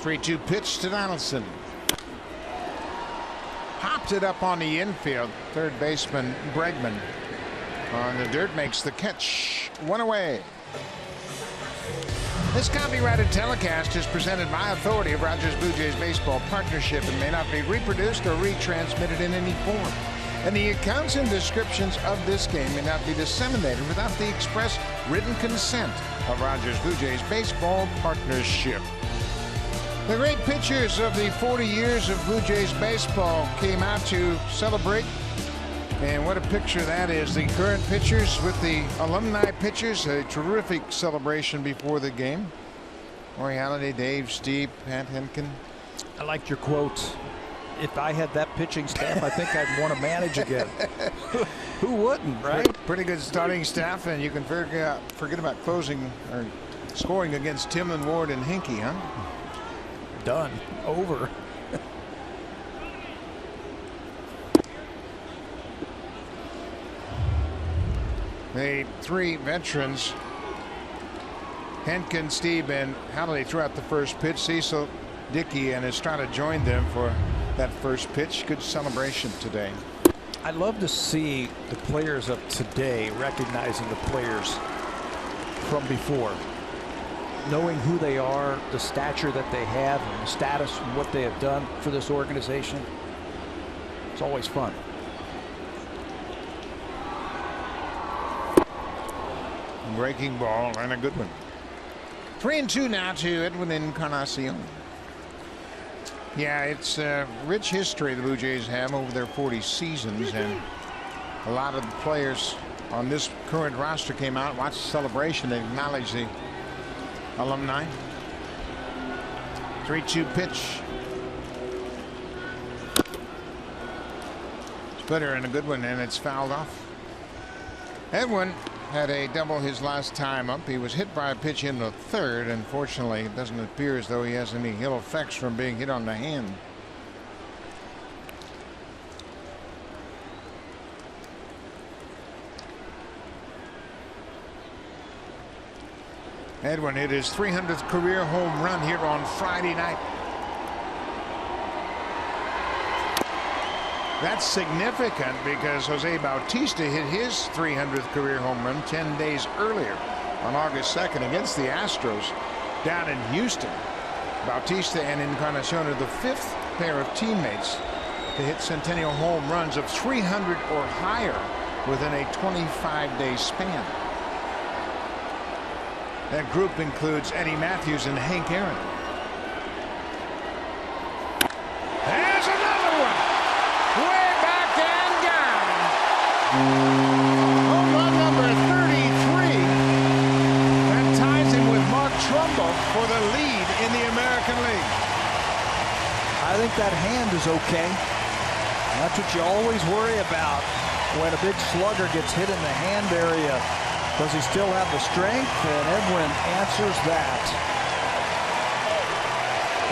3-2 pitch to Donaldson. Popped it up on the infield. Third baseman Bregman on the dirt makes the catch. 1 away. This copyrighted telecast is presented by authority of Rogers Blue Jays Baseball Partnership and may not be reproduced or retransmitted in any form. And the accounts and descriptions of this game may not be disseminated without the express written consent of Rogers Blue Jays Baseball Partnership. The great pitchers of the 40 years of Blue Jays baseball came out to celebrate. And what a picture that is. The current pitchers with the alumni pitchers. A terrific celebration before the game. Roy Halladay, Dave, Steve, Pat Henkin. I liked your quote. If I had that pitching staff, I think I'd want to manage again. Who wouldn't, right? Pretty good starting staff, and you can forget about closing or scoring against Timlin, Ward, and Hinkie, huh? Done. Over. The 3 veterans, Henkin, Steve, and Halladay threw out the first pitch. Cecil Dickey and Estrada joined them for that first pitch. Good celebration today. I'd love to see the players of today recognizing the players from before. Knowing who they are, the stature that they have, and the status and what they have done for this organization. It's always fun. Breaking ball and a good one. 3-2 now to Edwin Encarnacion. Yeah, it's a rich history the Blue Jays have over their 40 seasons, and a lot of the players on this current roster came out and watched the celebration. They acknowledged the alumni. 3-2 pitch. Splitter and a good one, and it's fouled off. Edwin had a double his last time up. He was hit by a pitch in the third. Unfortunately, it doesn't appear as though he has any ill effects from being hit on the hand. Edwin hit his 300th career home run here on Friday night. That's significant because Jose Bautista hit his 300th career home run 10 days earlier on August 2nd against the Astros down in Houston. Bautista and Encarnacion are the 5th pair of teammates to hit centennial home runs of 300 or higher within a 25-day span. That group includes Eddie Matthews and Hank Aaron. There's another one. Way back and down. Home run number 33. That ties him with Mark Trumbo for the lead in the American League. I think that hand is okay. That's what you always worry about when a big slugger gets hit in the hand area. Does he still have the strength? And Edwin answers that.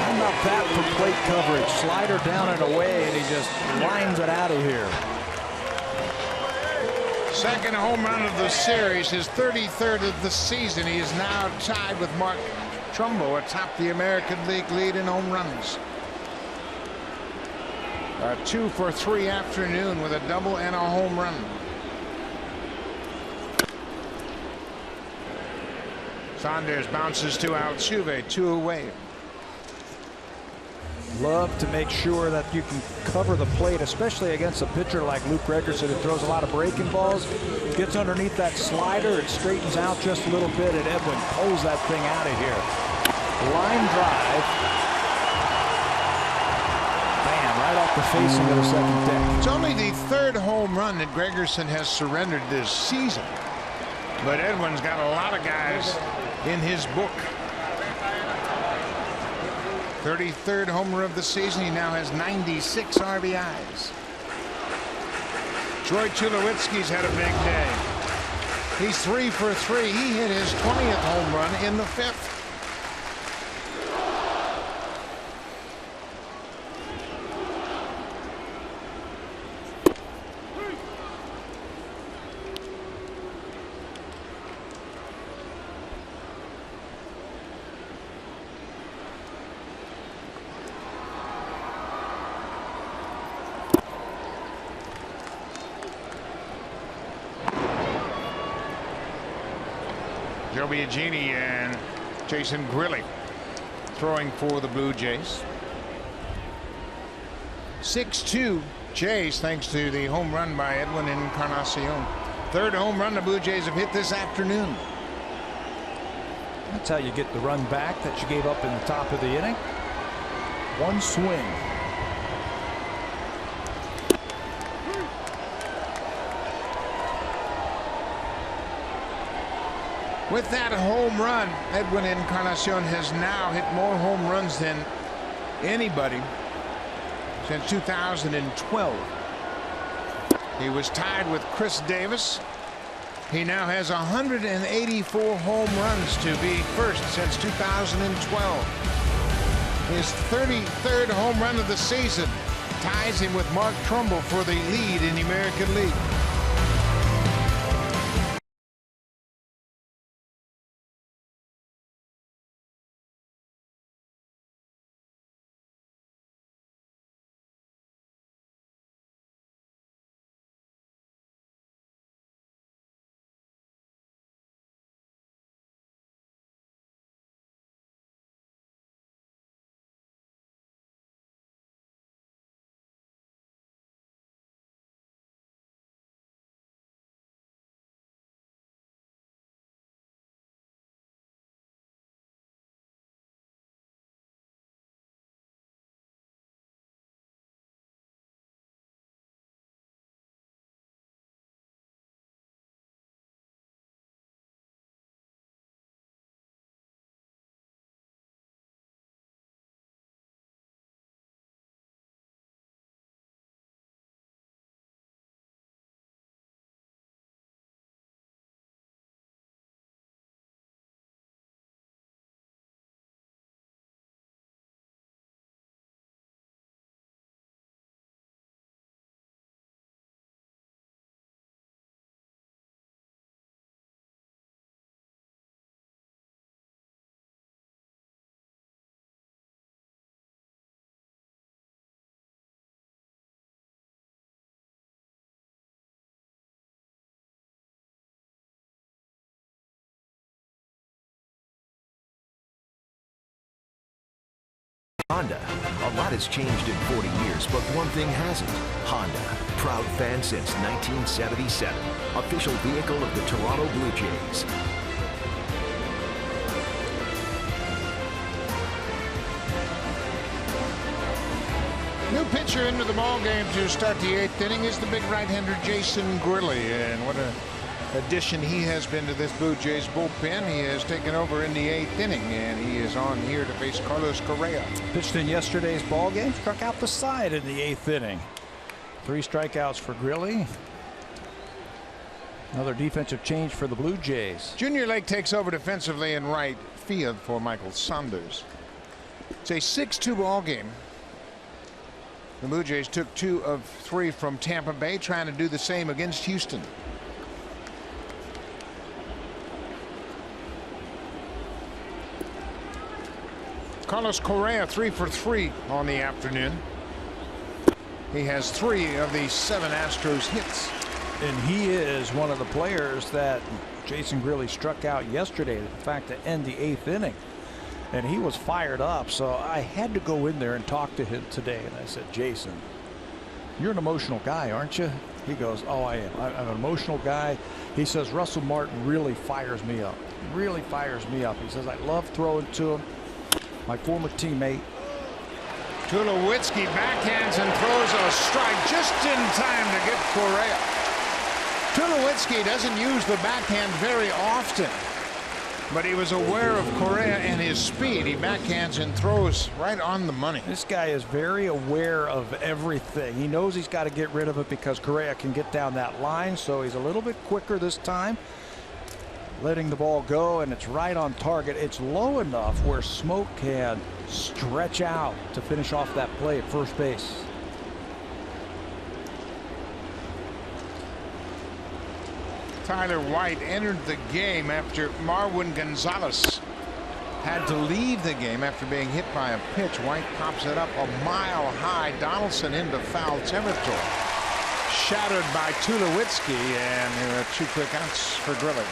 How about that for plate coverage? Slider down and away, and he just lines it out of here. Second home run of the series, his 33rd of the season. He is now tied with Mark Trumbo atop the American League lead in home runs. A 2-for-3 afternoon with a double and a home run. Saunders bounces to Altuve, 2 away. Love to make sure that you can cover the plate, especially against a pitcher like Luke Gregerson, who throws a lot of breaking balls. Gets underneath that slider, it straightens out just a little bit, and Edwin pulls that thing out of here. Line drive. Bam, right off the facing of the second deck. It's only the 3rd home run that Gregerson has surrendered this season. But Edwin's got a lot of guys in his book. 33rd homer of the season. He now has 96 RBIs. Troy Tulowitzki's had a big day. He's 3 for 3. He hit his 20th home run in the 5th. Joe Biagini and Jason Grilli throwing for the Blue Jays. 6-2 Jays thanks to the home run by Edwin Encarnacion. 3rd home run the Blue Jays have hit this afternoon. That's how you get the run back that you gave up in the top of the inning. One swing. With that home run, Edwin Encarnacion has now hit more home runs than anybody since 2012. He was tied with Chris Davis. He now has 184 home runs to be first since 2012. His 33rd home run of the season ties him with Mark Trumbo for the lead in the American League. Honda. A lot has changed in 40 years, but one thing hasn't. Honda. Proud fan since 1977. Official vehicle of the Toronto Blue Jays. New pitcher into the ball game to start the 8th inning is the big right-hander Jason Grilli, and what a addition he has been to this Blue Jays bullpen. He has taken over in the 8th inning, and he is on here to face Carlos Correa. Pitched in yesterday's ball game, struck out the side in the 8th inning. 3 strikeouts for Grilli. Another defensive change for the Blue Jays. Junior Lake takes over defensively in right field for Michael Saunders. It's a 6-2 ball game. The Blue Jays took 2 of 3 from Tampa Bay, trying to do the same against Houston. Carlos Correa 3 for 3 on the afternoon. He has 3 of the 7 Astros hits. And he is one of the players that Jason Grilli struck out yesterday, in fact, to end the 8th inning. And he was fired up, so I had to go in there and talk to him today. And I said, Jason, you're an emotional guy, aren't you? He goes, oh, I am. I'm an emotional guy. He says, Russell Martin really fires me up. Really fires me up. He says, I love throwing to him. My former teammate. Tulowitzki backhands and throws a strike just in time to get Correa. Tulowitzki doesn't use the backhand very often, but he was aware of Correa and his speed. He backhands and throws right on the money. This guy is very aware of everything. He knows he's got to get rid of it because Correa can get down that line, so he's a little bit quicker this time. Letting the ball go, and it's right on target. It's low enough where Smoke can stretch out to finish off that play at first base. Tyler White entered the game after Marwin Gonzalez had to leave the game after being hit by a pitch. White pops it up a mile high. Donaldson into foul territory. Shattered by Tulowitzki, and there are 2 quick outs for Grilli.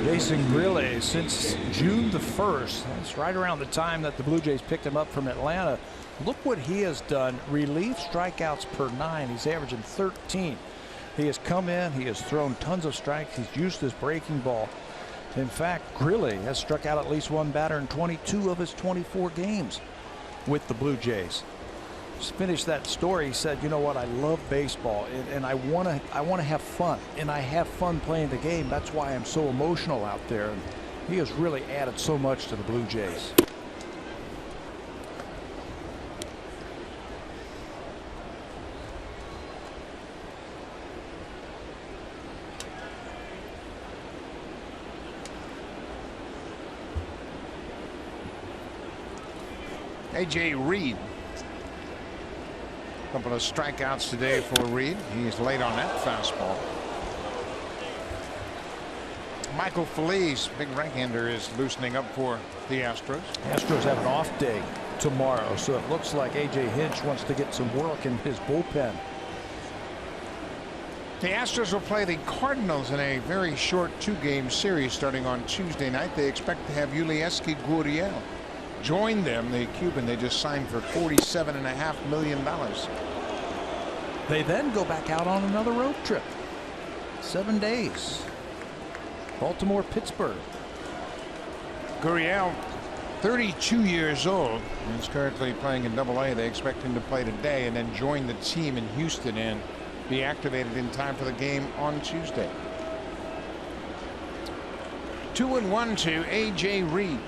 Jason Grilli, since June the 1st, that's right around the time that the Blue Jays picked him up from Atlanta. Look what he has done. Relief strikeouts per 9. He's averaging 13. He has come in, he has thrown tons of strikes, he's used his breaking ball. In fact, Grilli has struck out at least 1 batter in 22 of his 24 games with the Blue Jays. Just finished that story. He said, you know what, I love baseball, and I want to have fun, and I have fun playing the game. That's why I'm so emotional out there. And he has really added so much to the Blue Jays. A.J. Reed. A couple of strikeouts today for Reed. He's late on that fastball. Michael Feliz, big right-hander, is loosening up for the Astros. Astros have an off day tomorrow, so it looks like A.J. Hinch wants to get some work in his bullpen. The Astros will play the Cardinals in a very short 2-game series starting on Tuesday night. They expect to have Yulieski Gurriel join them, the Cuban they just signed for $47.5 million. They then go back out on another road trip. 7 days. Baltimore, Pittsburgh. Gurriel, 32 years old, and is currently playing in AA. They expect him to play today and then join the team in Houston and be activated in time for the game on Tuesday. 2-1 to A.J. Reed.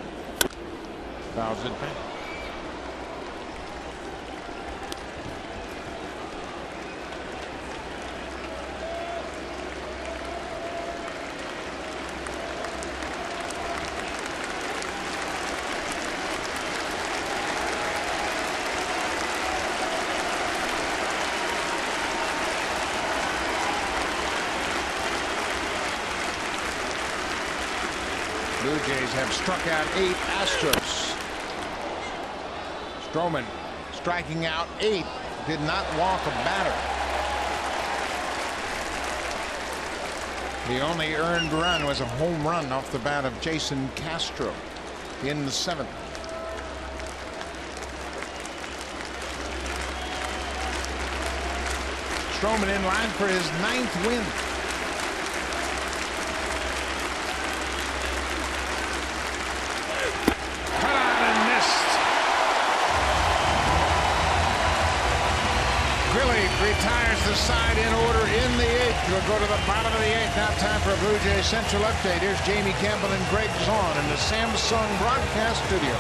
Fouls it back. Blue Jays have struck out 8 Astros. Stroman striking out 8, did not walk a batter. The only earned run was a home run off the bat of Jason Castro in the 7th. Stroman in line for his 9th win. Retires the side in order in the 8th. We'll go to the bottom of the 8th. Now time for a Blue Jays Central update. Here's Jamie Campbell and Greg Zahn in the Samsung broadcast studio.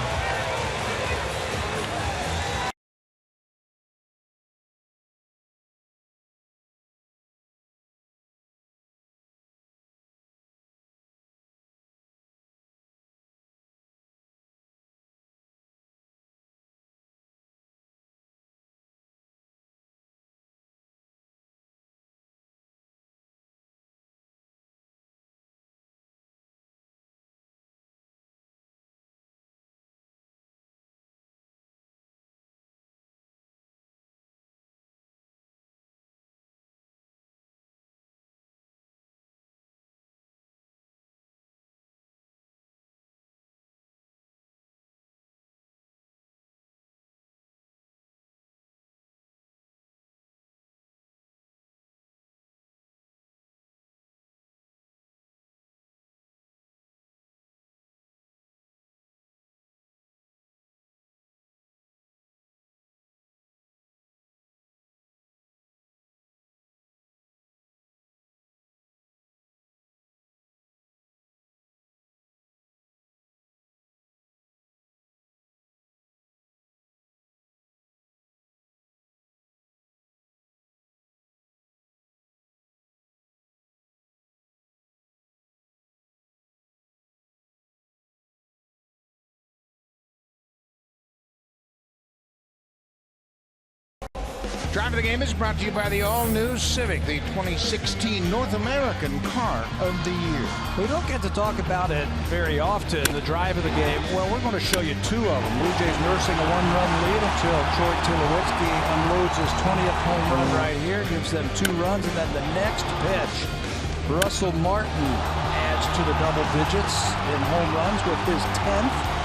Drive of the Game is brought to you by the all-new Civic, the 2016 North American Car of the Year. We don't get to talk about it very often, the drive of the game. Well, we're going to show you two of them. Blue Jays nursing a one-run lead until Troy Tulowitzki unloads his 20th home run right here, gives them 2 runs, and then the next pitch, Russell Martin adds to the double digits in home runs with his 10th.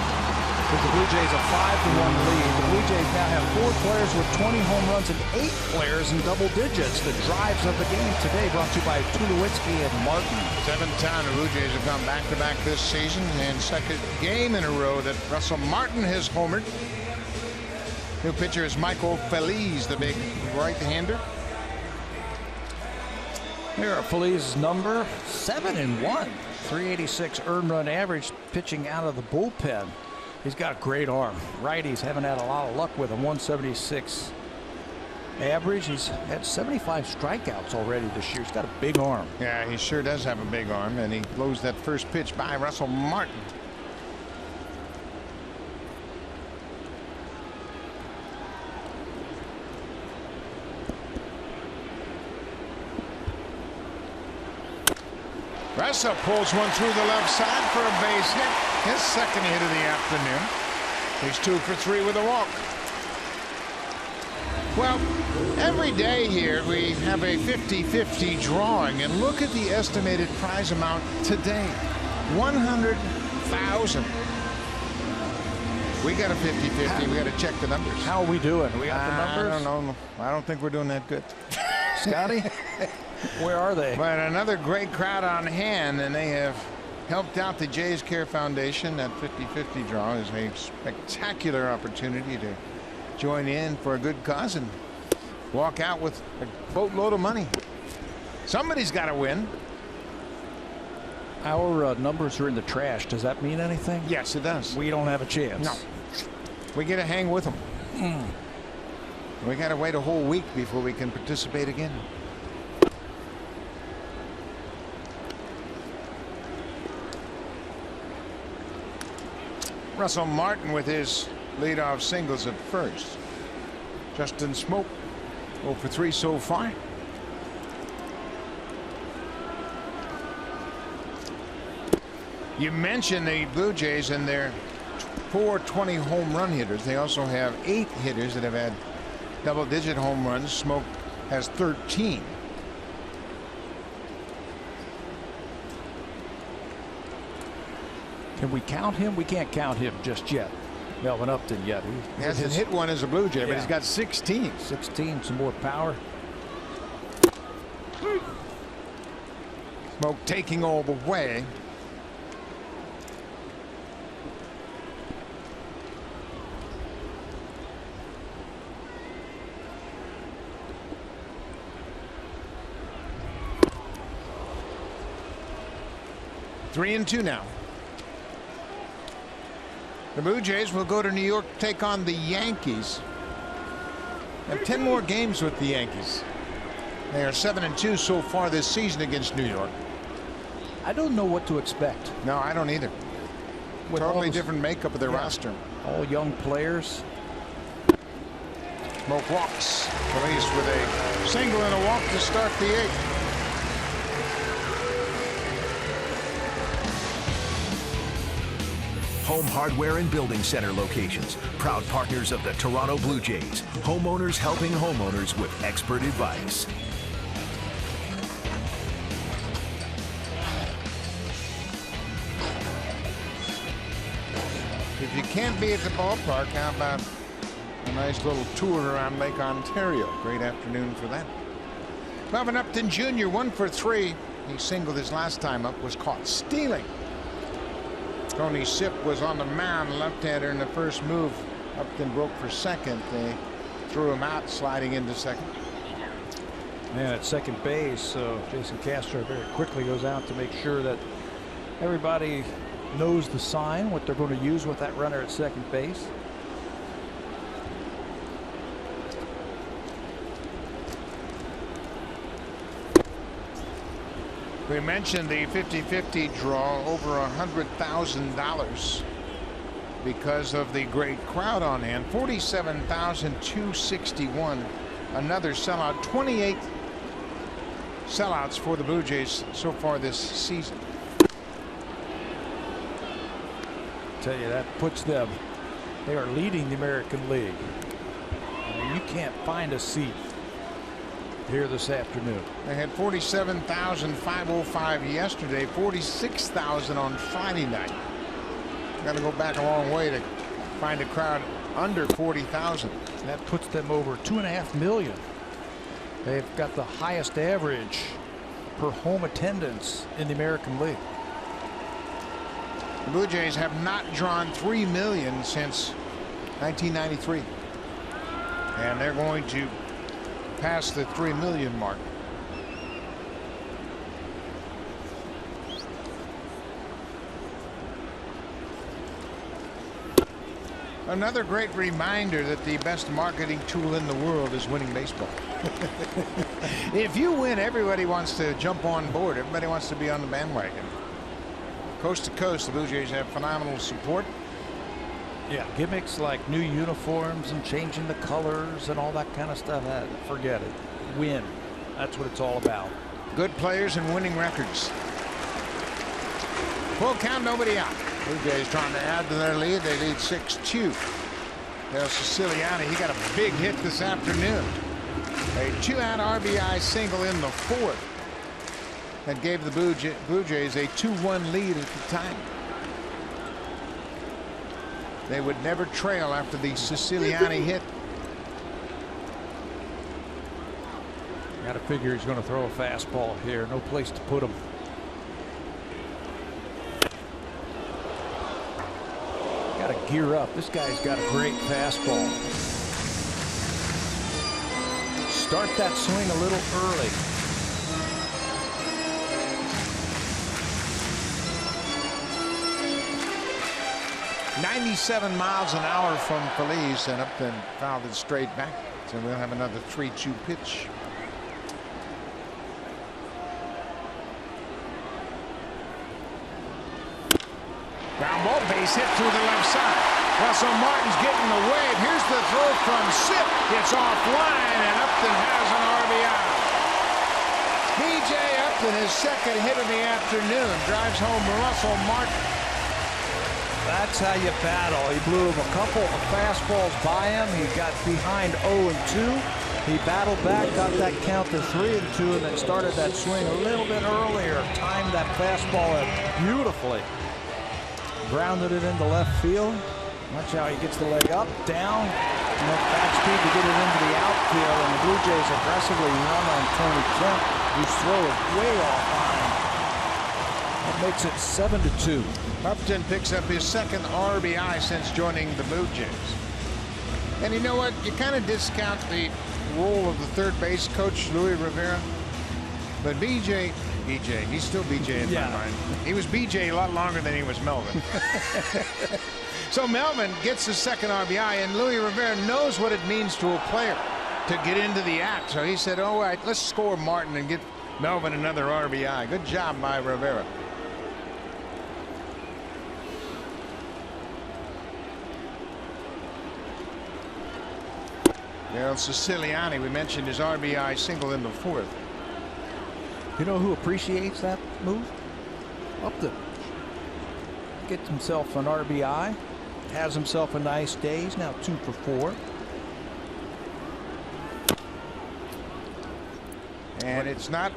With the Blue Jays a 5-1 lead. The Blue Jays now have 4 players with 20 home runs and 8 players in double digits. The drives of the game today brought to you by Tulowitzki and Martin. 7th time the Blue Jays have gone back-to-back this season, and second game in a row that Russell Martin has homered. New pitcher is Michael Phillies, the big right-hander. Here are Phillies' number 7-1, 386 earned run average, pitching out of the bullpen. He's got a great arm. Righties haven't had a lot of luck with him. 176 average. He's had 75 strikeouts already this year. He's got a big arm. Yeah, he sure does have a big arm, and he blows that first pitch by Russell Martin. Russell pulls one through the left side for a base hit. His second hit of the afternoon. He's 2 for 3 with a walk. Well, every day here we have a 50-50 drawing, and look at the estimated prize amount today. $100,000. We got a 50-50. We got to check the numbers. How are we doing? We got the numbers? I don't know. I don't think we're doing that good. Scotty? Where are they? But another great crowd on hand, and they have helped out the Jays Care Foundation. That 50-50 draw is a spectacular opportunity to join in for a good cause and walk out with a boatload of money. Somebody's got to win. Our numbers are in the trash. Does that mean anything? Yes, it does. We don't have a chance. No. We get to hang with them. We got to wait a whole week before we can participate again. Russell Martin with his leadoff singles at first. Justin Smoke 0 for 3 so far. You mentioned the Blue Jays and their 420 home run hitters. They also have 8 hitters that have had double-digit home runs. Smoke has 13. Can we count him? We can't count him just yet. Melvin Upton yet. He hasn't hit one as a Blue Jay, but he's got 16. 16, some more power. Smoke taking all the way. Three and 2 now. The Blue Jays will go to New York to take on the Yankees. They have 10 more games with the Yankees. They are 7-2 so far this season against New York. I don't know what to expect. No, I don't either. With totally different makeup of their roster. All young players. Smoke walks. Phillies with a single and a walk to start the 8th. Home Hardware and Building Center locations. Proud partners of the Toronto Blue Jays. Homeowners helping homeowners with expert advice. If you can't be at the ballpark, how about a nice little tour around Lake Ontario? Great afternoon for that. Melvin Upton Jr. 1 for 3. He singled his last time up, was caught stealing. Tony Sipp was on the mound, left-hander in the first move. Upton broke for second. They threw him out, sliding into second. And at second base, so Jason Castro very quickly goes out to make sure that everybody knows the sign, what they're going to use with that runner at second base. We mentioned the 50-50 draw, over $100,000 because of the great crowd on hand. 47,261 another sellout. 28 sellouts for the Blue Jays so far this season. Tell you, that puts them, they are leading the American League. You can't find a seat here this afternoon. They had 47,505 yesterday, 46,000 on Friday night. Got to go back a long way to find a crowd under 40,000. That puts them over 2.5 million. They've got the highest average per home attendance in the American League. The Blue Jays have not drawn 3 million since 1993. And they're going to pass the 3 million mark. Another great reminder that the best marketing tool in the world is winning baseball. If you win, everybody wants to jump on board. Everybody wants to be on the bandwagon. Coast to coast, the Blue Jays have phenomenal support. Yeah, gimmicks like new uniforms and changing the colors and all that kind of stuff. Forget it. Win. That's what it's all about. Good players and winning records. Full count, nobody out. Blue Jays trying to add to their lead. They lead 6-2. There's Siciliani. He got a big hit this afternoon. A 2-out RBI single in the fourth that gave the Blue Jays a 2-1 lead at the time. They would never trail after the Siciliani hit. Got to figure he's going to throw a fastball here. No place to put him. Got to gear up. This guy's got a great fastball. Start that swing a little early. .97 miles an hour from Phillies, and Upton fouled it straight back. So we'll have another 3-2 pitch. Ground ball, base hit through the left side. Russell Martin's getting the wave. Here's the throw from Sip. It's offline, and Upton has an RBI. B.J. Upton, his second hit of the afternoon, drives home Russell Martin. That's how you battle. He blew him a couple of fastballs by him. He got behind 0-2. He battled back, got that count to 3-2, and then started that swing a little bit earlier. Timed that fastball out beautifully. Grounded it into left field. Watch how he gets the leg up, down, enough back speed to get it into the outfield, and the Blue Jays aggressively run on Tony Kemp, who's throwing way off line. That makes it 7-2. Upton picks up his second RBI since joining the Blue Jays. And you know what? You kind of discount the role of the third base coach, Louis Rivera. But BJ, he's still BJ in my mind. He was BJ a lot longer than he was Melvin. So Melvin gets his second RBI, and Louis Rivera knows what it means to a player to get into the act. So he said, all right, let's score Martin and get Melvin another RBI. Good job by Rivera. Siciliani, we mentioned his RBI single in the fourth. You know who appreciates that move? Upton. Gets himself an RBI. Has himself a nice day. He's now 2 for 4. And it's not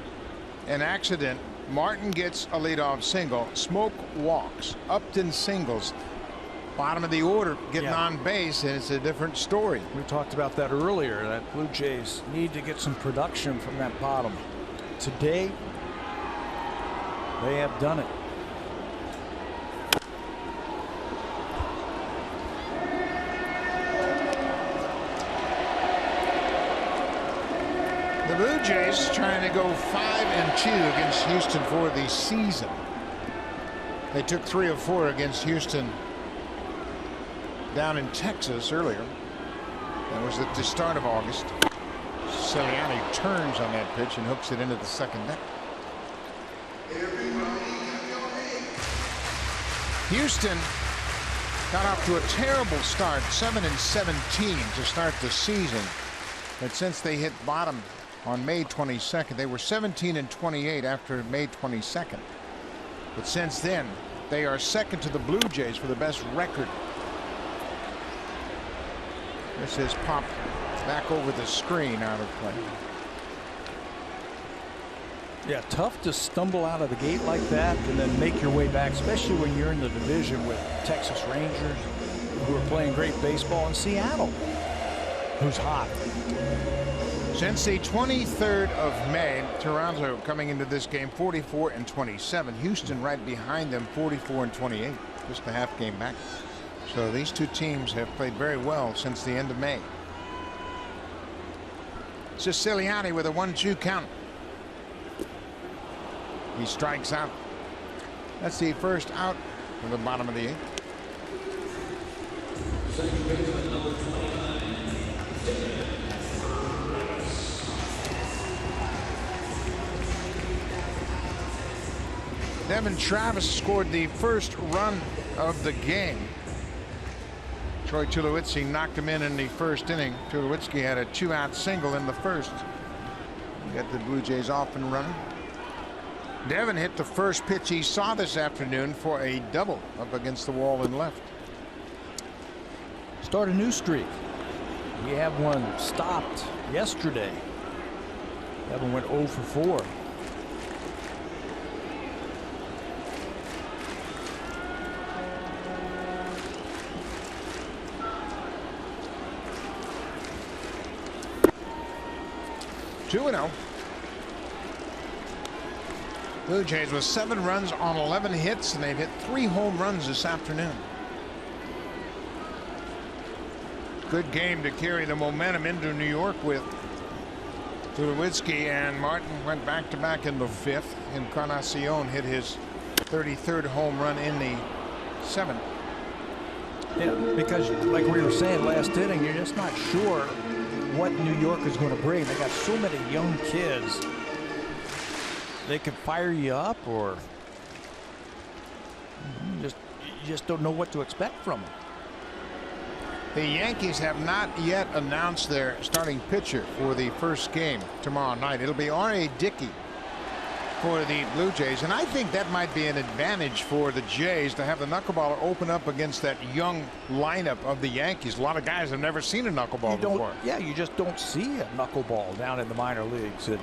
an accident. Martin gets a leadoff single. Smoke walks. Upton singles. Bottom of the order getting on base, and it's a different story. We talked about that earlier, that Blue Jays need to get some production from that bottom. Today, they have done it. The Blue Jays trying to go 5-2 against Houston for the season. They took 3 of 4 against Houston down in Texas earlier. That was at the start of August. Siciliani turns on that pitch and hooks it into the second deck. Houston got off to a terrible start, 7-17 to start the season. But since they hit bottom on May 22nd, they were 17-28 after May 22nd. But since then, they are second to the Blue Jays for the best record. This is popped back over the screen, out of play. Yeah, tough to stumble out of the gate like that and then make your way back, especially when you're in the division with Texas Rangers, who are playing great baseball, and Seattle, who's hot. Since the 23rd of May, Toronto coming into this game 44-27. Houston right behind them 44-28, just a half game back. So these two teams have played very well since the end of May. Siciliani with a 1-2 count. He strikes out. That's the first out from the bottom of the 8th. Second baseman, number 29. Devin Travis scored the first run of the game. Troy Tulowitzki knocked him in the first inning. Tulowitzki had a 2-out single in the first. Got the Blue Jays off and running. Devin hit the first pitch he saw this afternoon for a double up against the wall in left. Start a new streak. We have one stopped yesterday. Devin went 0 for 4. Two and 0. Blue Jays with 7 runs on 11 hits, and they've hit 3 home runs this afternoon. Good game to carry the momentum into New York with. Tulowitzki and Martin went back-to-back in the 5th. Encarnacion hit his 33rd home run in the 7th. Yeah, because like we were saying last inning, you're just not sure what New York is going to bring. They got so many young kids. They could fire you up, or you just don't know what to expect from them. The Yankees have not yet announced their starting pitcher for the first game tomorrow night. It'll be R.A. Dickey for the Blue Jays, and I think that might be an advantage for the Jays to have the knuckleballer open up against that young lineup of the Yankees. A lot of guys have never seen a knuckleball before. Yeah, you just don't see a knuckleball down in the minor leagues. And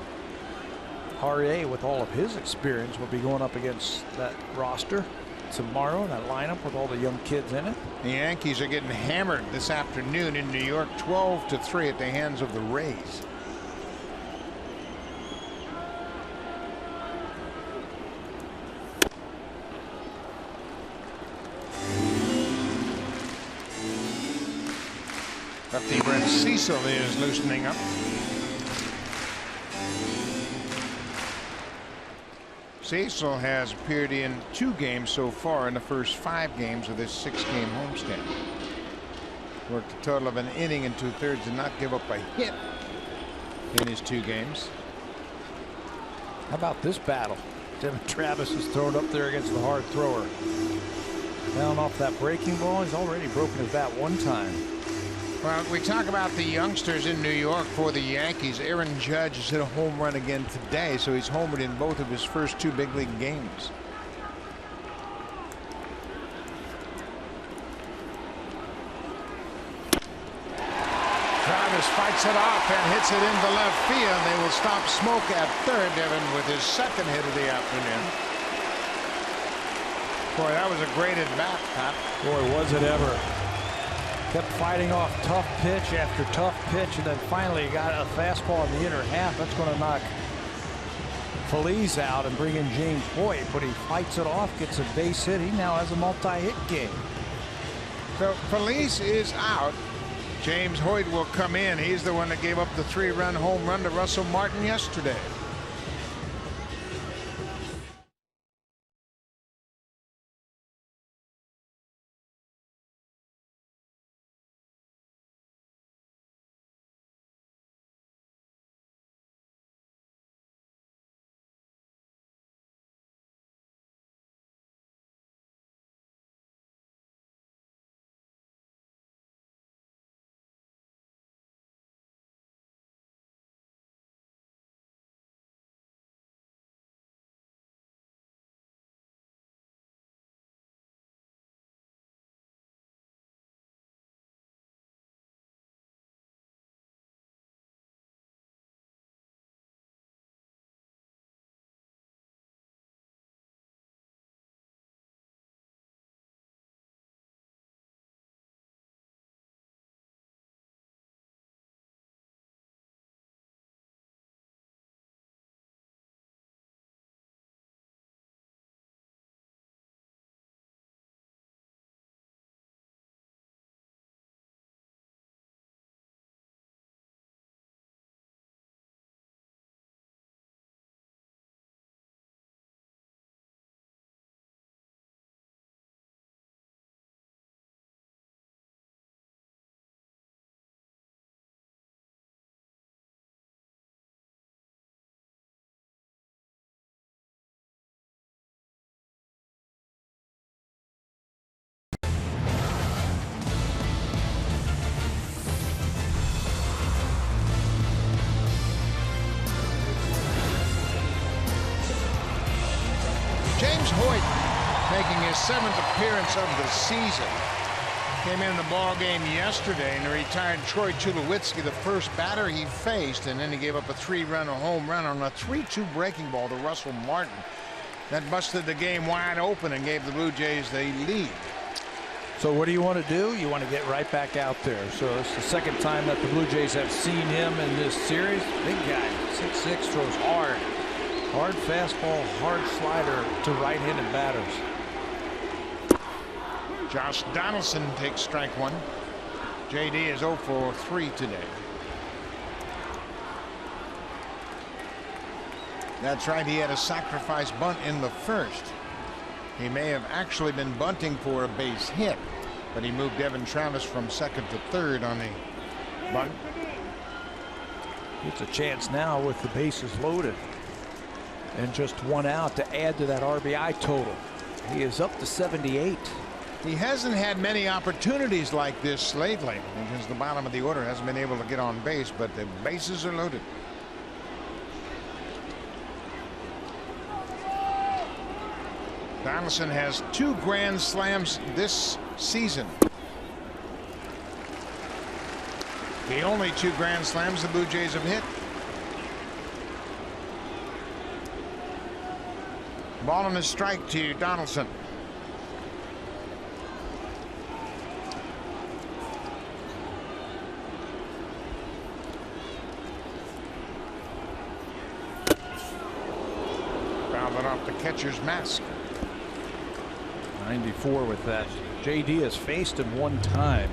R.A., with all of his experience, will be going up against that roster tomorrow, that lineup with all the young kids in it. The Yankees are getting hammered this afternoon in New York, 12-3 at the hands of the Rays. Lefty Brent Cecil is loosening up. Cecil has appeared in 2 games so far in the first 5 games of this 6-game homestand. Worked a total of an inning and 2/3 and not give up a hit in his 2 games. How about this battle? Devin Travis is thrown up there against the hard thrower. Down off that breaking ball. He's already broken his bat 1 time. Well, we talk about the youngsters in New York for the Yankees. Aaron Judge has hit a home run again today, so he's homered in both of his first 2 big league games. Travis fights it off and hits it into left field. They will stop Smoke at third. Devin with his 2nd hit of the afternoon. Boy, that was a great at bat, Pat. Boy, was it ever. Kept fighting off tough pitch after tough pitch, and then finally got a fastball in the inner half. That's going to knock Phillies out and bring in James Hoyt, but he fights it off, gets a base hit. He now has a multi-hit game. So Phillies is out. James Hoyt will come in. He's the one that gave up the 3-run home run to Russell Martin yesterday. his 7th appearance of the season. Came in the ball game yesterday and retired Troy Tulowitzki, the first batter he faced, and then he gave up a 3-run home run on a 3-2 breaking ball to Russell Martin. That busted the game wide open and gave the Blue Jays the lead. So what do you want to do? You want to get right back out there. So it's the second time that the Blue Jays have seen him in this series. Big guy, 6'6", throws hard. Hard fastball, hard slider to right-handed batters. Josh Donaldson takes strike 1. JD is 0 for 3 today. That's right, he had a sacrifice bunt in the first. He may have actually been bunting for a base hit, but he moved Devin Travis from second to third on the bunt. It's a chance now with the bases loaded and just 1 out to add to that RBI total. He is up to 78. He hasn't had many opportunities like this lately because the bottom of the order hasn't been able to get on base, but the bases are loaded. Donaldson has 2 grand slams this season. The only 2 grand slams the Blue Jays have hit. Ball on a strike to Donaldson. Fouled it off the catcher's mask. 94 with that. JD has faced him 1 time,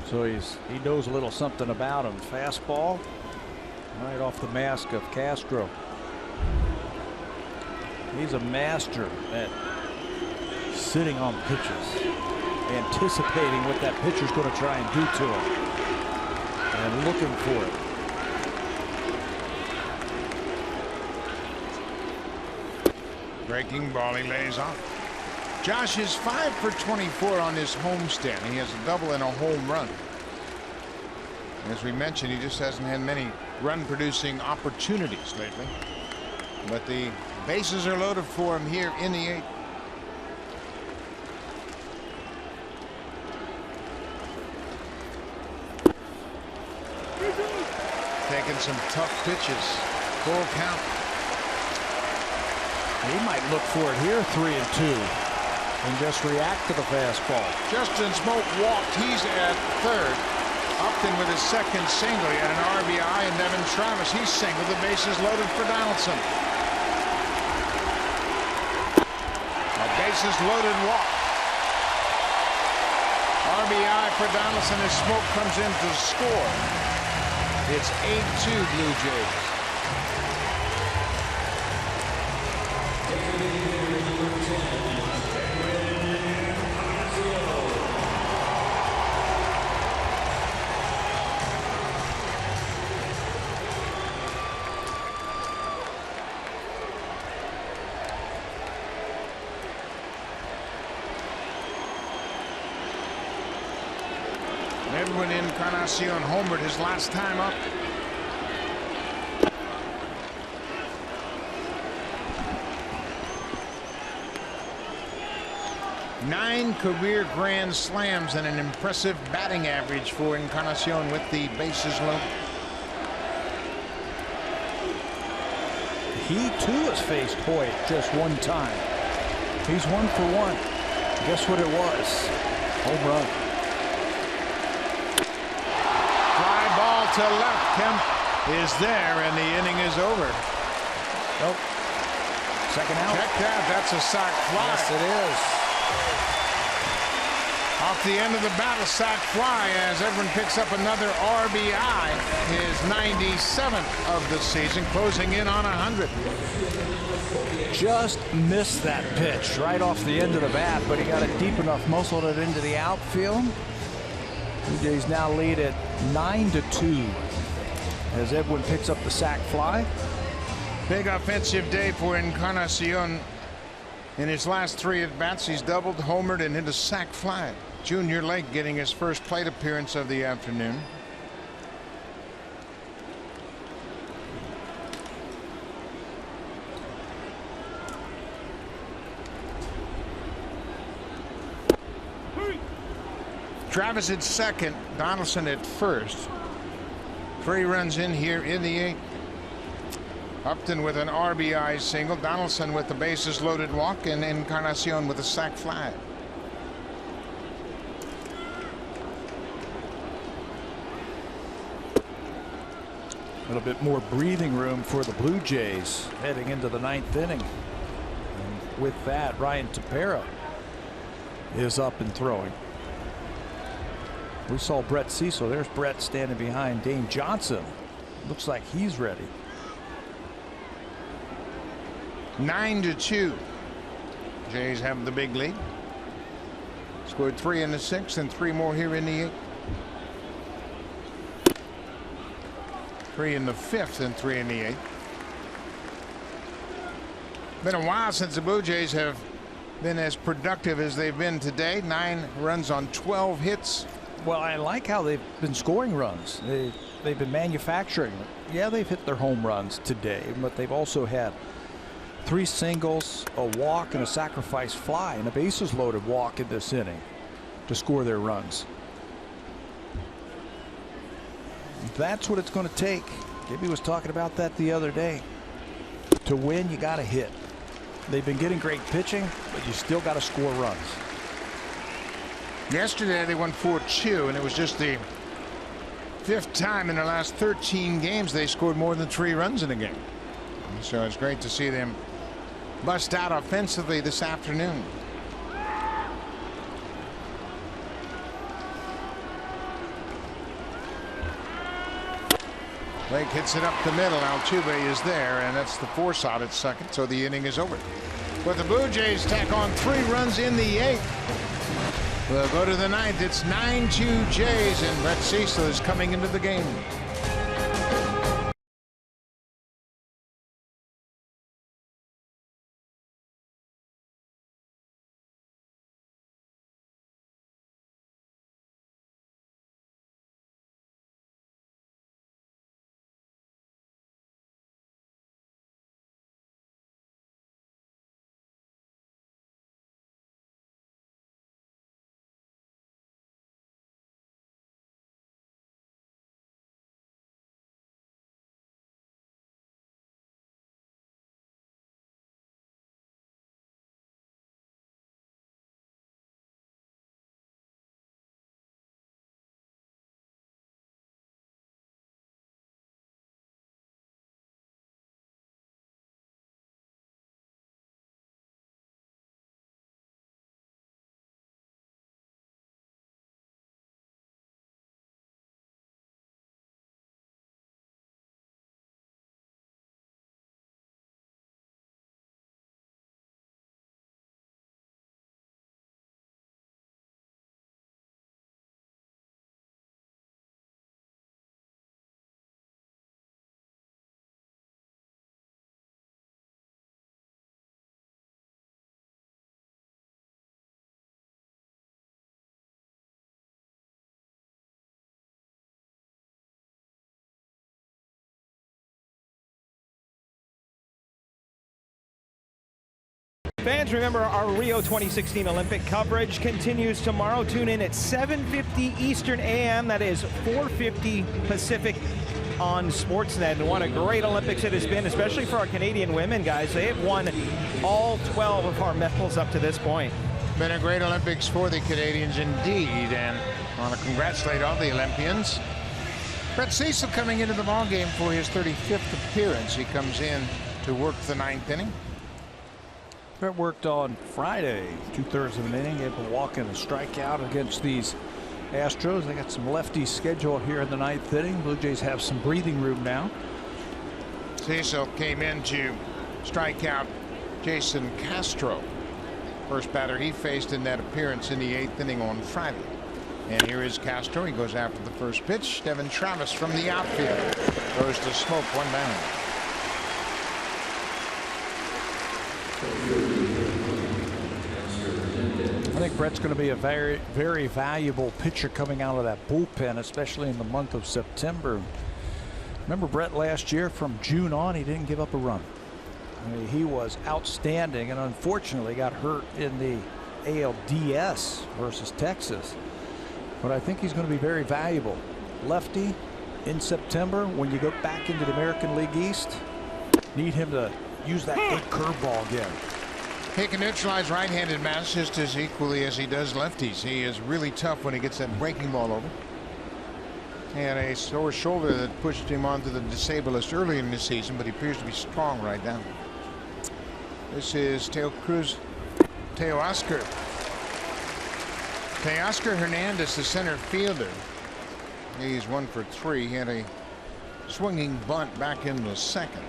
so he knows a little something about him. Fastball right off the mask of Castro. He's a master at sitting on pitches, anticipating what that pitcher's going to try and do to him and looking for it. Breaking ball, he lays off. Josh is 5 for 24 on this homestand. He has a double and a home run. As we mentioned, he just hasn't had many run-producing opportunities lately. But the bases are loaded for him here in the 8th. Taking some tough pitches. Full count. He might look for it here, 3-2. And just react to the fastball. Justin Smoke walked. He's at third. Upton with his second single. He had an RBI, and Devin Travis, he's singled. The bases loaded for Donaldson. A bases loaded walk. RBI for Donaldson as Smoke comes in to score. It's 8-2 Blue Jays. Edwin Encarnacion homered his last time up. Nine career grand slams and an impressive batting average for Encarnacion with the bases loaded. He too has faced Hoyt just 1 time. He's 1 for 1. Guess what it was? Home run. To left. Kemp is there, and the inning is over. Nope. Second out. Check that. That's a sac fly. Yes, it is. Off the end of the bat, a sac fly as Edwin picks up another RBI. His 97th of the season, closing in on 100. Just missed that pitch right off the end of the bat, but he got it deep enough, muscled it into the outfield. Blue Jays now lead at 9-2 as Edwin picks up the sac fly. Big offensive day for Encarnacion. In his last 3 at-bats, he's doubled, homered, and hit a sac fly. Junior Lake getting his first plate appearance of the afternoon. Travis at second, Donaldson at first. 3 runs in here in the 8th. Upton with an RBI single, Donaldson with the bases loaded walk, and Encarnacion with a sac fly. A little bit more breathing room for the Blue Jays heading into the 9th inning. And with that, Ryan Tepera is up and throwing. We saw Brett Cecil. There's Brett standing behind Dane Johnson. Looks like he's ready. 9-2. Jays have the big lead. Scored 3 in the 6th and 3 more here in the 8th. 3 in the 5th and 3 in the 8th. Been a while since the Blue Jays have been as productive as they've been today. 9 runs on 12 hits. Well, I like how they've been scoring runs. They've been manufacturing. Yeah, they've hit their home runs today, but they've also had 3 singles, a walk, and a sacrifice fly, and a bases loaded walk in this inning to score their runs. That's what it's going to take. Gibby was talking about that the other day. To win, you got to hit. They've been getting great pitching, but you still got to score runs. Yesterday they won 4-2, and it was just the 5th time in the last 13 games they scored more than 3 runs in a game. So it's great to see them bust out offensively this afternoon. Blake hits it up the middle. Altuve is there, and that's the force out at second, so the inning is over. But the Blue Jays tack on 3 runs in the 8th. We'll go to the 9th. It's 9-2 Jays, and Brett Cecil is coming into the game. Fans, remember our Rio 2016 Olympic coverage continues tomorrow. Tune in at 7:50 Eastern AM. That is 4:50 Pacific on Sportsnet. And what a great Olympics it has been, especially for our Canadian women, guys. They have won all 12 of our medals up to this point. Been a great Olympics for the Canadians indeed, and I want to congratulate all the Olympians. Brett Cecil coming into the ballgame for his 35th appearance. He comes in to work the 9th inning. Brett worked on Friday, 2/3 of an inning, able to walk in a strikeout against these Astros. They got some lefties scheduled here in the 9th inning. Blue Jays have some breathing room now. Cecil came in to strike out Jason Castro. First batter he faced in that appearance in the 8th inning on Friday. And here is Castro. He goes after the first pitch. Devin Travis from the outfield goes to smoke, 1 down. I think Brett's going to be a very, very valuable pitcher coming out of that bullpen, especially in the month of September. Remember Brett last year, from June on, he didn't give up a run. I mean, he was outstanding, and unfortunately got hurt in the ALDS versus Texas. But I think he's going to be very valuable. Lefty in September when you go back into the American League East. Need him to use that big curveball again. He can neutralize right-handed bats just as equally as he does lefties. He is really tough when he gets that breaking ball over. He had a sore shoulder that pushed him onto the disabled list early in the season, but he appears to be strong right now. This is Teoscar Hernandez, the center fielder. He's 1 for 3. He had a swinging bunt back in the second.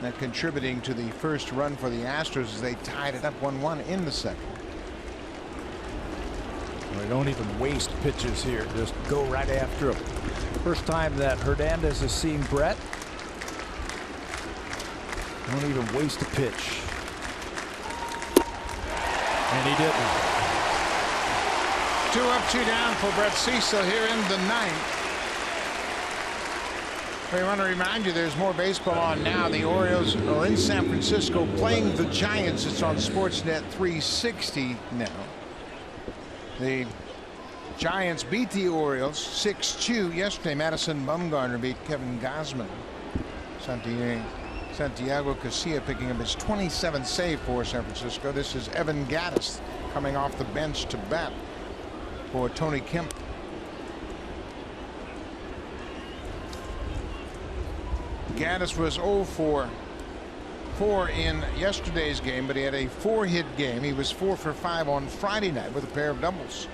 That contributing to the first run for the Astros as they tied it up 1-1 in the second. They don't even waste pitches here. Just go right after him. First time that Hernandez has seen Brett. Don't even waste a pitch. And he didn't. 2 up, 2 down for Brett Cecil here in the ninth. We want to remind you there's more baseball on now. The Orioles are in San Francisco playing the Giants. It's on Sportsnet 360 now. The Giants beat the Orioles 6-2 yesterday. Madison Bumgarner beat Kevin Gausman. Santiago Casilla picking up his 27th save for San Francisco. This is Evan Gattis coming off the bench to bat for Tony Kemp. Gattis was 0 for 4 in yesterday's game, but he had a 4-hit game. He was 4 for 5 on Friday night with a pair of doubles.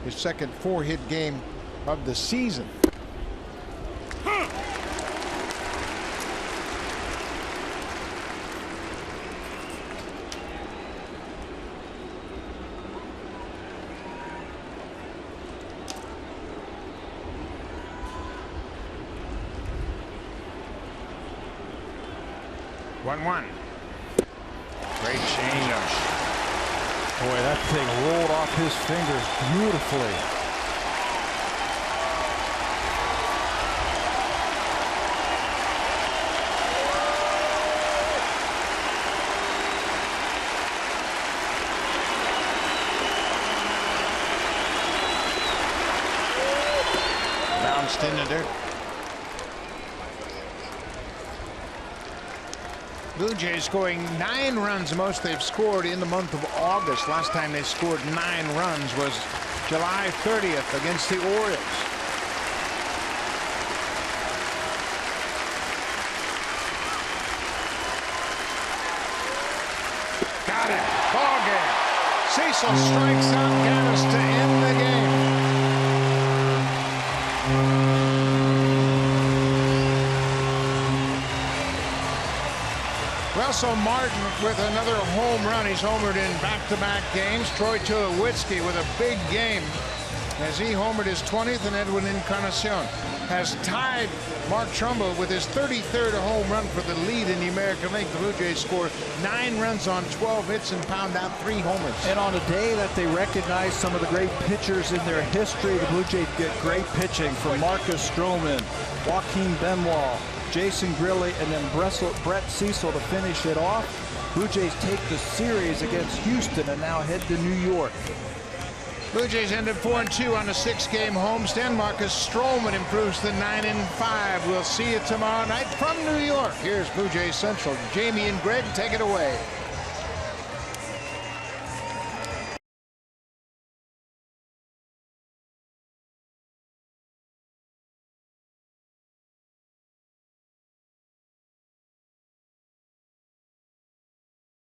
His second 4-hit game of the season. Great changeup. Boy, that thing rolled off his fingers beautifully. Bounced in the dirt. Blue Jays scoring 9 runs, the most they've scored in the month of August. Last time they scored 9 runs was July 30th against the Orioles. Got it. Ball game. Cecil strikes out Gattis to end the game. Russell Martin with another home run. He's homered in back-to-back games. Troy Tulowitzki with a big game as he homered his 20th, and Edwin Encarnacion has tied Mark Trumbo with his 33rd home run for the lead in the American League. The Blue Jays score 9 runs on 12 hits and pound out 3 homers. And on a day that they recognize some of the great pitchers in their history, the Blue Jays get great pitching from Marcus Stroman, Joaquin Benoit, Jason Grilli, and then Brett Cecil to finish it off. Blue Jays take the series against Houston and now head to New York. Blue Jays ended 4-2 on a 6-game homestand. Marcus Stroman improves to 9-5. We'll see you tomorrow night from New York. Here's Blue Jays Central. Jamie and Greg, take it away.